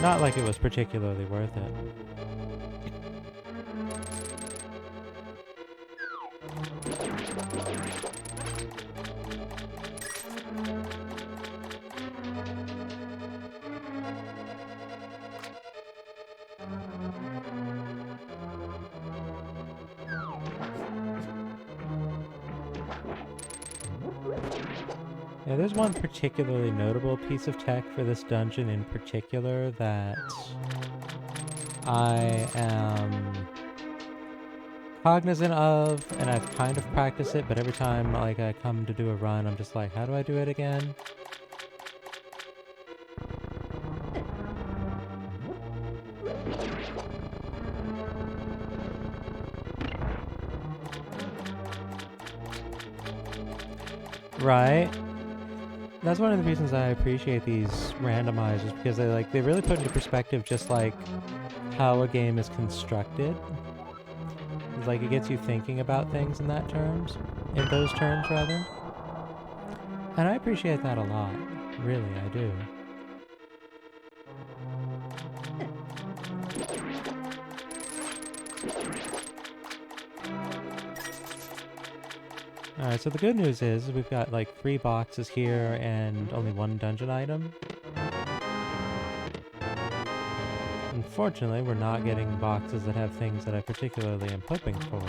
Not like it was particularly worth it. Yeah, there's one particularly notable piece of tech for this dungeon in particular that I am cognizant of, and I've kind of practiced it, but every time like I come to do a run, I'm just like, how do I do it again? Right? That's one of the reasons I appreciate these randomizers, because they really put into perspective just like how a game is constructed. It's like it gets you thinking about things in those terms rather. And I appreciate that a lot. Really, I do. Alright, so the good news is we've got like 3 boxes here and only 1 dungeon item. Unfortunately, we're not getting boxes that have things that I particularly am hoping for.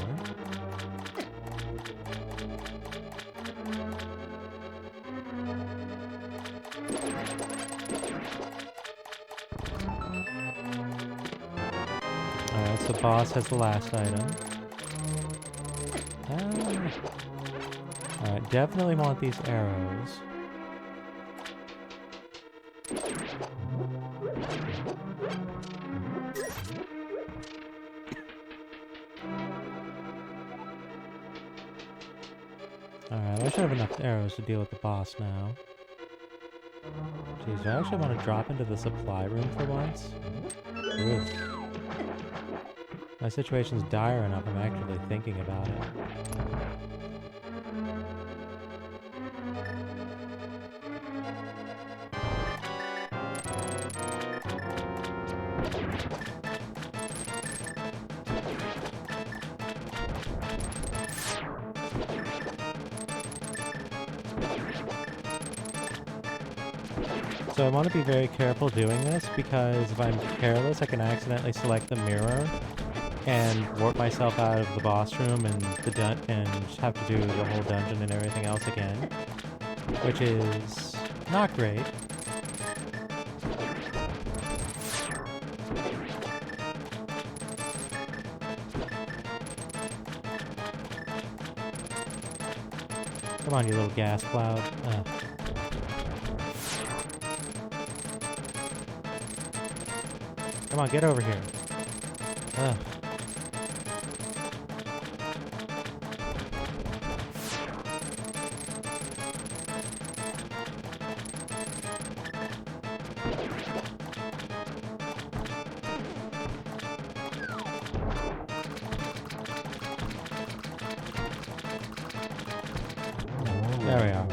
Alright, so boss has the last item. Alright, definitely want these arrows. Alright, I should have enough arrows to deal with the boss now. Jeez, do I actually want to drop into the supply room for once? Oof. My situation's dire enough, I'm actually thinking about it. So I want to be very careful doing this because if I'm careless, I can accidentally select the mirror and warp myself out of the boss room and and have to do the whole dungeon and everything else again, which is not great. Come on, you little gas cloud. Come on, get over here. Ugh. There we are.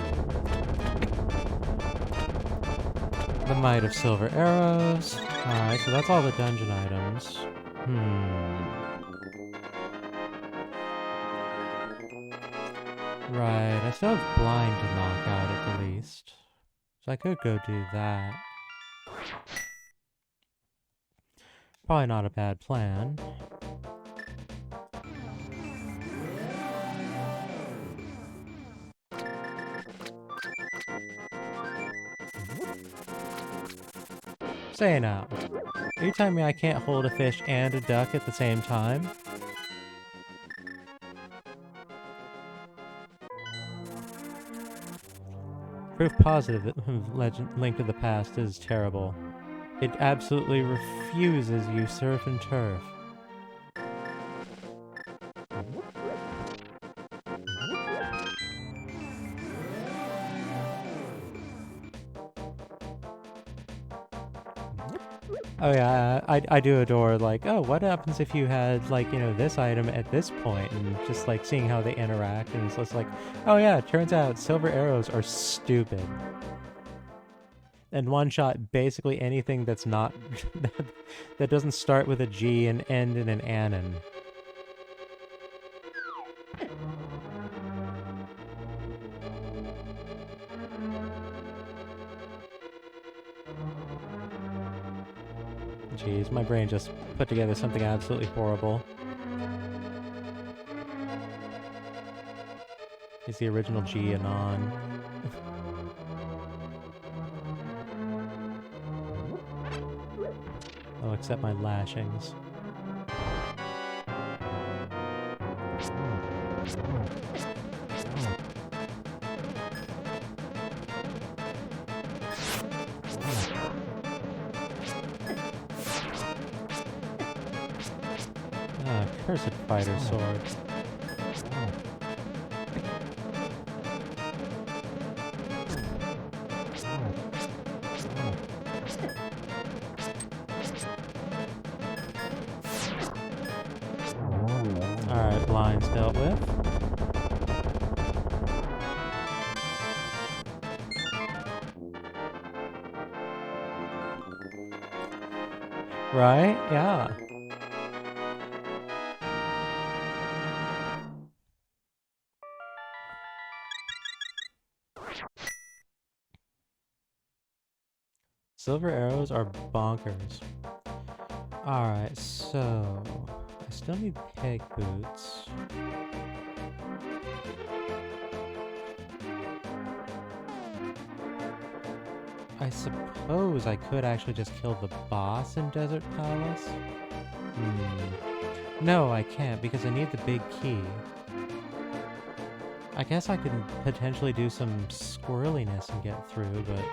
The Might of Silver Arrows. Alright, so that's all the dungeon items. Right, I still have Blind to knock out at the least. So I could go do that. Probably not a bad plan. Say now, are you telling me I can't hold a fish and a duck at the same time? Proof positive that Link to the Past is terrible. It absolutely refuses you surf and turf. Oh yeah, I do adore, like, oh, what happens if you had, like, you know, this item at this point, and just, like, seeing how they interact, and it's just like, oh yeah, it turns out silver arrows are stupid. And one-shot basically anything that's not, that doesn't start with a G and end in an anon. Jeez, my brain just put together something absolutely horrible. It's the original G anon. I'll accept my lashings. Ah, cursed fighter sword. Alright, blinds dealt with. Right? Yeah. Silver arrows are bonkers. Alright, so... I still need peg boots. I suppose I could actually just kill the boss in Desert Palace? No, I can't because I need the big key. I guess I could potentially do some squirreliness and get through, but...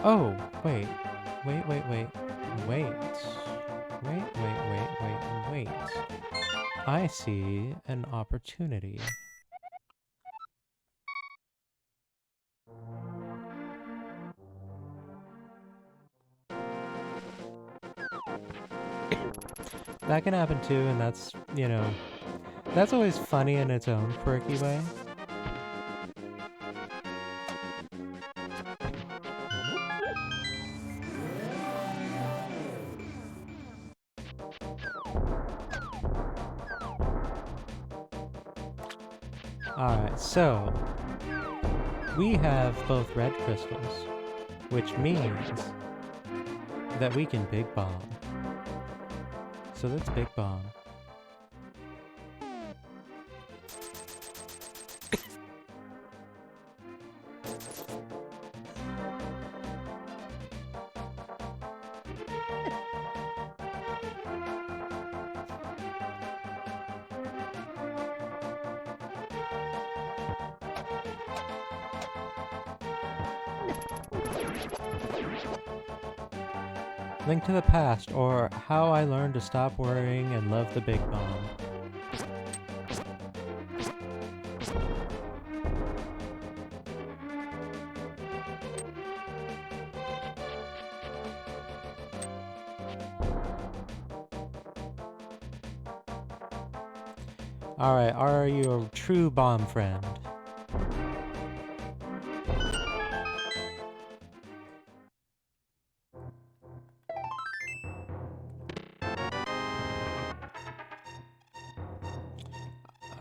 Oh, wait. Wait. I see an opportunity. That can happen too, and that's, you know, that's always funny in its own quirky way. Alright, so we have both red crystals, which means that we can big bomb. So let's big bomb. Link to the Past, or How I Learned to Stop Worrying and Love the Big Bomb. Alright, are you a true bomb friend?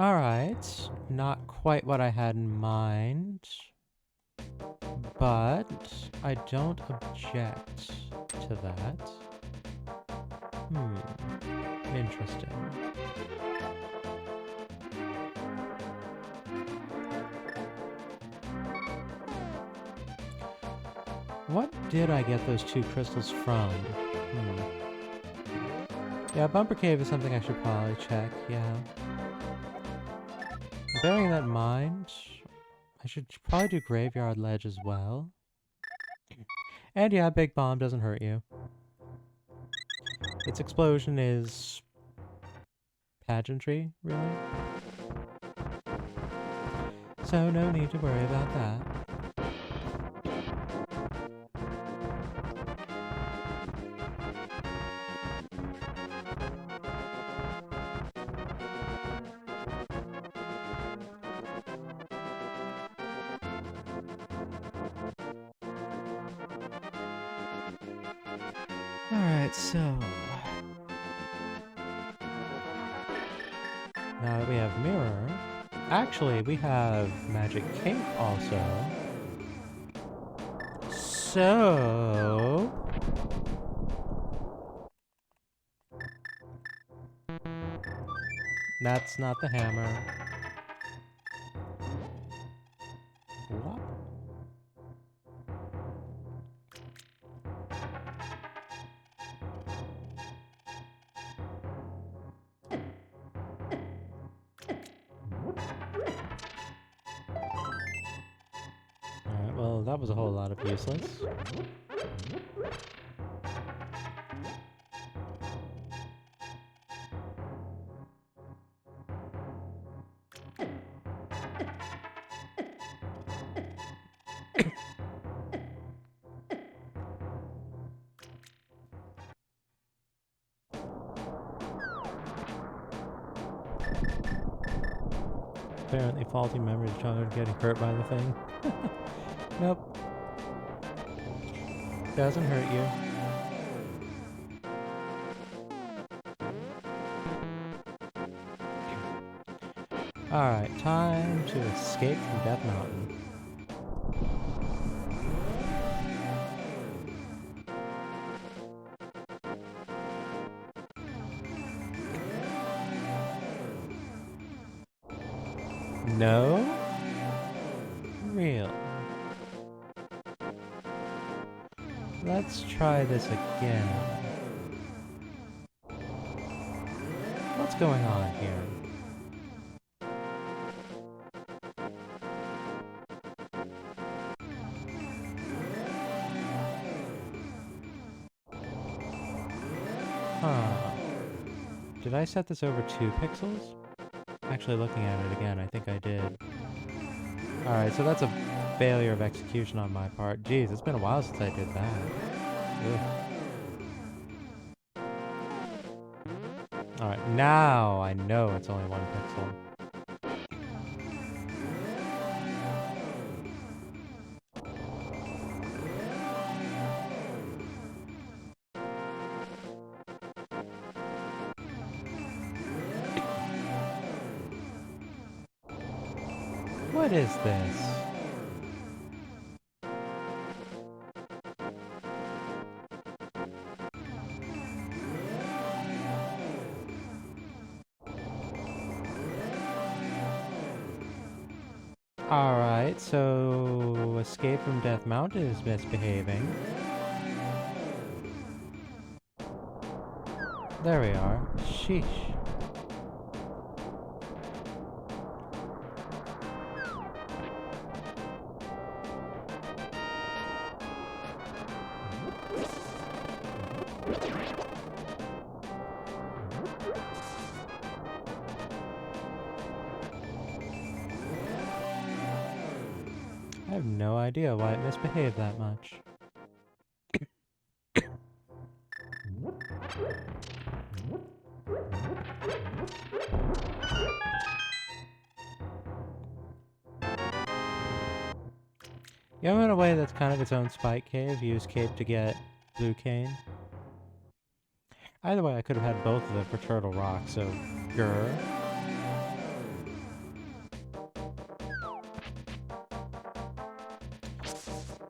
Alright, not quite what I had in mind, but I don't object to that. Interesting. What did I get those 2 crystals from? Yeah, Bumper Cave is something I should probably check, yeah. Bearing that in mind, I should probably do Graveyard Ledge as well. And yeah, Big Bomb doesn't hurt you. Its explosion is pageantry, really. So no need to worry about that. Alright, so now that we have Mirror, actually we have Magic Cape also. So that's not the hammer. What? Alright, well, that was a whole lot of useless. Apparently faulty memory child getting hurt by the thing. Nope. Doesn't hurt you. Alright, time to escape from Death Mountain. No? Real. Let's try this again. What's going on here? Huh. Did I set this over 2 pixels? Actually looking at it again, I think I did. Alright, so that's a failure of execution on my part. Jeez, it's been a while since I did that. Ugh. Alright, now I know it's only 1 pixel. What is this? Alright, so Escape from Death Mountain is misbehaving. There we are. Sheesh. I have no idea why it misbehaved that much. You know, in a way that's kind of its own spike cave. Use cape to get blue cane. Either way, I could have had both of them for Turtle Rock, so grr.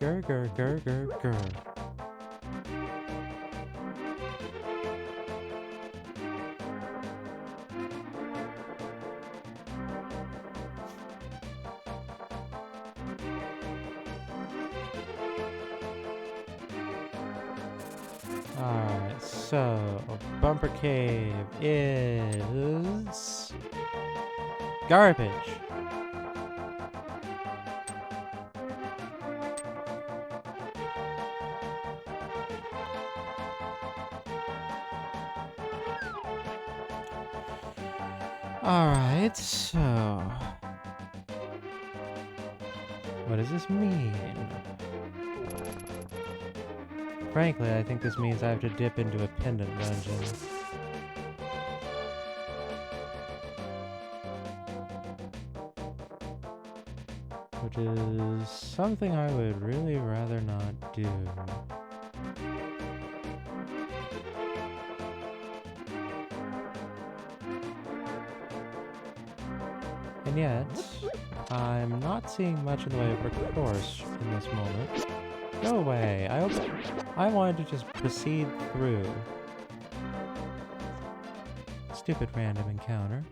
Grr, grr, grr, grr, grr. Alright, so Bumper Cave is garbage. Alright, so what does this mean? Frankly, I think this means I have to dip into a pendant dungeon. Which is something I would really rather not do. And yet, I'm not seeing much in the way of recourse in this moment. Go away. I wanted to just proceed through. Stupid random encounter.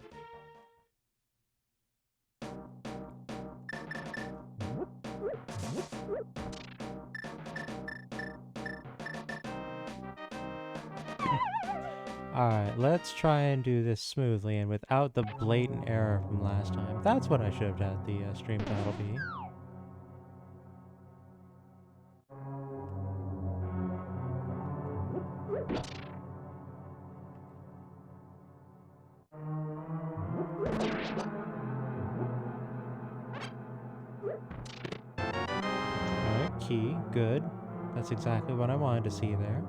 Alright, let's try and do this smoothly and without the blatant error from last time. That's what I should have had the stream title be. Alright, key, good. That's exactly what I wanted to see there.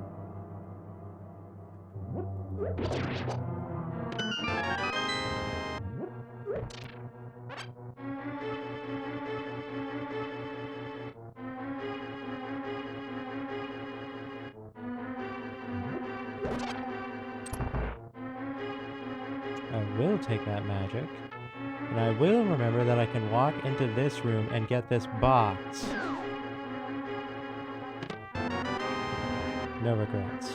I will take that magic, and I will remember that I can walk into this room and get this box. No regrets.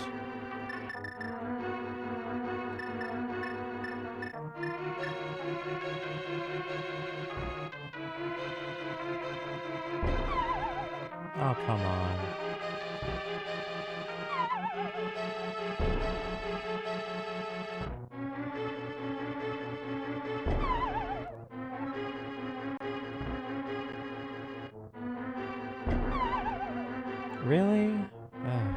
Oh, come on. Really? Ugh.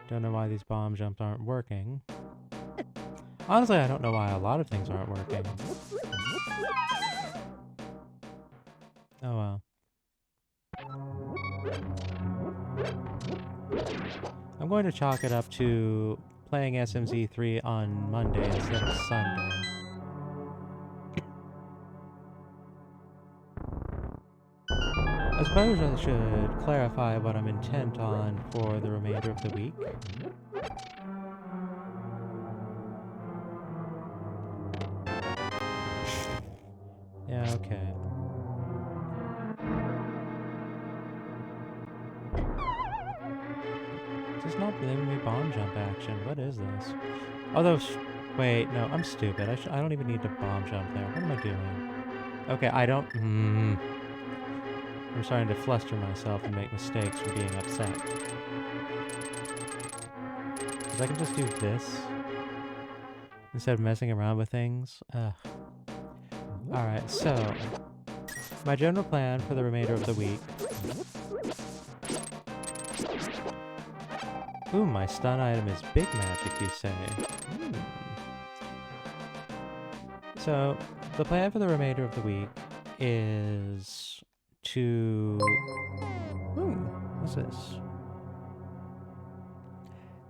Don't know why these bomb jumps aren't working. Honestly, I don't know why a lot of things aren't working. Oh well. I'm going to chalk it up to playing SMZ3 on Monday instead of Sunday. I suppose I should clarify what I'm intent on for the remainder of the week. Yeah, okay. It's not giving me bomb jump action. What is this? Although, wait, no, I'm stupid. I don't even need to bomb jump there. What am I doing? Okay, I don't... I'm starting to fluster myself and make mistakes from being upset. Because I can just do this instead of messing around with things. Ugh. Alright, so my general plan for the remainder of the week. Ooh, my stun item is big magic, you say. So, the plan for the remainder of the week is to... Ooh, what's this?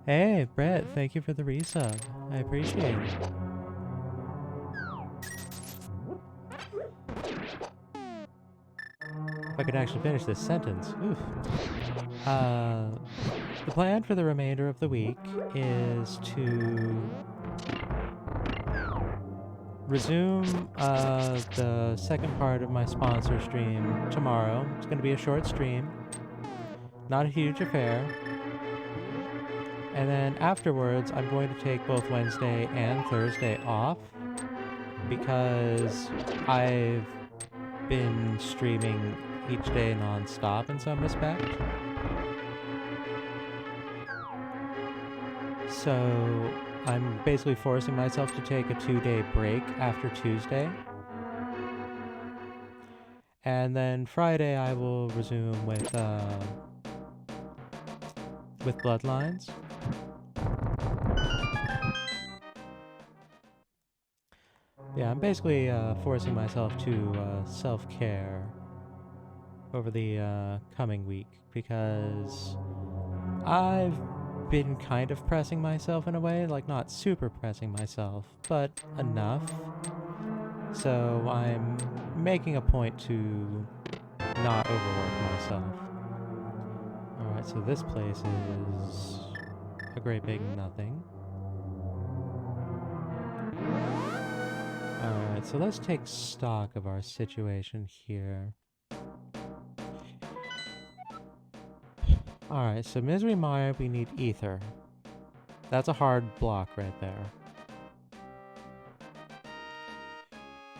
Hey, Brett, thank you for the resub. I appreciate it. If I could actually finish this sentence. Oof. The plan for the remainder of the week is to resume the second part of my sponsor stream tomorrow. It's going to be a short stream. Not a huge affair. And then afterwards, I'm going to take both Wednesday and Thursday off because I've been streaming each day non-stop in some respect. So I'm basically forcing myself to take a 2-day break after Tuesday. And then Friday I will resume with Bloodlines. Yeah, I'm basically forcing myself to self-care over the coming week because I've been kind of pressing myself in a way, like not super pressing myself, but enough. So I'm making a point to not overwork myself. Alright, so this place is a great big nothing. Alright, so let's take stock of our situation here. Alright, so Misery Mire, we need Ether. That's a hard block right there.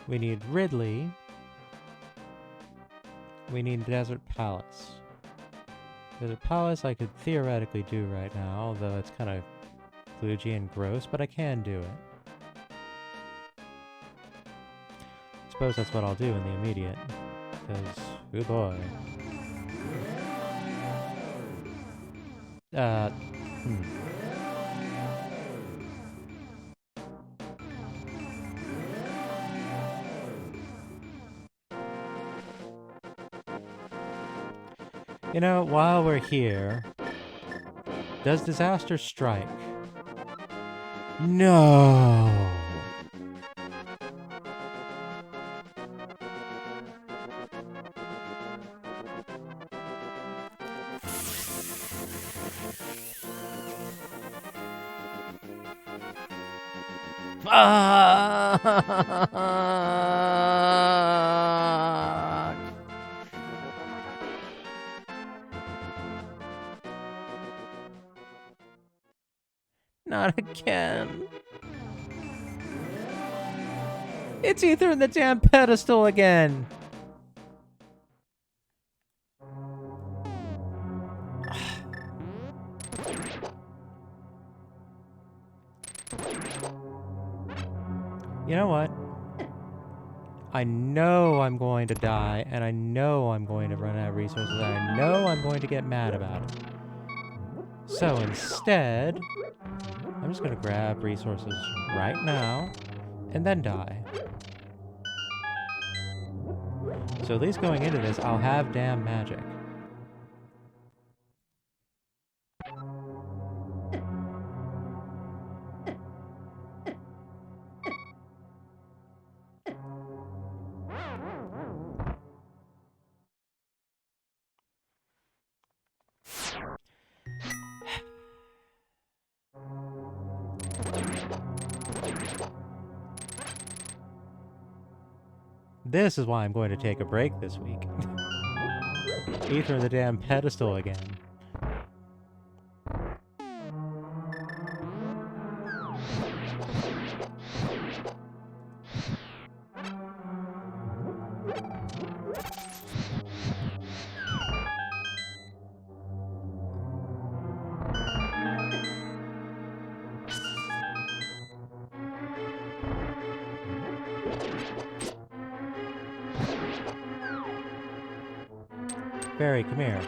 We need Ridley. We need Desert Palace. Desert Palace I could theoretically do right now, although it's kind of kludgy and gross, but I can do it. I suppose that's what I'll do in the immediate, because, oh boy. You know, while we're here, does disaster strike? No! Fuck! Not again. It's Ether in the damn pedestal again. You know what? I know I'm going to die, and I know I'm going to run out of resources, and I know I'm going to get mad about it. So instead, I'm just going to grab resources right now, and then die. So at least going into this, I'll have damn magic. This is why I'm going to take a break this week. Ether the damn pedestal again. Barry, come here.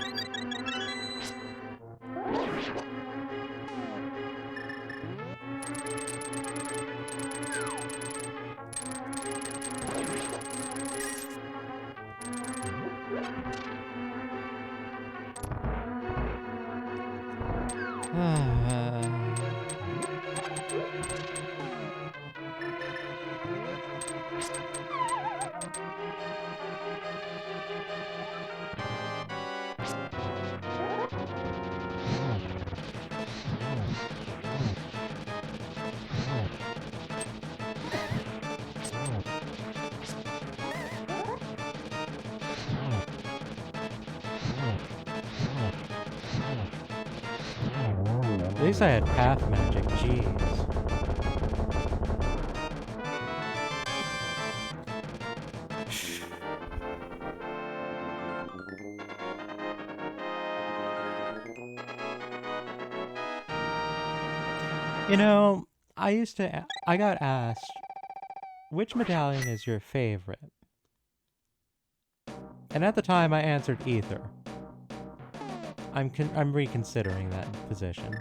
At least I had path magic, jeez. You know, I got asked, which medallion is your favorite? And at the time I answered Ether. I'm reconsidering that position.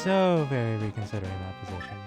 So very reconsidering that position.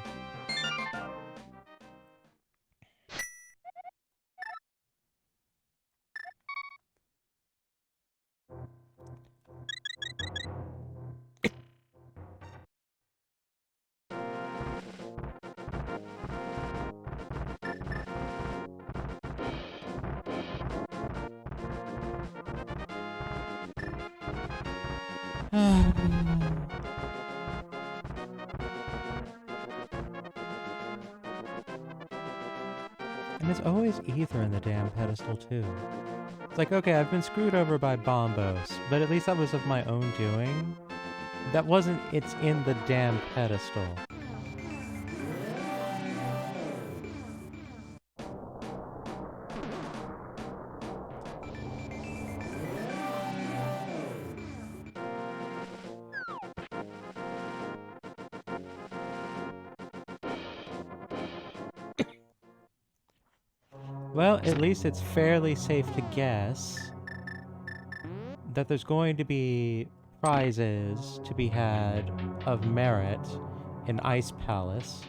And it's always Ether in the damn pedestal, too. It's like, okay, I've been screwed over by Bombos, but at least that was of my own doing. That wasn't, it's in the damn pedestal. Well, at least it's fairly safe to guess that there's going to be prizes to be had of merit in Ice Palace.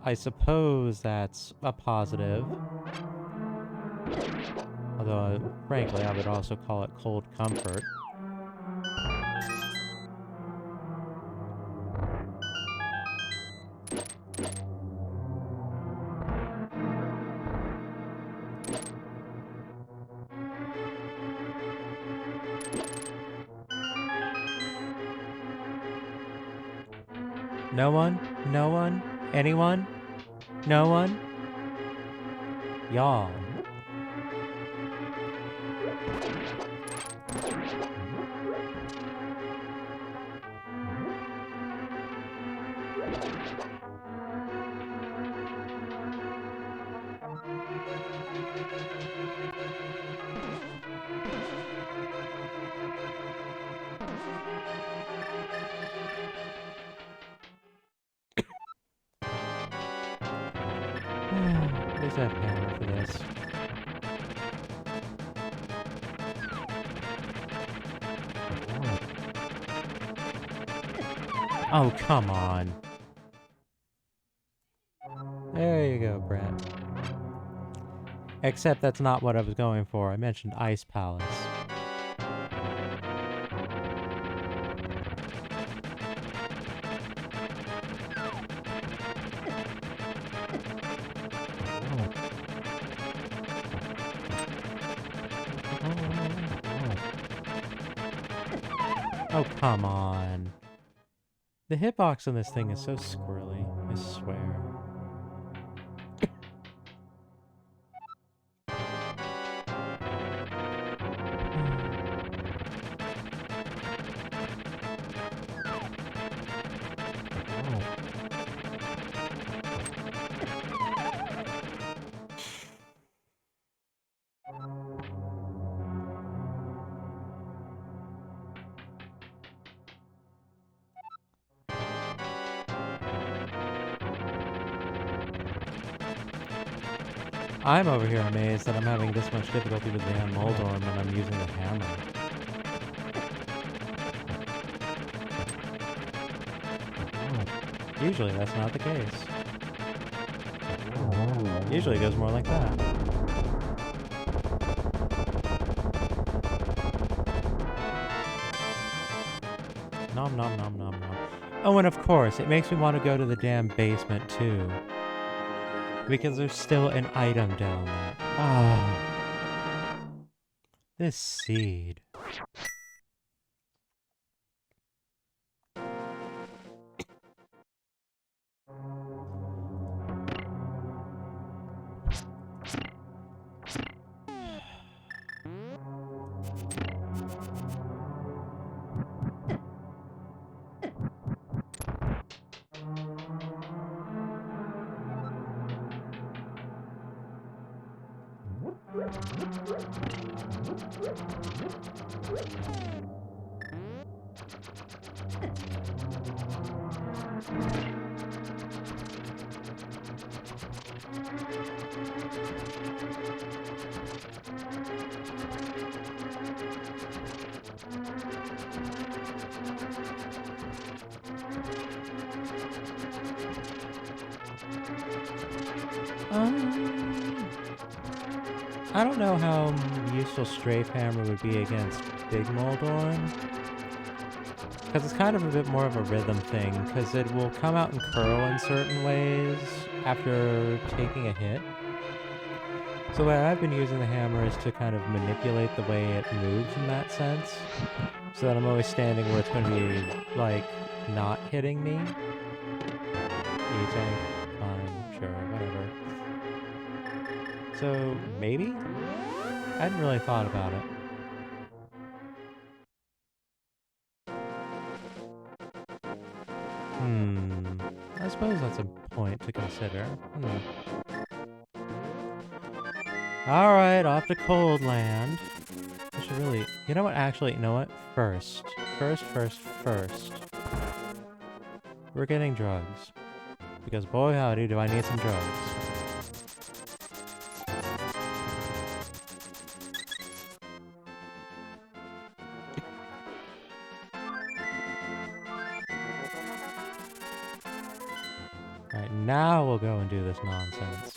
I suppose that's a positive. Although, frankly, I would also call it cold comfort. No one? No one? Anyone? No one? Y'all. At least I have hammer for this. Oh, come on. There you go, Brett. Except that's not what I was going for. I mentioned Ice Palace. Oh, come on. The hitbox on this thing is so squirrely, I swear. I'm over here amazed that I'm having this much difficulty with the damn Moldorm when I'm using the hammer. Usually that's not the case. Usually it goes more like that. Nom nom nom nom nom. Oh, and of course, it makes me want to go to the damn basement too. Because there's still an item down there. Oh. This seed. I don't know how useful Strafe Hammer would be against Big Moldorm. Because it's kind of a bit more of a rhythm thing, because it will come out and curl in certain ways after taking a hit. So the way I've been using the hammer is to kind of manipulate the way it moves in that sense. So that I'm always standing where it's going to be, like, not hitting me. E-tank, fine, sure, whatever. So, maybe? I hadn't really thought about it. I suppose that's a point to consider. Alright, off to Cold Land. I should really... You know what, actually, you know what? First. We're getting drugs. Because boy howdy do I need some drugs. Alright, now we'll go and do this nonsense.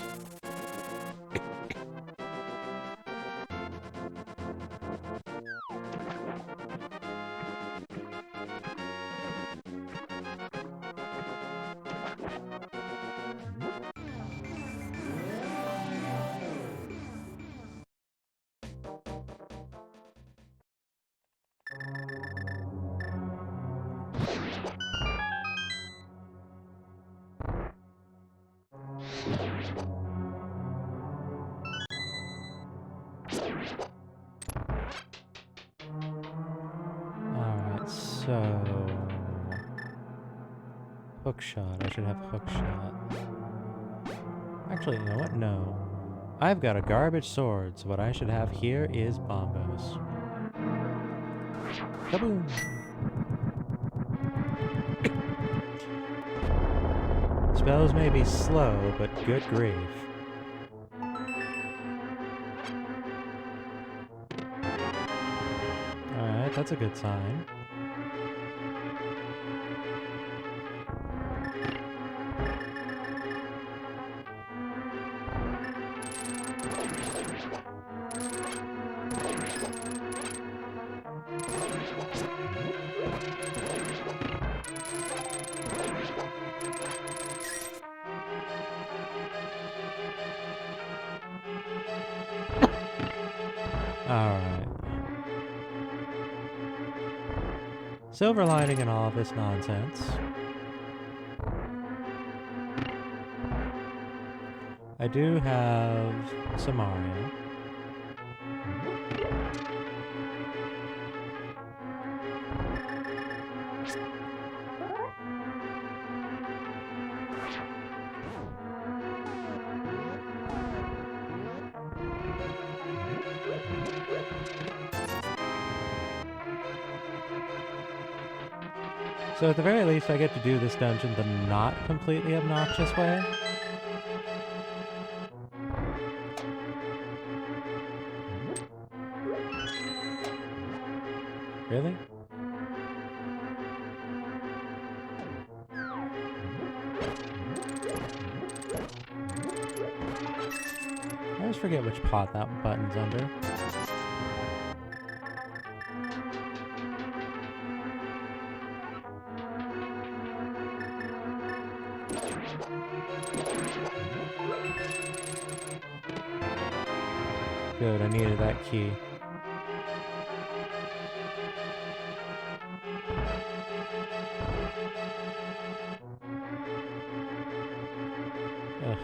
Hookshot. I should have hookshot. Actually, you know what? No. I've got a garbage sword, so what I should have here is bombos. Kaboom! Spells may be slow, but good grief. Alright, that's a good sign. Alright. Silver lining in all of this nonsense. I do have Samaria. So at the very least, I get to do this dungeon the not completely obnoxious way. Really? I always forget which pot that button's under. Good, I needed that key. Ugh.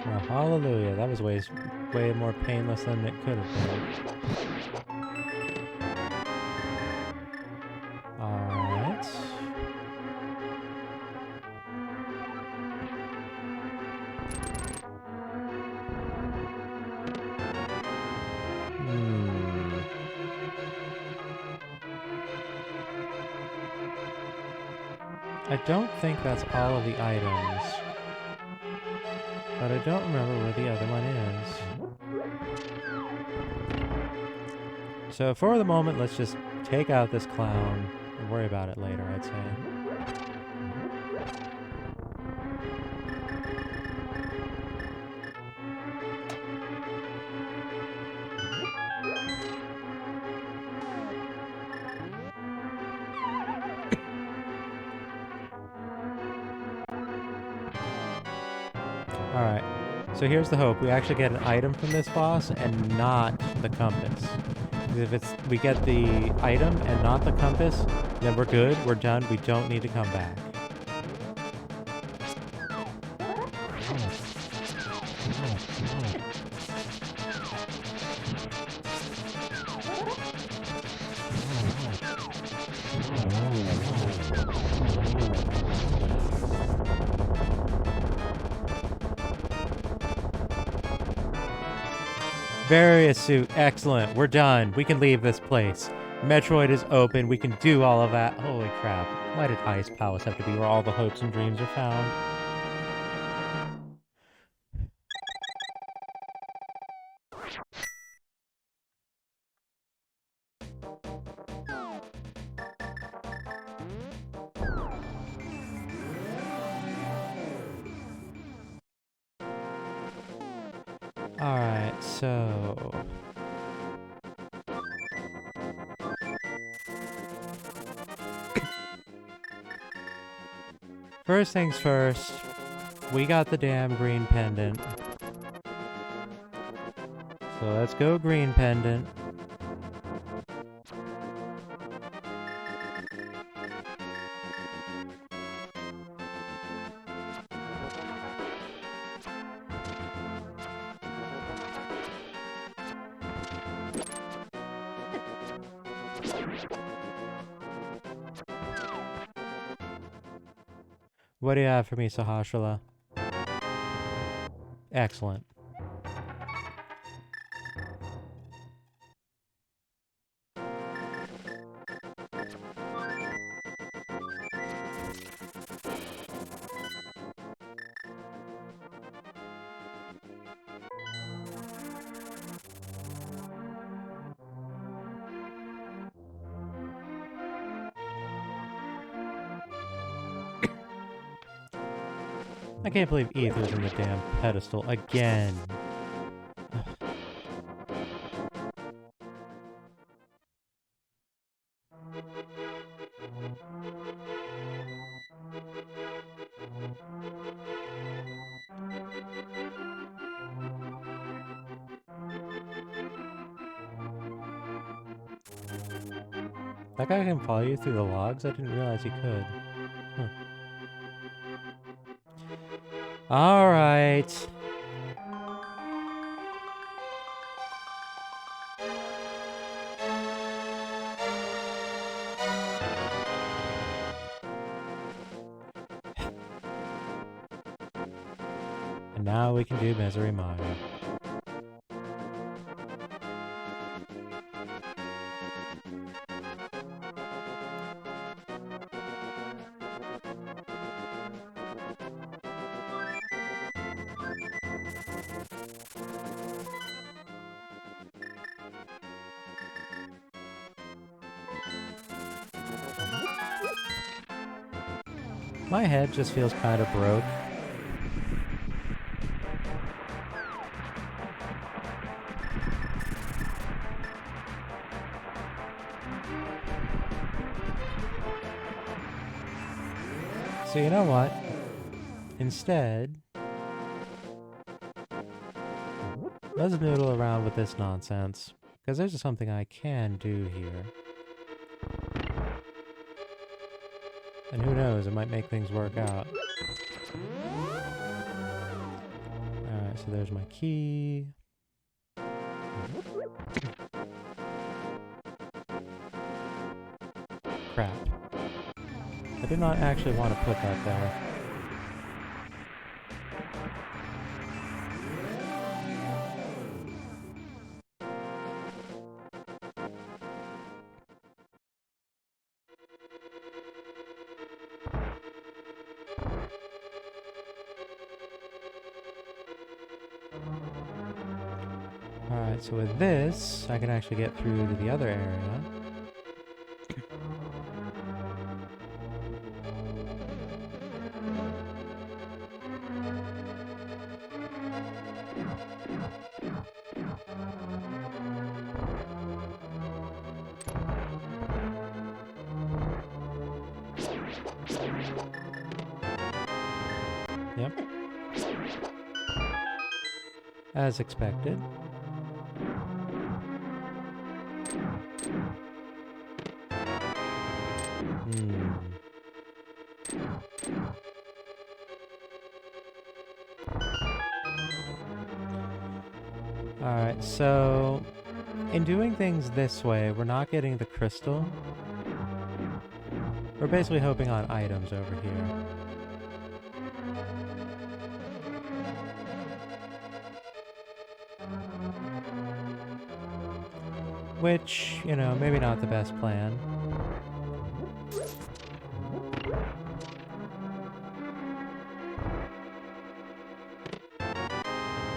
Well, hallelujah. That was way more painless than it could have been. Alright. I don't think that's all of the items. But I don't remember where the other one is. So for the moment, let's just take out this clown and worry about it later, I'd say. Alright, so here's the hope. We actually get an item from this boss and not the compass. If we get the item and not the compass, then we're good, we're done, we don't need to come back. Very astute. Excellent. We're done. We can leave this place. Metroid is open. We can do all of that. Holy crap. Why did Ice Palace have to be where all the hopes and dreams are found? Alright, so... First things first, we got the damn green pendant. So let's go green pendant. What do you have for me, Sahasrara? Excellent. I can't believe Ether's in the damn pedestal again. That guy can follow you through the logs? I didn't realize he could. Huh. Alright. And now we can do Misery Maya. My head just feels kind of broke. So you know what? Instead, let's noodle around with this nonsense, because there's something I can do here. And who knows, it might make things work out. Alright, so there's my key. Crap. I did not actually want to put that there. Alright, so with this, I can actually get through to the other area. Yep. As expected. Alright, so in doing things this way, we're not getting the crystal. We're basically hoping on items over here. Which, you know, maybe not the best plan.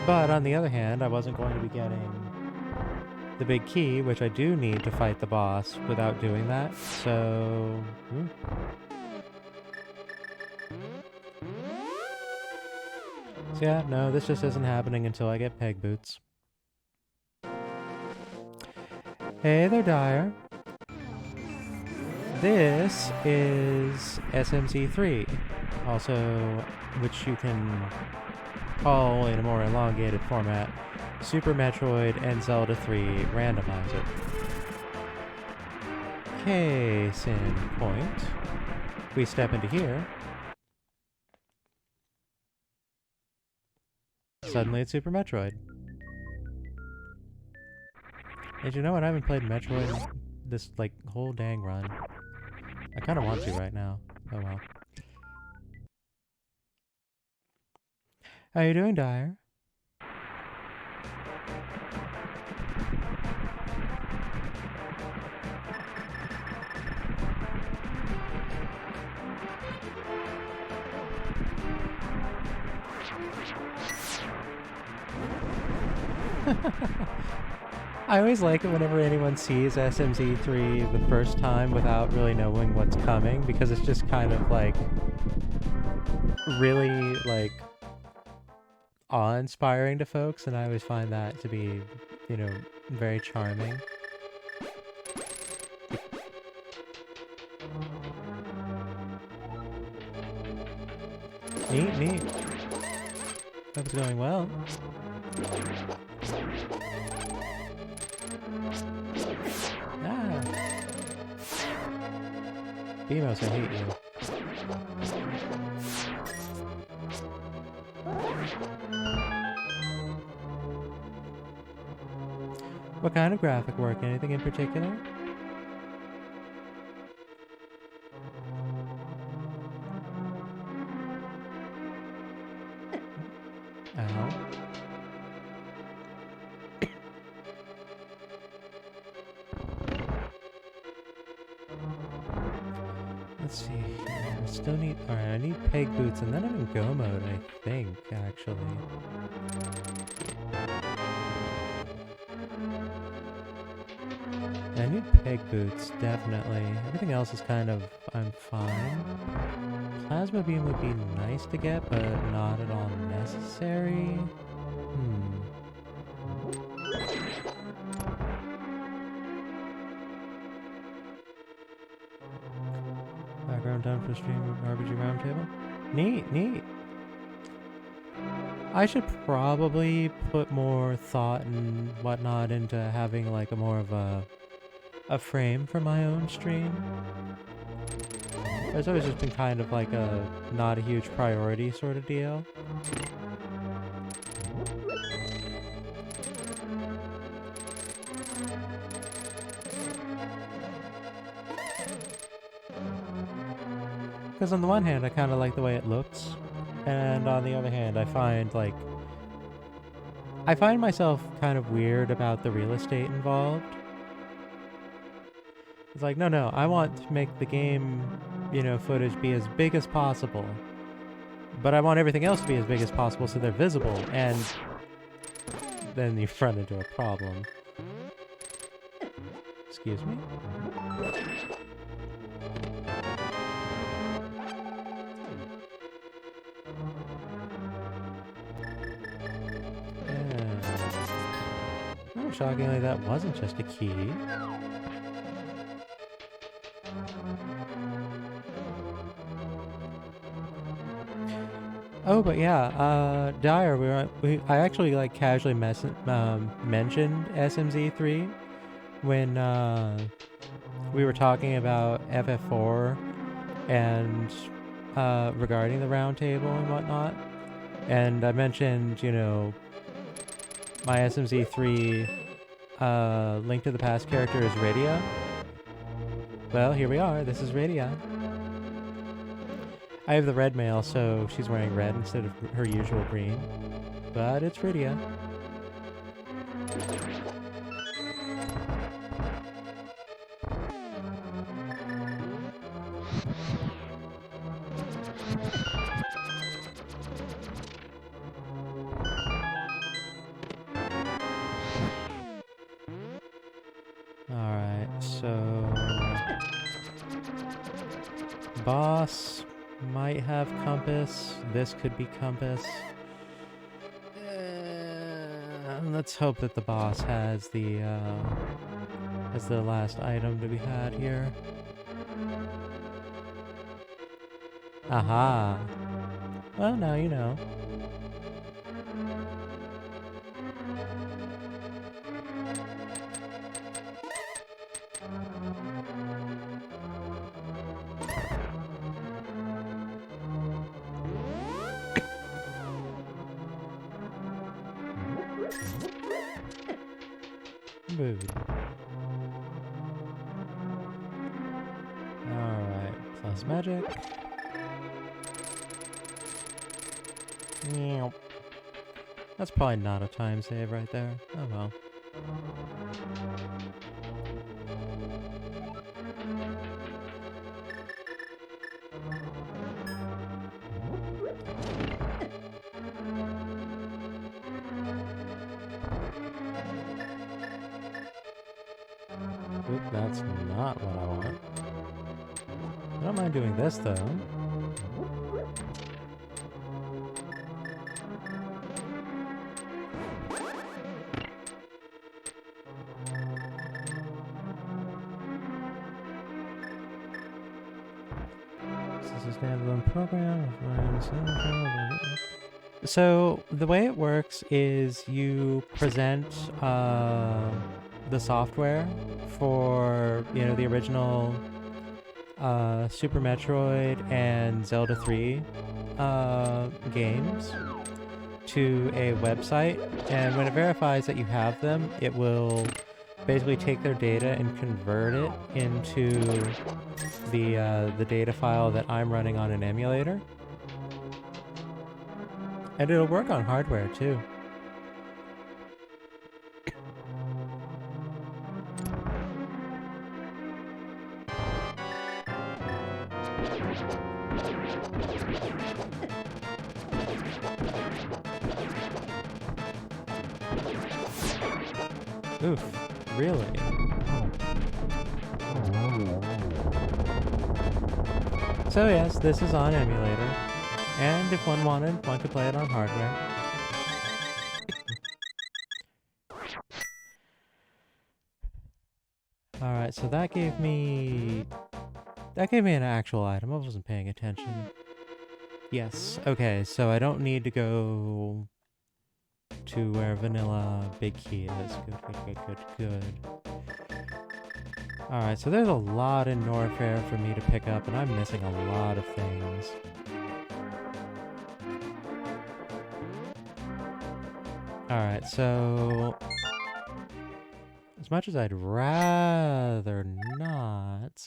But on the other hand, I wasn't going to be getting the big key, which I do need to fight the boss without doing that, so... So yeah, no, this just isn't happening until I get peg boots. Hey there, Dyer. This is SMZ3, also, which you can call in a more elongated format, Super Metroid and Zelda 3 Randomizer. Case in point, we step into here, suddenly it's Super Metroid. And you know what, I haven't played Metroid this, like, whole dang run. I kinda want to right now. Oh well. How you doing, Dyer? I always like it whenever anyone sees SMZ3 the first time without really knowing what's coming, because it's just kind of like really like awe-inspiring to folks, and I always find that to be, you know, very charming. Neat, neat. That was going well. Ah. Beamos, I hate you. What kind of graphic work? Anything in particular? Ow. Let's see here. I still need... Alright, I need peg boots, and then I'm in go mode, I think, actually. I need peg boots, definitely. Everything else is kind of, I'm fine. Plasma beam would be nice to get, but not at all necessary. Background done for stream RPG Roundtable. Neat, neat. I should probably put more thought and whatnot into having like a more of a frame for my own stream. It's always just been kind of like a not a huge priority sort of deal. Because on the one hand, I kind of like the way it looks, and on the other hand, I find myself kind of weird about the real estate involved. It's like, no, I want to make the game, you know, footage be as big as possible, but I want everything else to be as big as possible so they're visible, and then you run into a problem. Excuse me? Oh, shockingly, that wasn't just a key. Oh, but yeah, Dyer, I actually like casually mentioned SMZ3 when we were talking about FF4 and regarding the round table and whatnot, and I mentioned, you know, my SMZ3 Link to the Past character is Rydia. Well, here we are. This is Rydia. I have the red mail, so she's wearing red instead of her usual green. But it's Rydia. Alright, so... Boss might have compass. This could be compass. Let's hope that the boss has the last item to be had here. Aha! Well, now you know. Alright, plus magic. That's probably not a time save right there. Oh well. Oop, that's not what I want. I don't mind doing this though. This is a standalone program. So the way it works is you present the software for, you know, the original Super Metroid and Zelda 3 games to a website, and when it verifies that you have them, it will basically take their data and convert it into the data file that I'm running on an emulator. And it'll work on hardware too. Oof, really? Oh. So yes, this is on emulator, and if one wanted, one could play it on hardware. Alright, so that gave me an actual item. I wasn't paying attention. Yes, okay, so I don't need to go to where vanilla big key is. Good. Alright, so there's a lot in Norfair for me to pick up, and I'm missing a lot of things. Alright, so as much as I'd rather not,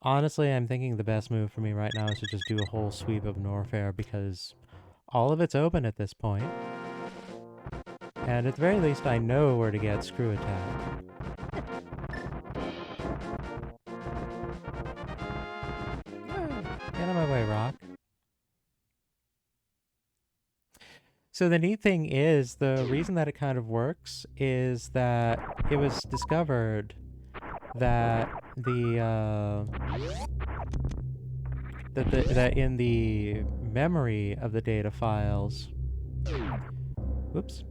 honestly, I'm thinking the best move for me right now is to just do a whole sweep of Norfair because all of it's open at this point. And at the very least, I know where to get Screw Attack. Get out of my way, Rock. So the neat thing is, the reason that it kind of works is that it was discovered that that in the memory of the data files, whoops,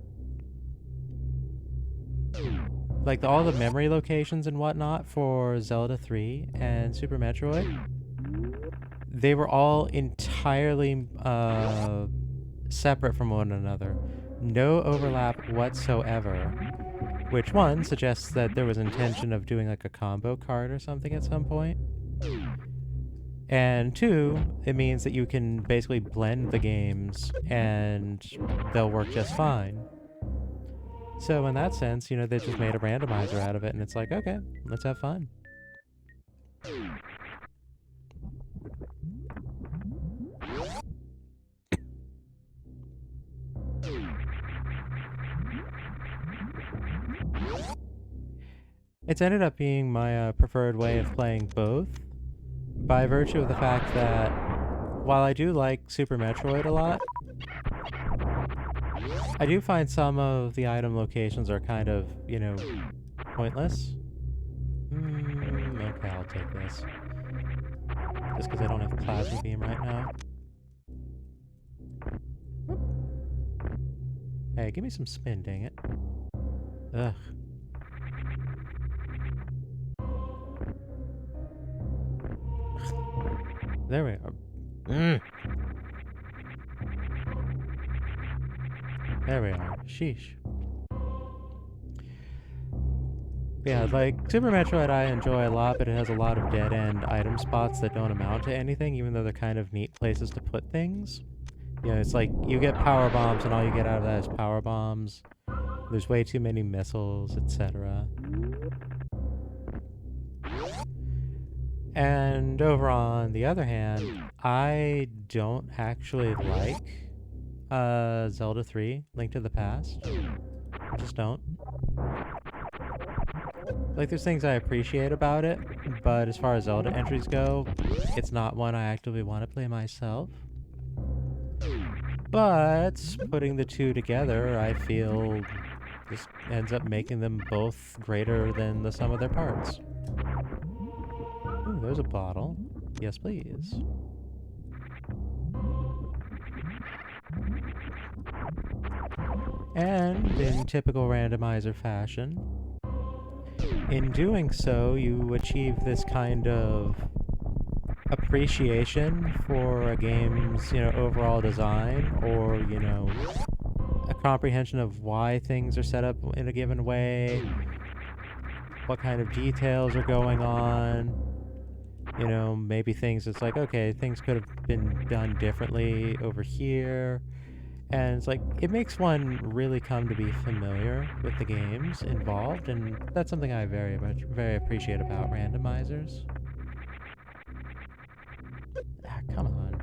like all the memory locations and whatnot for Zelda 3 and Super Metroid, they were all entirely separate from one another. No overlap whatsoever. Which, one, suggests that there was intention of doing like a combo card or something at some point. And two, it means that you can basically blend the games and they'll work just fine. So in that sense, you know, they just made a randomizer out of it and it's like, okay, let's have fun. It's ended up being my preferred way of playing both, by virtue of the fact that while I do like Super Metroid a lot, I do find some of the item locations are kind of, you know, pointless. Okay, I'll take this. Just because I don't have Plasma Beam right now. Hey, give me some spin, dang it. Ugh. There we are. There we are. Sheesh. Yeah, like, Super Metroid I enjoy a lot, but it has a lot of dead-end item spots that don't amount to anything, even though they're kind of neat places to put things. You know, it's like, you get power bombs, and all you get out of that is power bombs. There's way too many missiles, etc. And over on the other hand, I don't actually like Zelda 3, Link to the Past. I just don't. Like, there's things I appreciate about it, but as far as Zelda entries go, it's not one I actively want to play myself. But putting the two together, I feel just ends up making them both greater than the sum of their parts. Ooh, there's a bottle. Yes, please. And in typical randomizer fashion, in doing so, you achieve this kind of appreciation for a game's, you know, overall design, or, you know, a comprehension of why things are set up in a given way, what kind of details are going on. You know, maybe things, it's like, okay, things could have been done differently over here. And it's like, it makes one really come to be familiar with the games involved, and that's something I very appreciate about randomizers. Ah, come on.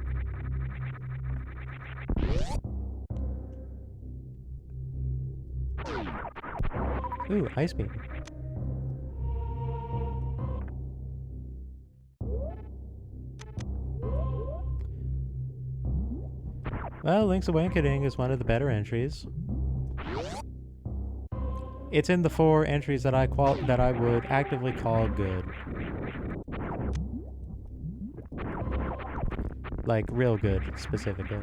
Ooh, Ice Beam. Well, Link's Awakening is one of the better entries. It's in the 4 entries that I would actively call good. Like, real good, specifically.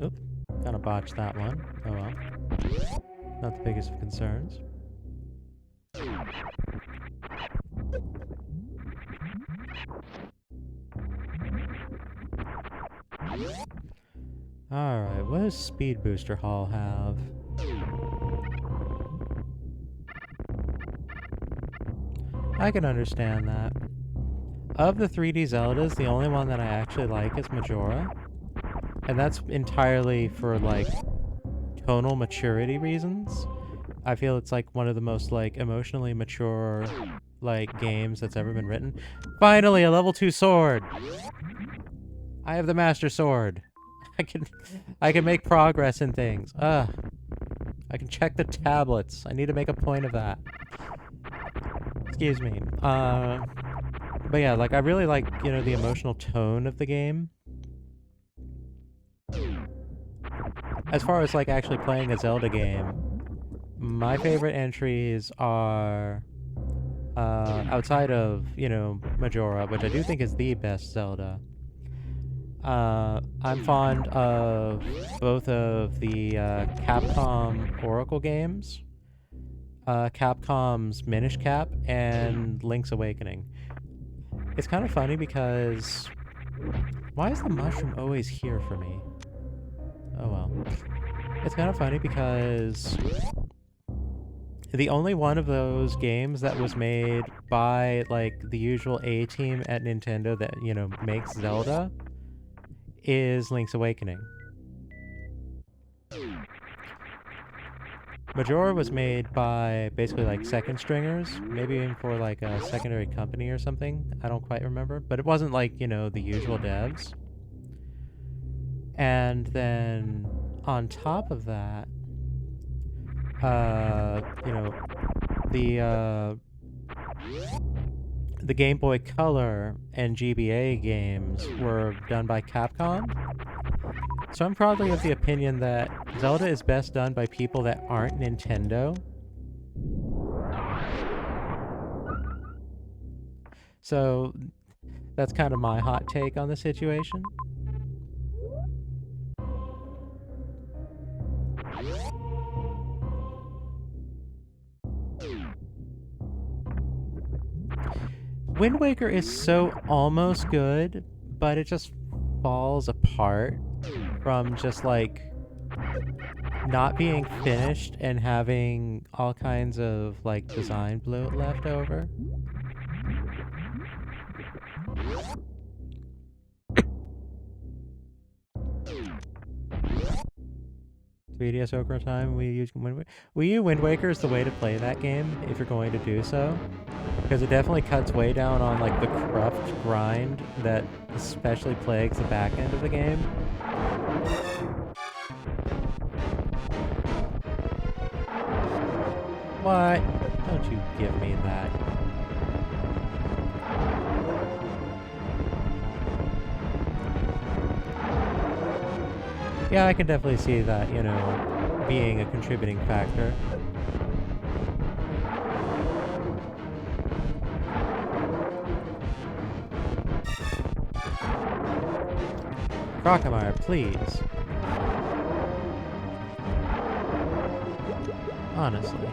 Oop, kind of botched that one. Oh well. Not the biggest of concerns. Alright, what does Speed Booster Hall have? I can understand that. Of the 3D Zeldas, the only one that I actually like is Majora. And that's entirely for, like, tonal maturity reasons. I feel it's, like, one of the most, like, emotionally mature, like, games that's ever been written. Finally, a level 2 sword! I have the Master Sword. I can make progress in things. Ugh. I can check the tablets. I need to make a point of that. Excuse me. But yeah, like, I really like, you know, the emotional tone of the game. As far as, like, actually playing a Zelda game, my favorite entries are, outside of, you know, Majora, which I do think is the best Zelda. I'm fond of both of the, Capcom Oracle games, Capcom's Minish Cap, and Link's Awakening. It's kind of funny because... Why is the mushroom always here for me? Oh well. It's kind of funny because... the only one of those games that was made by, like, the usual A-team at Nintendo that, you know, makes Zelda is Link's Awakening. Majora was made by basically like second stringers, maybe even for like a secondary company or something. I don't quite remember, but it wasn't like, you know, the usual devs. And then on top of that, you know, the Game Boy Color and GBA games were done by Capcom. So I'm probably of the opinion that Zelda is best done by people that aren't Nintendo. So that's kind of my hot take on the situation. Wind Waker is so almost good, but it just falls apart from just like not being finished and having all kinds of like design bloat left over. 3DS Ocarina of Time, Wii U Wind Waker. Wii U Wind Waker is the way to play that game if you're going to do so. Because it definitely cuts way down on like the corrupt grind that especially plagues the back end of the game. What? Don't you give me that. Yeah, I can definitely see that, you know, being a contributing factor. Crocomire, please. Honestly.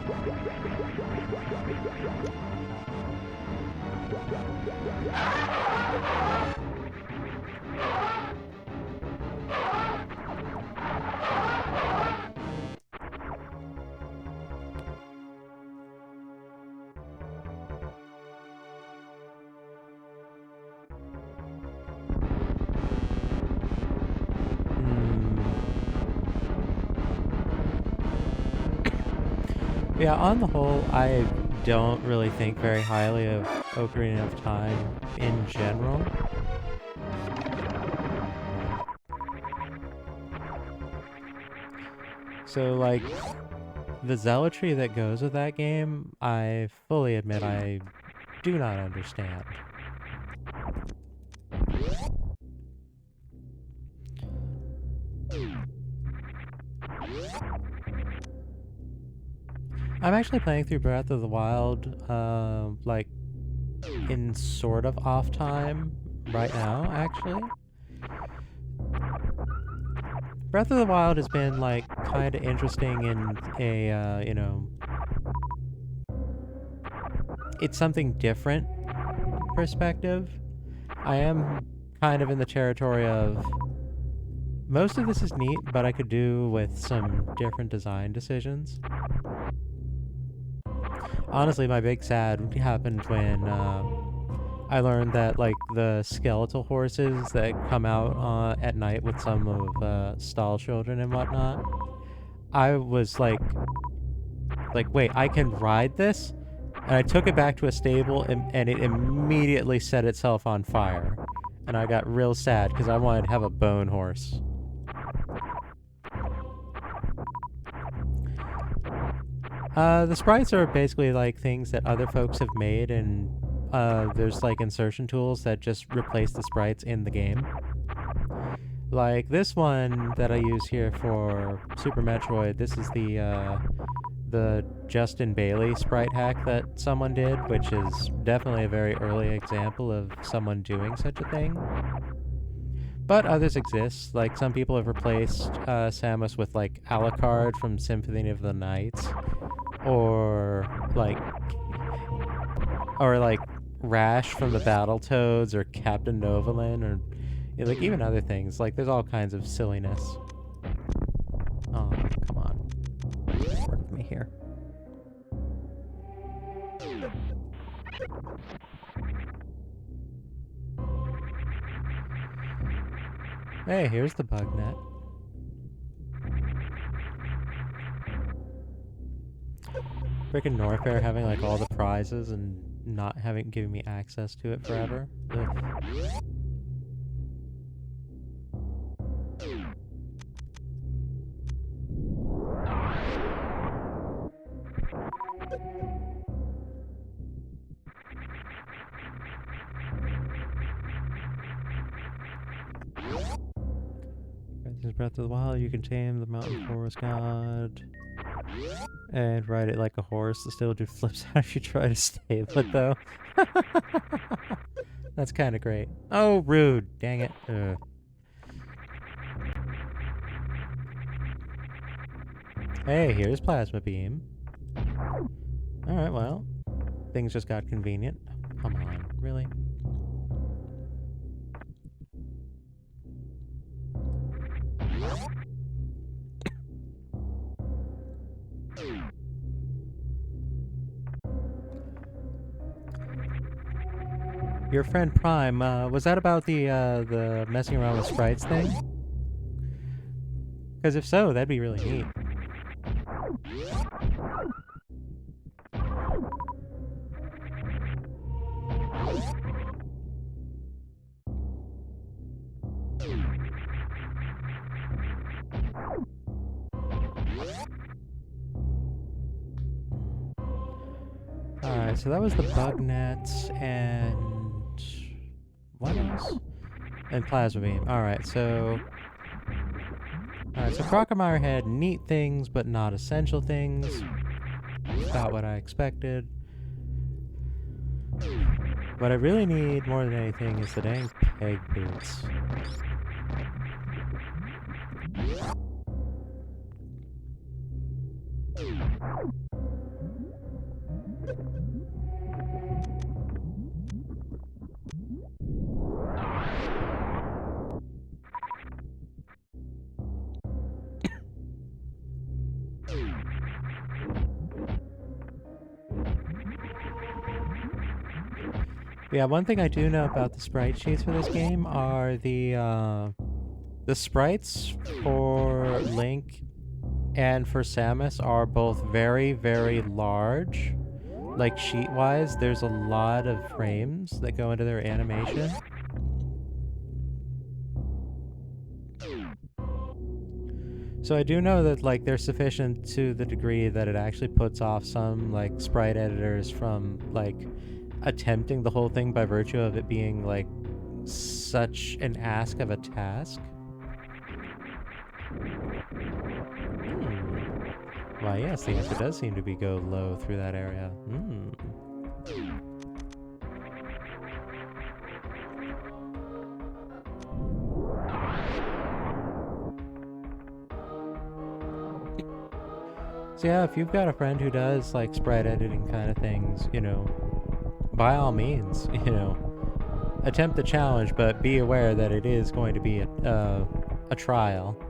Yeah, on the whole, I don't really think very highly of Ocarina of Time in general. So, like, the zealotry that goes with that game, I fully admit I do not understand. I'm actually playing through Breath of the Wild, like, in sort of off time right now, actually. Breath of the Wild has been, like, kind of interesting in a, you know, it's something different perspective. I am kind of in the territory of most of this is neat, but I could do with some different design decisions. Honestly, my big sad happened when I learned that like the skeletal horses that come out at night with some of stall children and whatnot. I was like, wait, I can ride this? And I took it back to a stable and it immediately set itself on fire. And I got real sad because I wanted to have a bone horse. The sprites are basically like things that other folks have made, and there's like insertion tools that just replace the sprites in the game. Like this one that I use here for Super Metroid, this is the Justin Bailey sprite hack that someone did, which is definitely a very early example of someone doing such a thing. But others exist, like some people have replaced Samus with like Alucard from Symphony of the Night, or like Rash from the Battletoads, or Captain Novalin, or like even other things. Like there's all kinds of silliness. Oh, come on. Work with me here. Hey, here's the bug net. Frickin' Norfair having like all the prizes and not giving me access to it forever. Ugh. Breath of the Wild, you can tame the mountain forest god and ride it like a horse. The still dude flips out if you try to stable it though. That's kind of great. Oh, rude! Dang it. Ugh. Hey, here's Plasma Beam. Alright, well, things just got convenient. Come on, really? Your friend Prime, was that about the messing around with sprites thing? Because if so, that'd be really neat. Alright, so that was the bug nets and what else? And Plasma Beam. Alright, so Crocomire had neat things, but not essential things. About what I expected. What I really need more than anything is the dang peg boots. Yeah, one thing I do know about the sprite sheets for this game are the sprites for Link and for Samus are both very, very large. Like sheet-wise, there's a lot of frames that go into their animation. So I do know that like they're sufficient to the degree that it actually puts off some like sprite editors from like attempting the whole thing by virtue of it being like such an ask of a task. Why, yes, the answer does seem to be go low through that area. Hmm. So yeah, if you've got a friend who does like sprite editing kind of things, you know, by all means, you know, attempt the challenge, but be aware that it is going to be a trial.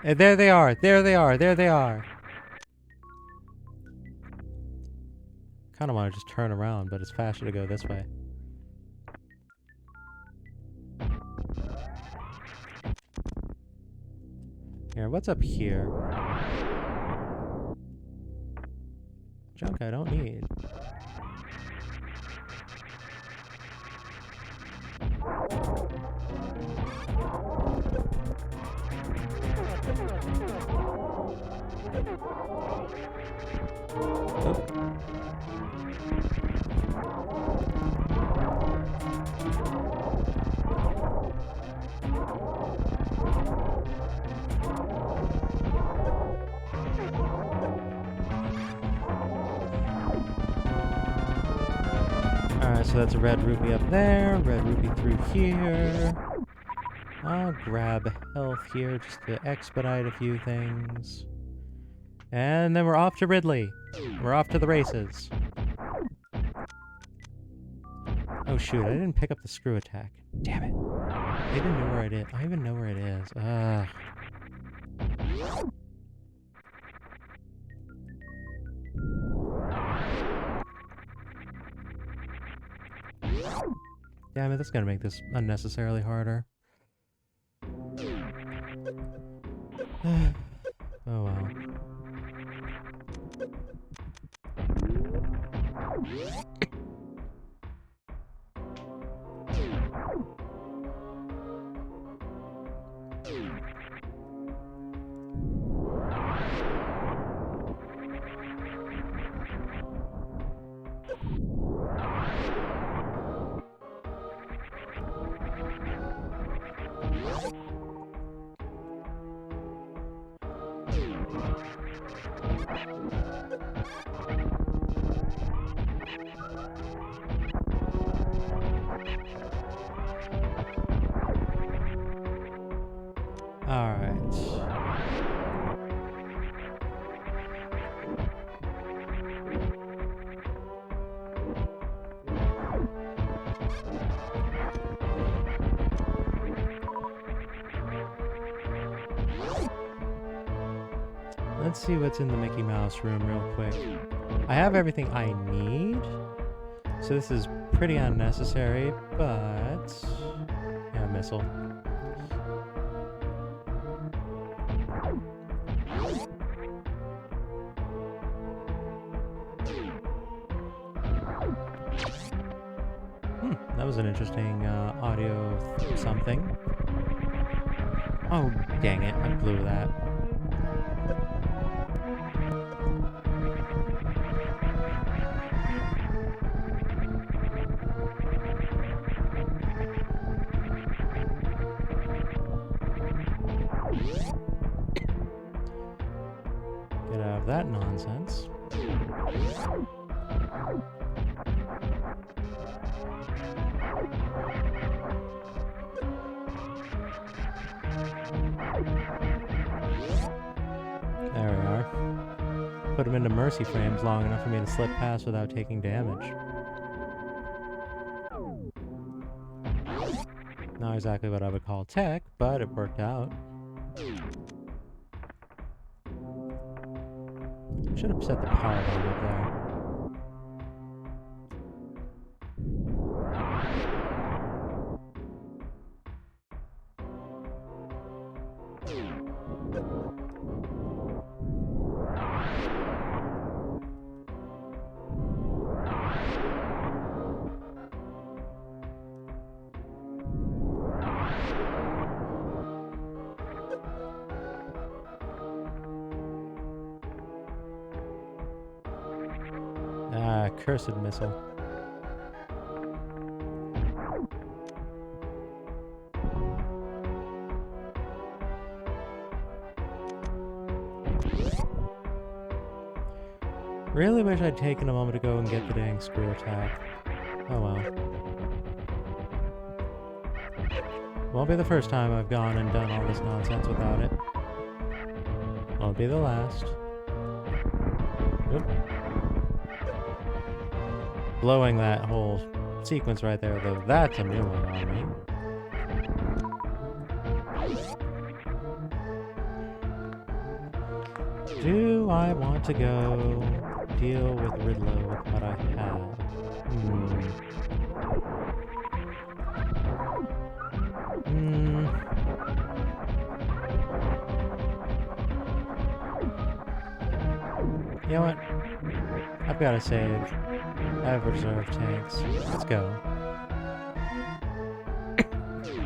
And there they are, there they are, there they are. Kind of want to just turn around, but it's faster to go this way. Here, what's up here? Junk I don't need. Alright, so that's a red rupee up there, red rupee through here. I'll grab health here just to expedite a few things. And then we're off to Ridley. We're off to the races. Oh shoot, I didn't pick up the screw attack. Damn it. I even know where it is. I even know where it is. Ugh. Damn it, that's gonna make this unnecessarily harder. Oh well. Let's see what's in the Mickey Mouse room real quick. I have everything I need, so this is pretty unnecessary, but... yeah, missile. That was an interesting audio something. Oh, dang it, I blew that. Get out of that nonsense. There we are. Put him into mercy frames long enough for me to slip past without taking damage. Not exactly what I would call tech, but it worked out. Should have set the power bomb up there. cursed missile. Really wish I'd taken a moment to go and get the dang screw attack. Oh well. Won't be the first time I've gone and done all this nonsense without it. Won't be the last. Oop. Blowing that whole sequence right there, though, that's a new one on me. Do I want to go deal with Ridlow with what I have? You know what? I've got to save. I have reserve tanks. Let's go.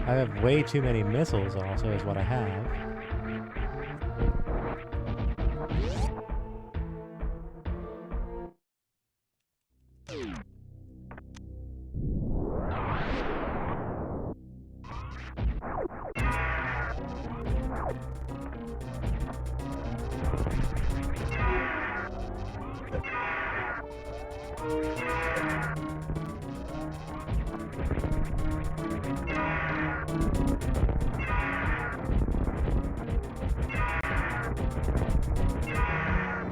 I have way too many missiles also is what I have.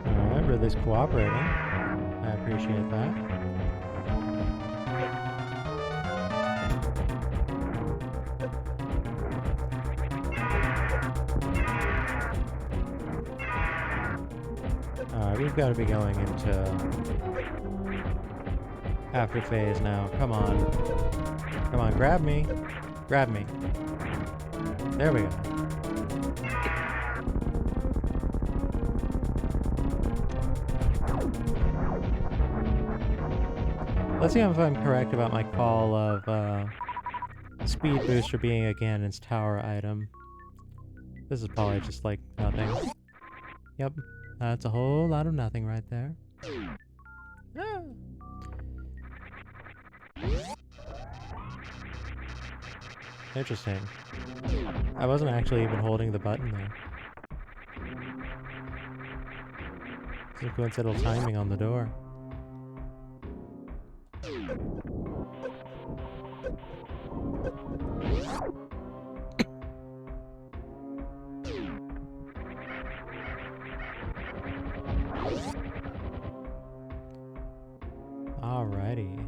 Alright, Ridley's cooperating. I appreciate that. Alright, we've got to be going into after phase now. Come on. Come on, grab me. Grab me. There we go. Let's see if I'm correct about my call of speed booster being a Ganon's tower item. This is probably just like nothing. Yep, that's a whole lot of nothing right there. Ah. Interesting. I wasn't actually even holding the button there. Some coincidental timing on the door. Alrighty.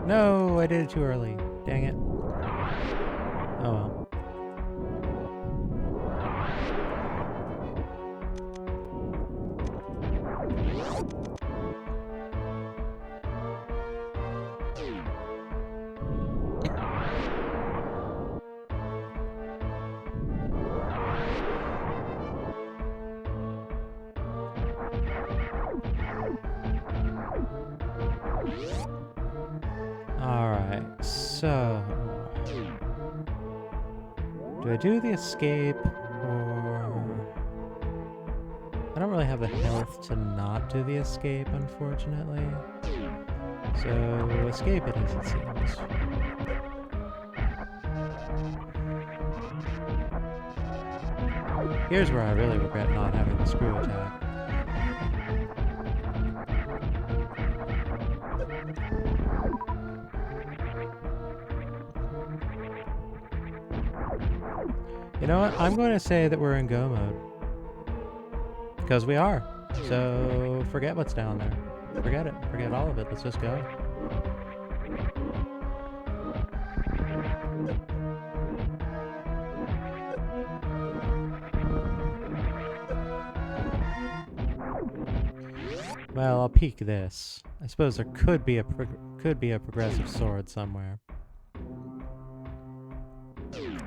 No, I did it too early. Dang it. Oh well. Alright, so... do I do the escape, or... I don't really have the health to not do the escape, unfortunately. So, escape it is, it seems. Here's where I really regret not having the screw attack. You know what? I'm going to say that we're in go mode. Because we are. So forget what's down there. Forget it. Forget all of it. Let's just go. Well, I'll peek this. I suppose there could be a progressive sword somewhere.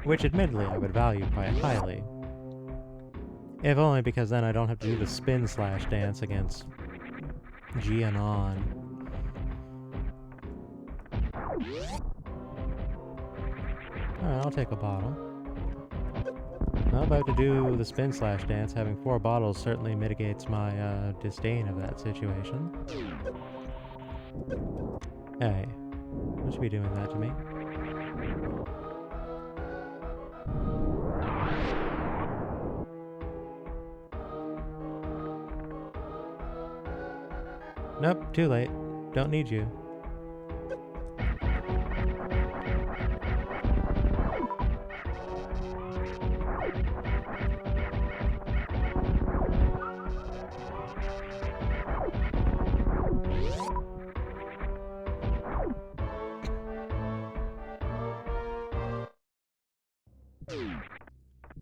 Which, admittedly, I would value quite highly. If only because then I don't have to do the spin slash dance against Gianon. Alright, I'll take a bottle. Well, if I have to do the spin slash dance, having 4 bottles certainly mitigates my disdain of that situation. Hey, don't you be doing that to me. Nope, too late. Don't need you.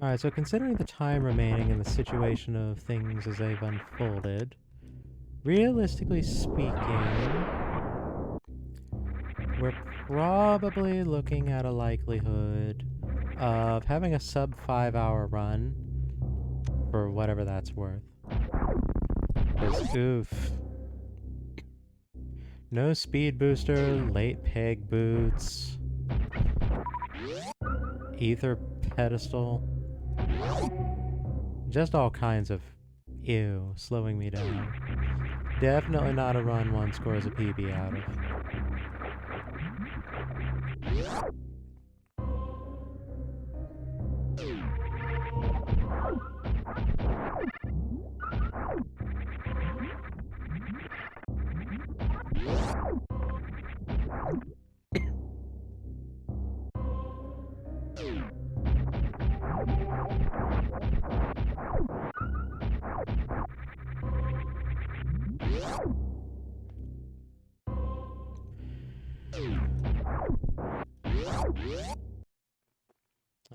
Alright, so considering the time remaining and the situation of things as they've unfolded, realistically speaking, we're probably looking at a likelihood of having a sub 5-hour run for whatever that's worth. Because, oof. No speed booster, late peg boots, ether pedestal. Just all kinds of ew, slowing me down. Definitely not a run one scores a PB out of.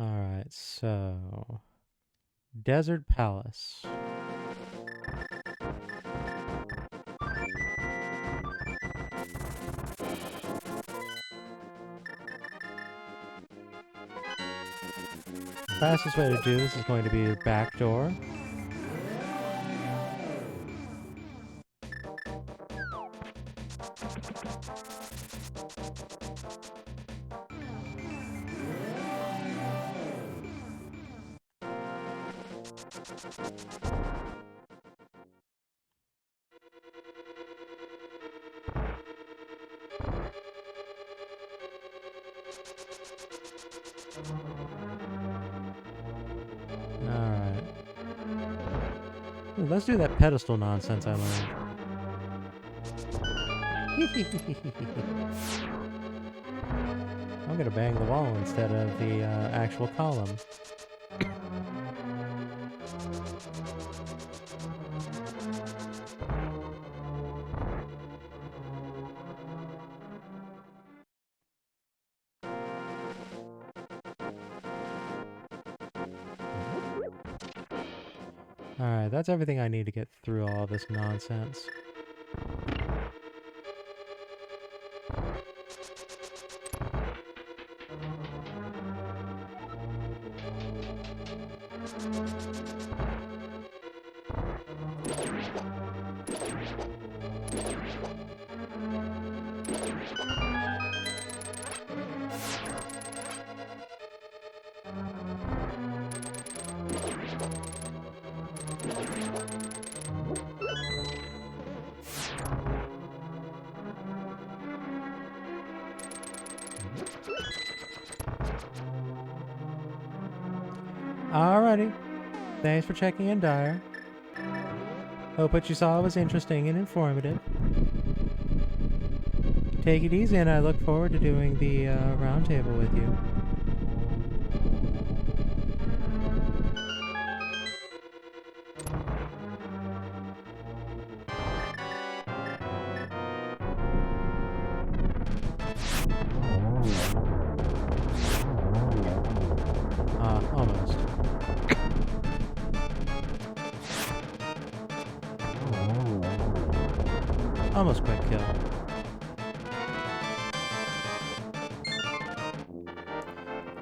Alright, so... Desert Palace. The fastest way to do this is going to be your back door. Alright. Let's do that pedestal nonsense I learned. I'm gonna bang the wall instead of the actual column. Alright, that's everything I need to get through all this nonsense. Alrighty. Thanks for checking in, Dyer. Hope what you saw was interesting and informative. Take it easy, and I look forward to doing the roundtable with you. Almost. Almost quick kill.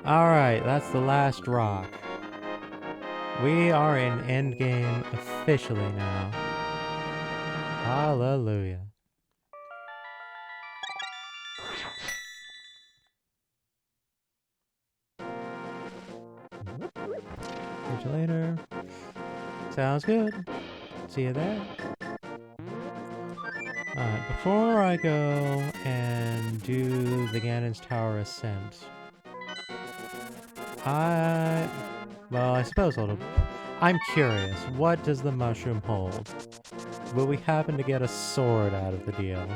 Alright, that's the last rock. We are in endgame officially now. Hallelujah. Catch you later. Sounds good. See you there. Alright, before I go and do the Ganon's Tower Ascent, well, I suppose I'm curious, what does the mushroom hold? Will we happen to get a sword out of the deal?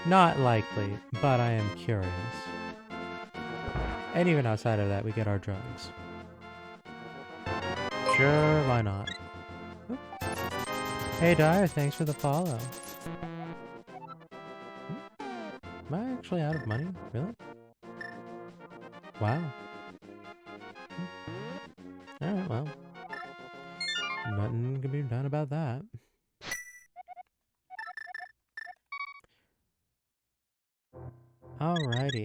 Not likely, but I am curious. And even outside of that, we get our drugs. Sure, why not? Oop. Hey Dyer, thanks for the follow. Am I actually out of money? Really? Wow. Alright, well. Nothing can be done about that. Alrighty.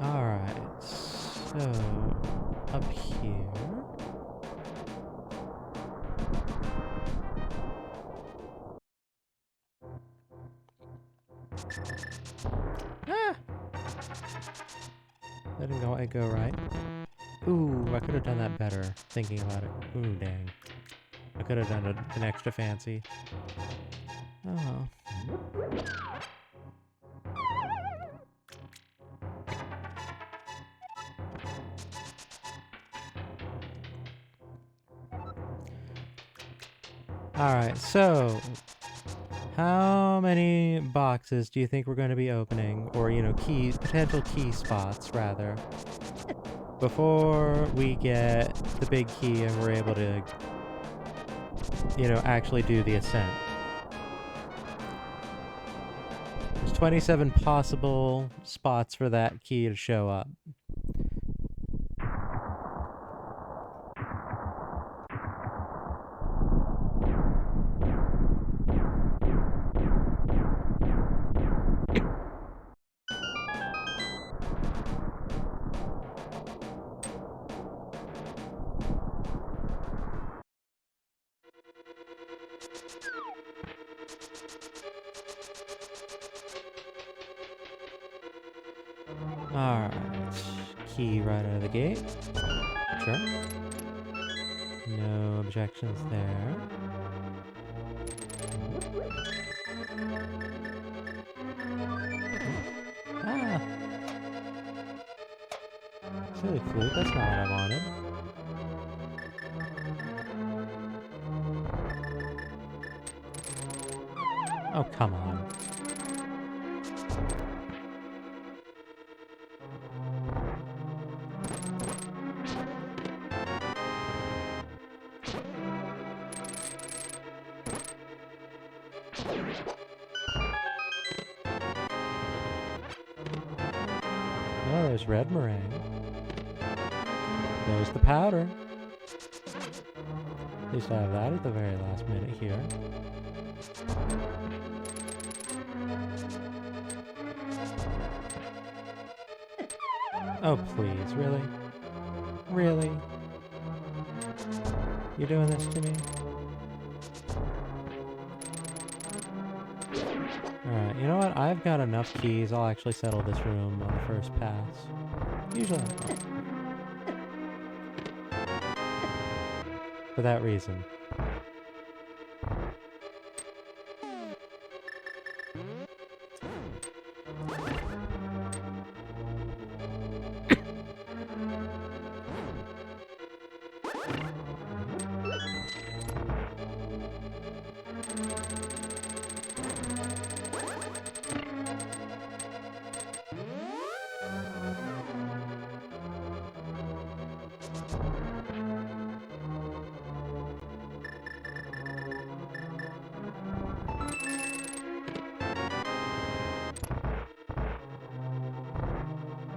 Alright, so up here. Ah! That didn't quite go right. Ooh, I could have done that better, thinking about it. Ooh, dang. I could have done an extra fancy. Oh well. Alright, so how many boxes do you think we're going to be opening, or, you know, potential key spots, rather, before we get the big key and we're able to, you know, actually do the ascent? There's 27 possible spots for that key to show up. Alright, key right out of the gate. Sure. No objections there. Ah! Silly flute, that's not what I wanted. Oh, come on. Oh, there's red meringue. There's the powder. At least I have that at the very last minute here. Oh, please, really? Really? You're doing this to me? Alright, you know what? I've got enough keys. I'll actually settle this room on the first pass. Usually I don't. For that reason.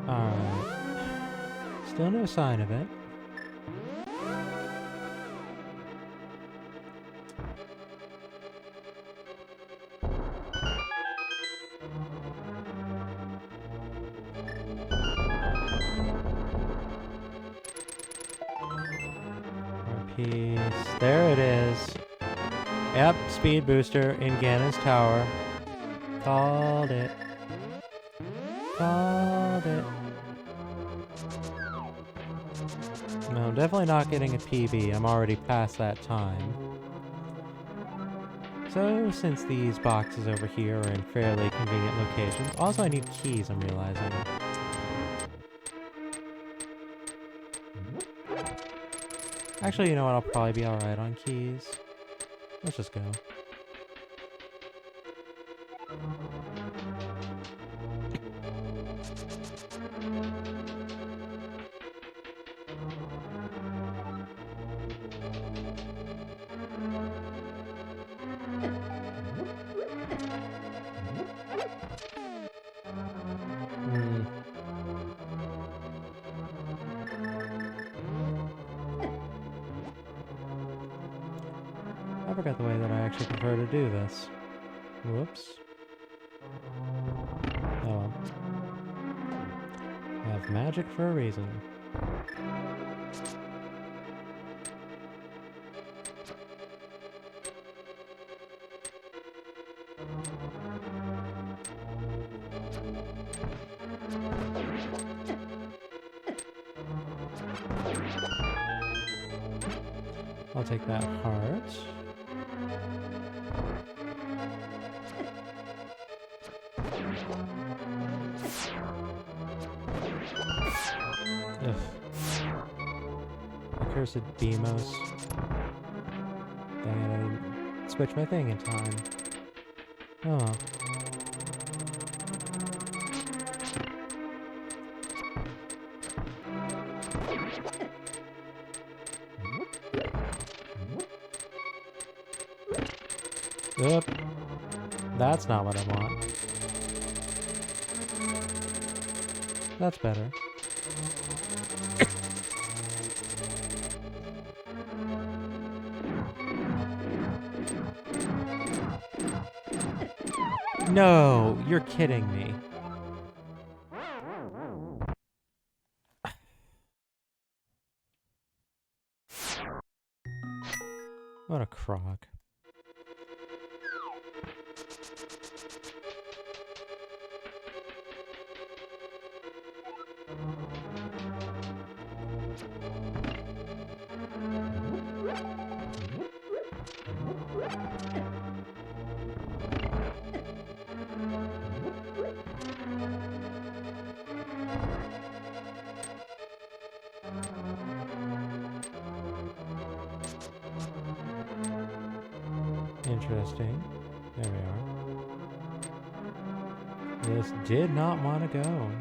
Alright. Still no sign of it. Piece. There it is. Yep, speed booster in Ganon's tower. Called it. Called it. No, I'm definitely not getting a PB. I'm already past that time. So, since these boxes over here are in fairly convenient locations, also I need keys, I'm realizing. Actually, you know what? I'll probably be alright on keys. Let's just go. I forgot the way that I actually prefer to do this. Whoops. Oh well. I have magic for a reason. I'll take that heart. Ugh. Accursed Demos. Dang it, I didn't switch my thing in time. Oh. Oop. That's not what I want. That's better. No, you're kidding me. What a crock. Interesting. There we are. This did not want to go.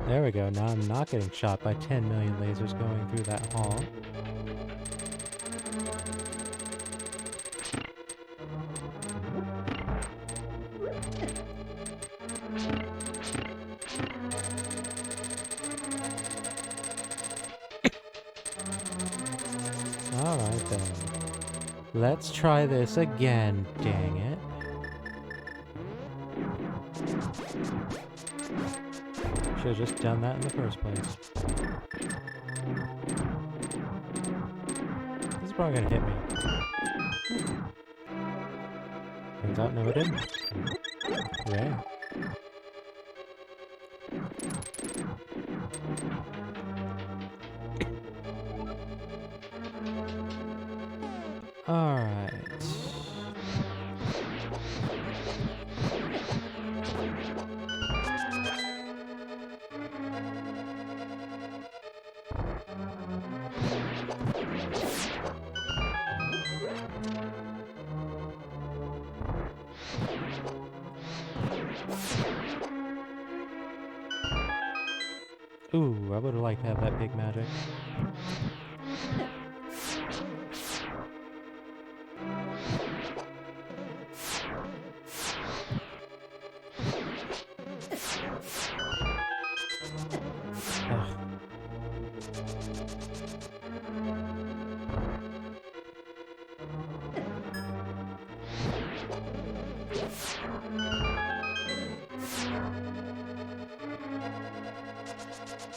There we go. Now I'm not getting shot by 10 million lasers going through that hall. Alright then. Let's try this again, dang it. Should've just done that in the first place. This is probably gonna hit me. Turns out, no it didn't. Hooray. Alright. Ooh, I would have liked to have that big magic. Ugh.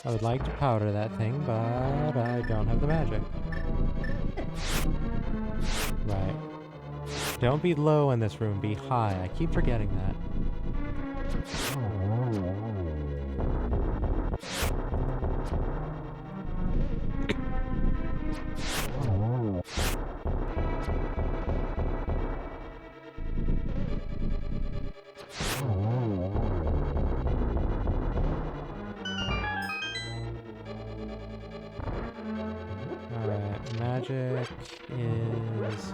I would like to powder that thing, but I don't have the magic. Right. Don't be low in this room, be high. I keep forgetting that. Alright, magic is...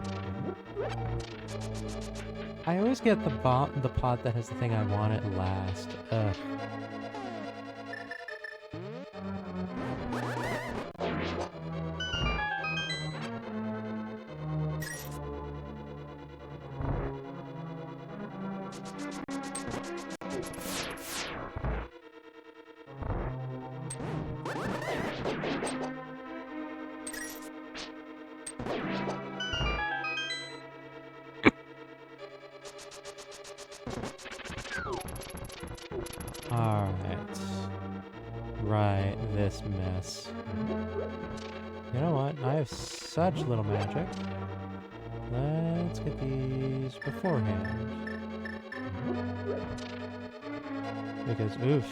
I always get the pot that has the thing I want it last. Ugh. Alright. Right, this mess. You know what? I have such little magic. Let's get these beforehand. Because, oof.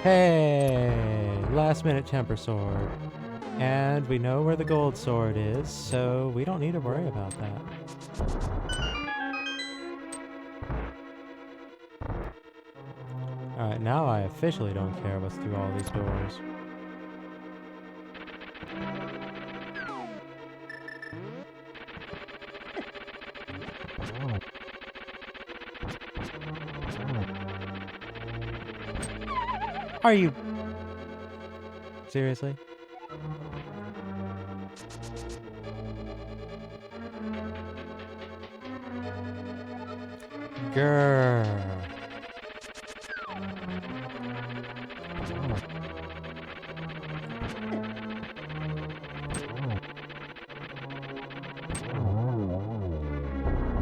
Hey! Last minute temper sword. And we know where the gold sword is, so we don't need to worry about that. Alright, now I officially don't care what's through all these doors. Are you... seriously? Grrr.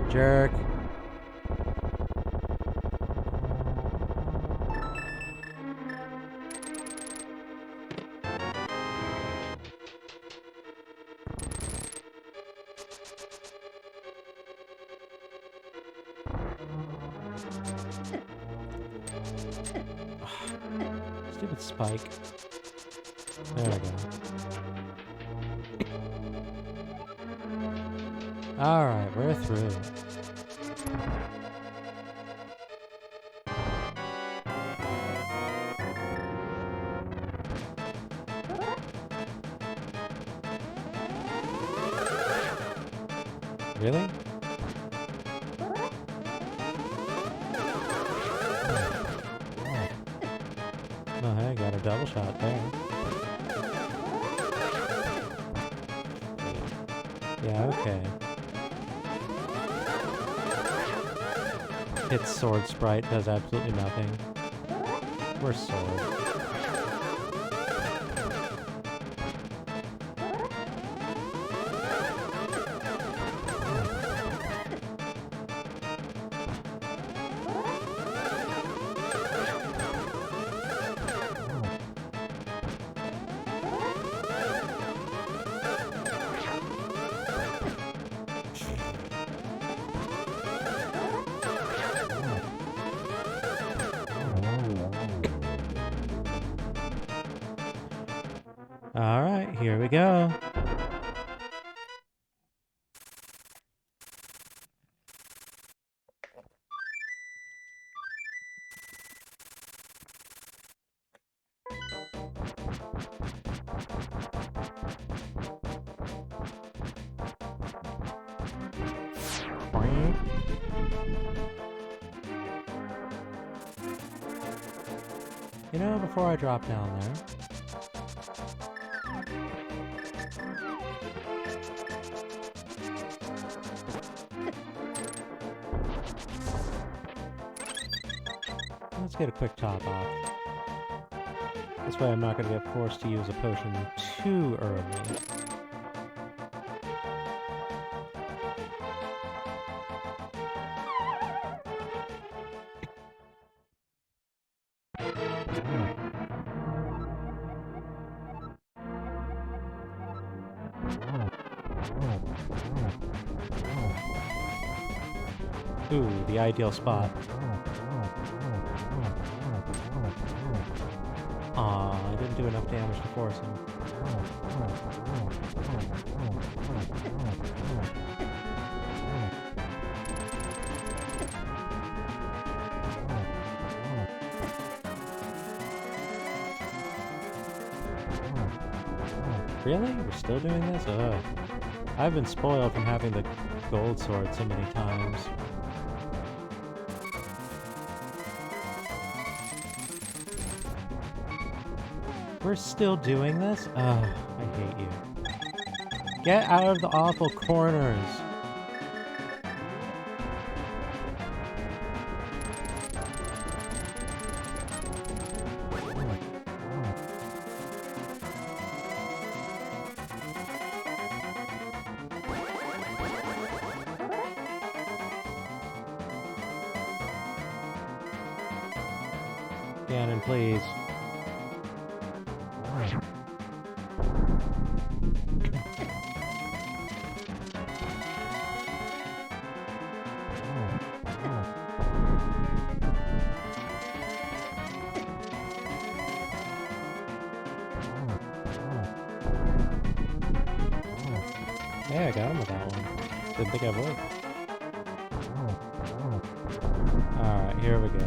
Jerk. Stupid spike. There we go. Alright, we're through. Really? Oh, hey, got a double shot there. Yeah, okay. Its sword sprite does absolutely nothing. Where's sword? Alright, here we go. You know, before I drop down there, let's get a quick top off. This way I'm not going to get forced to use a potion too early. Ooh, the ideal spot. Aw, I didn't do enough damage to force him. Really? We're still doing this? Ugh. I've been spoiled from having the gold sword so many times. We're still doing this? Ugh, I hate you. Get out of the awful corners! Ganon, please. Hey, I got him with that one. Didn't think I would. Alright, here we go.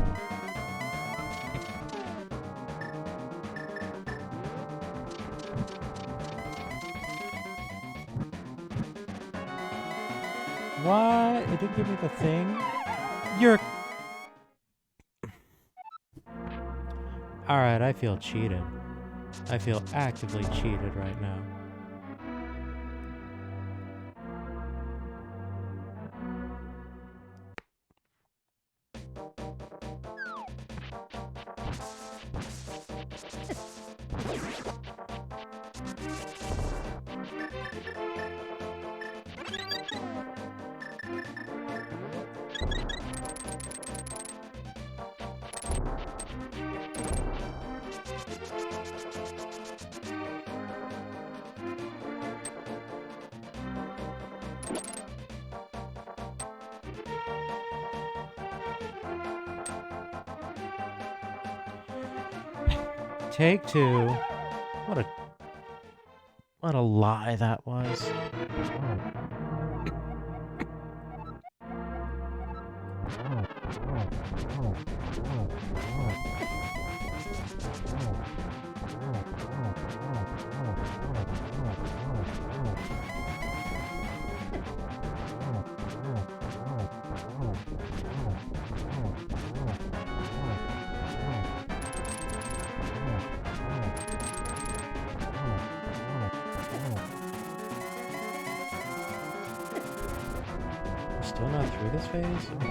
What? It didn't give me the thing? You're... Alright, I feel cheated. I feel actively cheated right now. Take two. What a lie that was. Still not through this phase? Oh.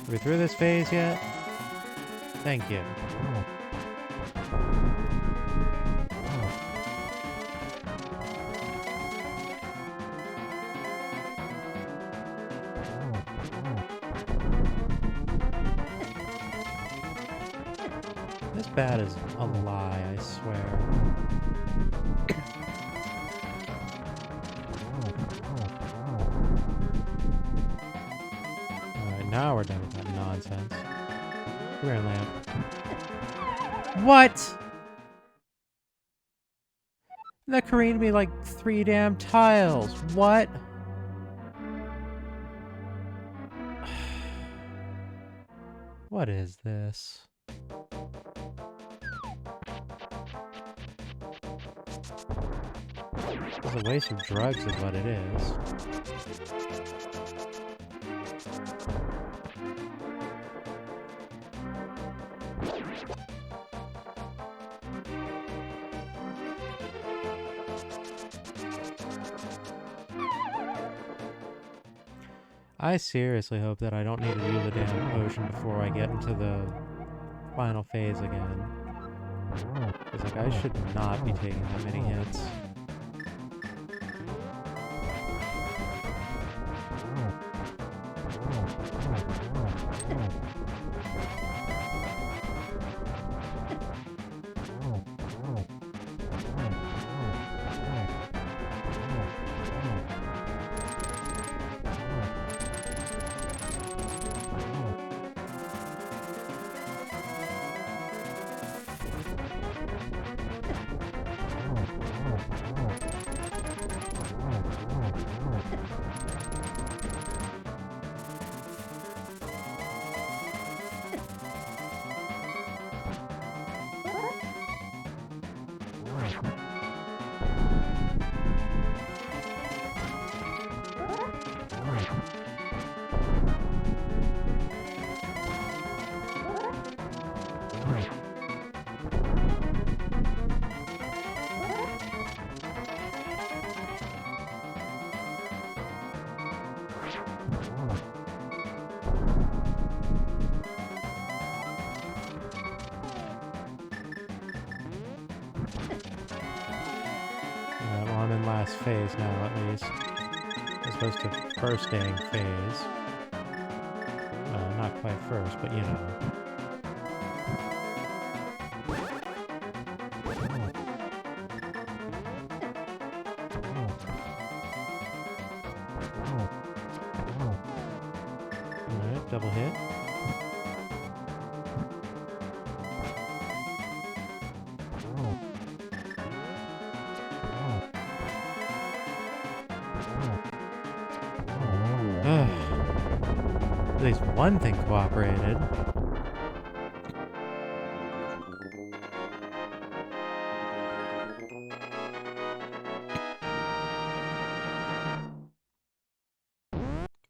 Are we through this phase yet? Thank you. This bat is a lie, I swear. sense. Come here, lamp. What? That careened me like 3 damn tiles. What? What is this? It's a waste of drugs is what it is. I seriously hope that I don't need to use a damn potion before I get into the final phase again. Because, like, I should not be taking that many hits. Well, I'm in last phase now, at least. As opposed to first dang phase. Not quite first, but you know. Alright, double hit. At least one thing cooperated.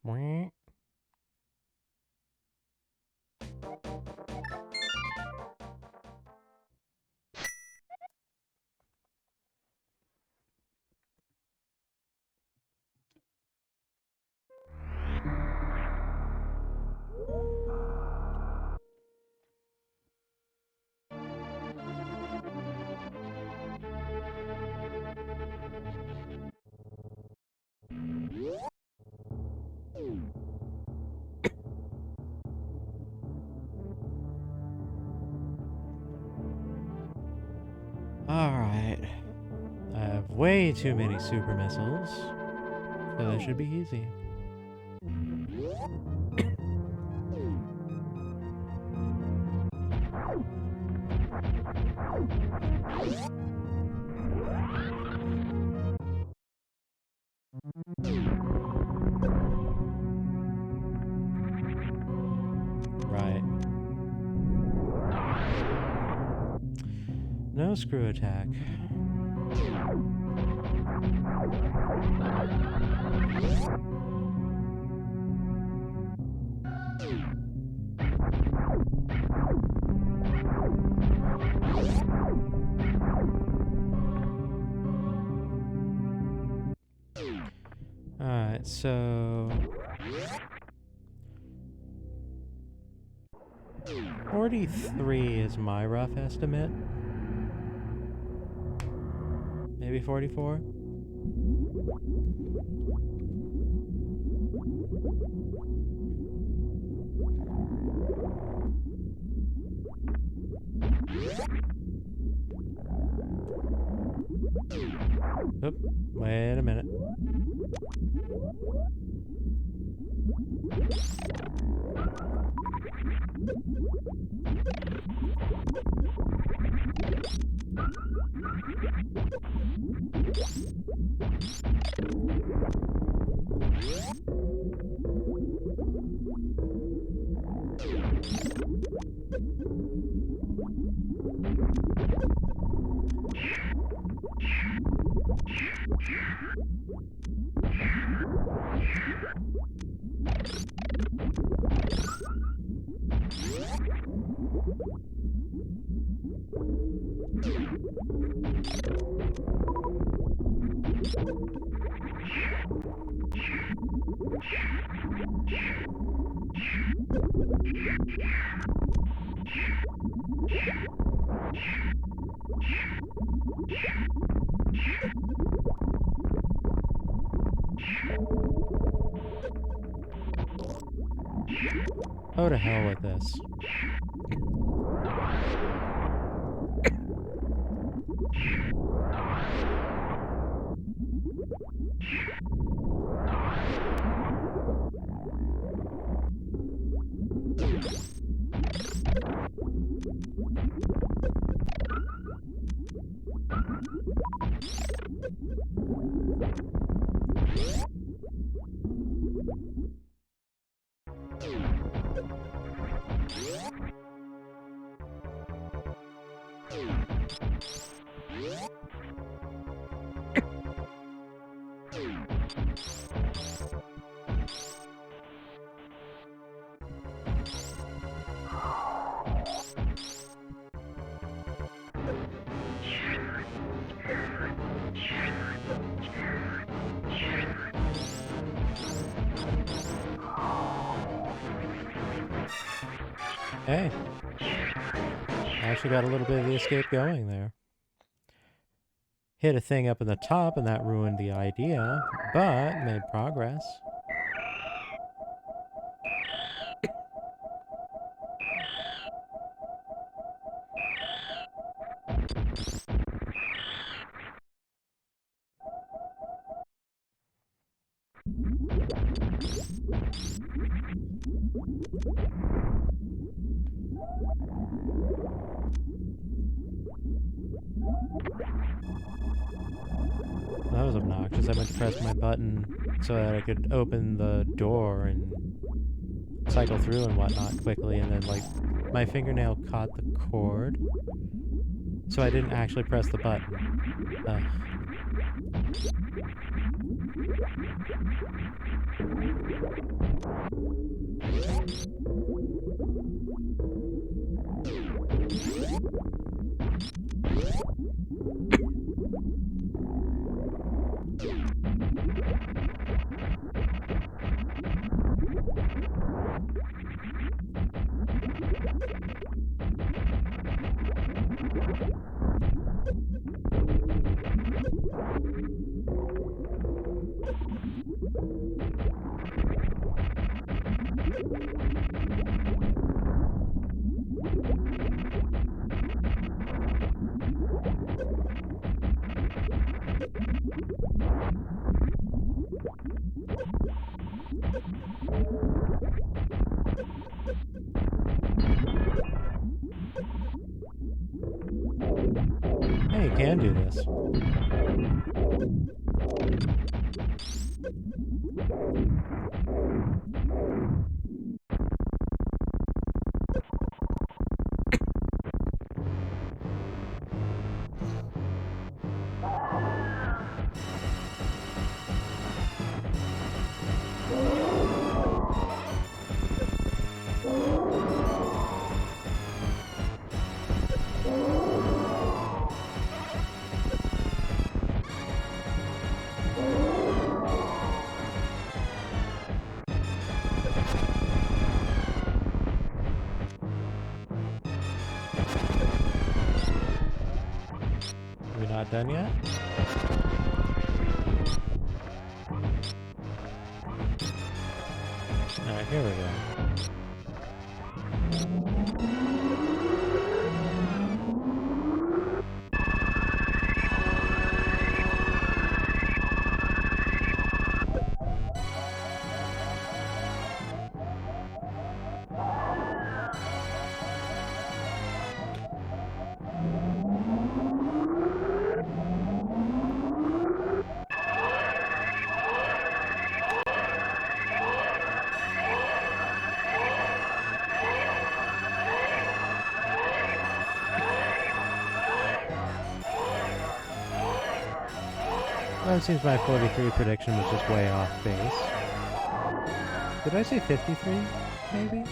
Wah. Alright. I have way too many super missiles. So that should be easy. Right. No screw attack. Alright, so 43 is my rough estimate. Maybe 44? Oop, wait a minute. Oh, to hell with this. Hey, I actually got a little bit of the escape going there. Hit a thing up in the top and that ruined the idea, but made progress. That was obnoxious. I meant to press my button so that I could open the door and cycle through and whatnot quickly, and then, like, my fingernail caught the cord, so I didn't actually press the button. Ugh. Hey, you can do this. We not done yet? Alright, here we go. Well, it seems my 43 prediction was just way off base. Did I say 53? Maybe?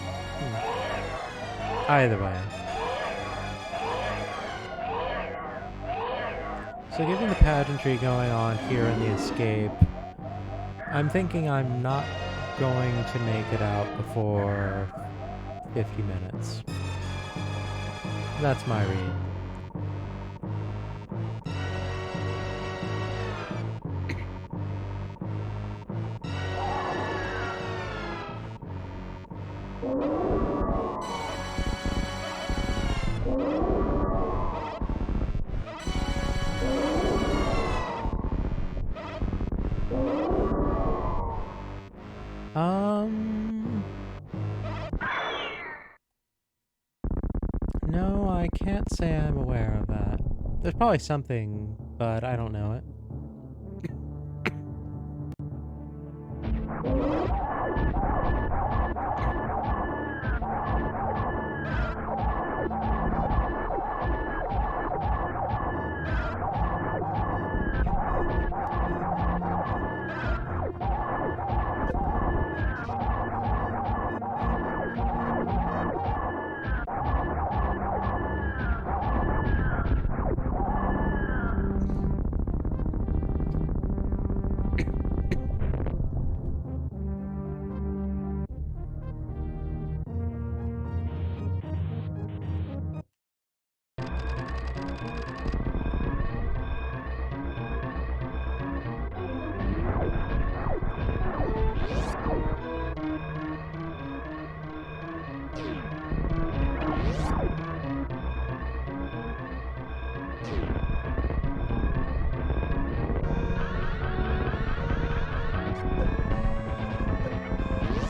Either way. So given the pageantry going on here in the escape, I'm thinking I'm not going to make it out before 50 minutes. That's my read. No, I can't say I'm aware of that. There's probably something, but I don't know it.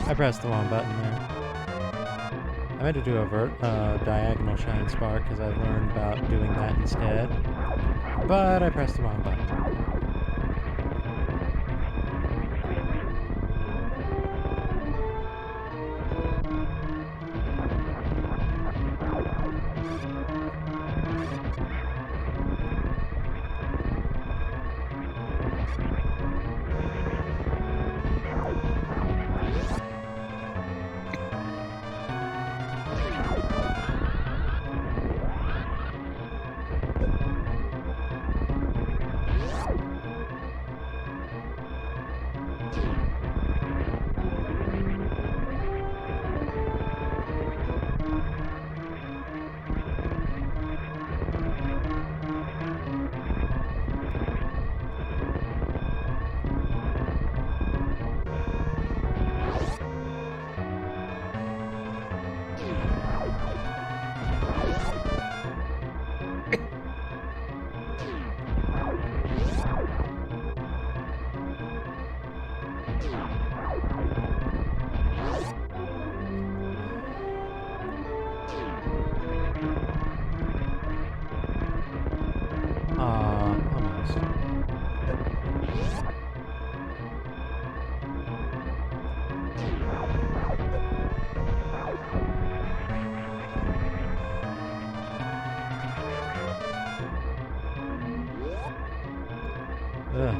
I pressed the wrong button there. I meant to do a diagonal shine spark because I learned about doing that instead, but I pressed the wrong button. Almost. Ugh,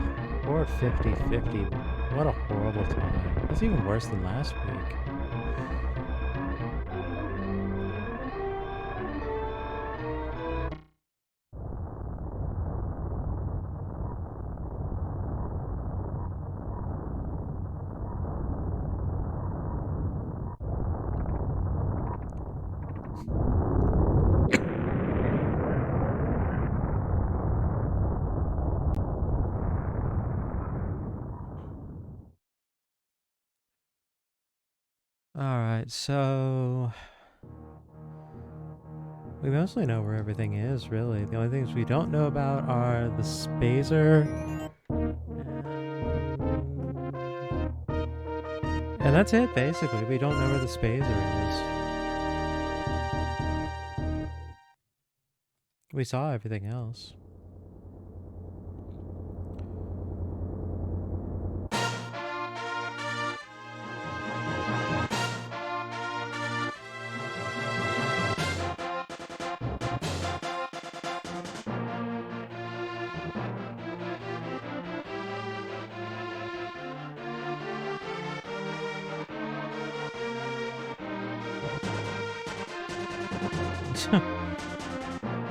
or 50-50. What a horrible time. That's even worse than last week. Alright, so we mostly know where everything is, really. The only things we don't know about are the spazer. And that's it, basically. We don't know where the spazer is. We saw everything else.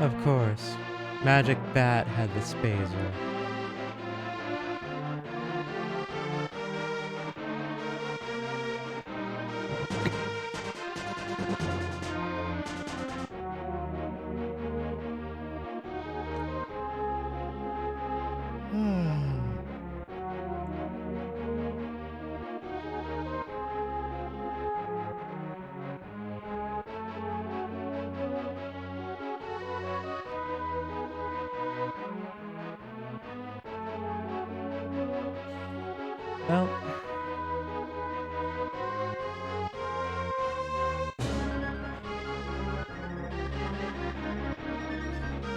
Of course. Magic Bat had the spazer. Well,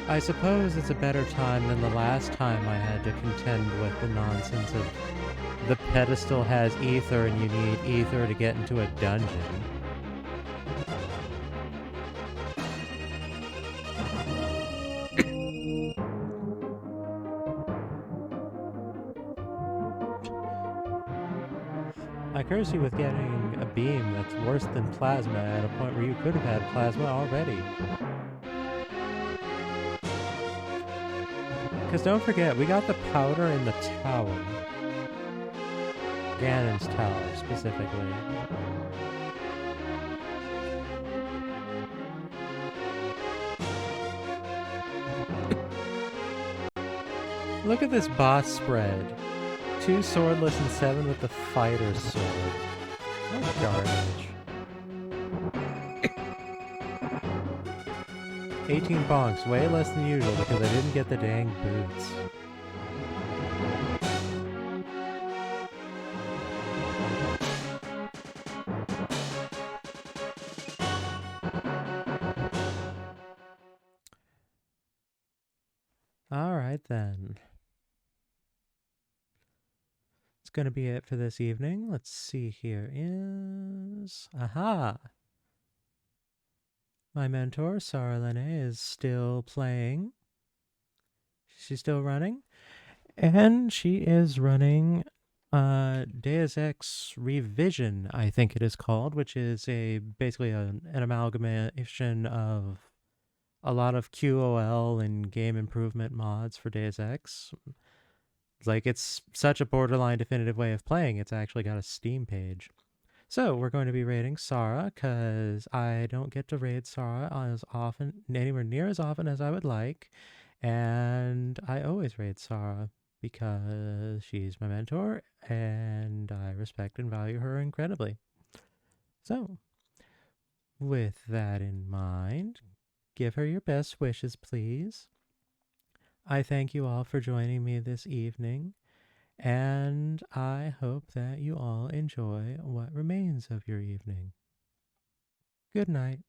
I suppose it's a better time than the last time I had to contend with the nonsense of the pedestal has ether and you need ether to get into a dungeon. I curse you with getting a beam that's worse than plasma at a point where you could have had plasma already. Because don't forget, we got the powder in the tower. Ganon's tower, specifically. Look at this boss spread. 2 swordless and 7 with the fighter's sword. What garbage. 18 bonks, way less than usual because I didn't get the dang boots. Alright then. It's gonna be it for this evening. Let's see here is... Aha! My mentor, Sarah Lene, is still playing. She's still running. And she is running Deus Ex Revision, I think it is called, which is basically an amalgamation of a lot of QOL and game improvement mods for Deus Ex. It's such a borderline definitive way of playing, it's actually got a Steam page. So we're going to be raiding Sarah, because I don't get to raid Sarah as often, anywhere near as often as I would like. And I always raid Sarah because she's my mentor, and I respect and value her incredibly. So, with that in mind, give her your best wishes, please. I thank you all for joining me this evening, and I hope that you all enjoy what remains of your evening. Good night.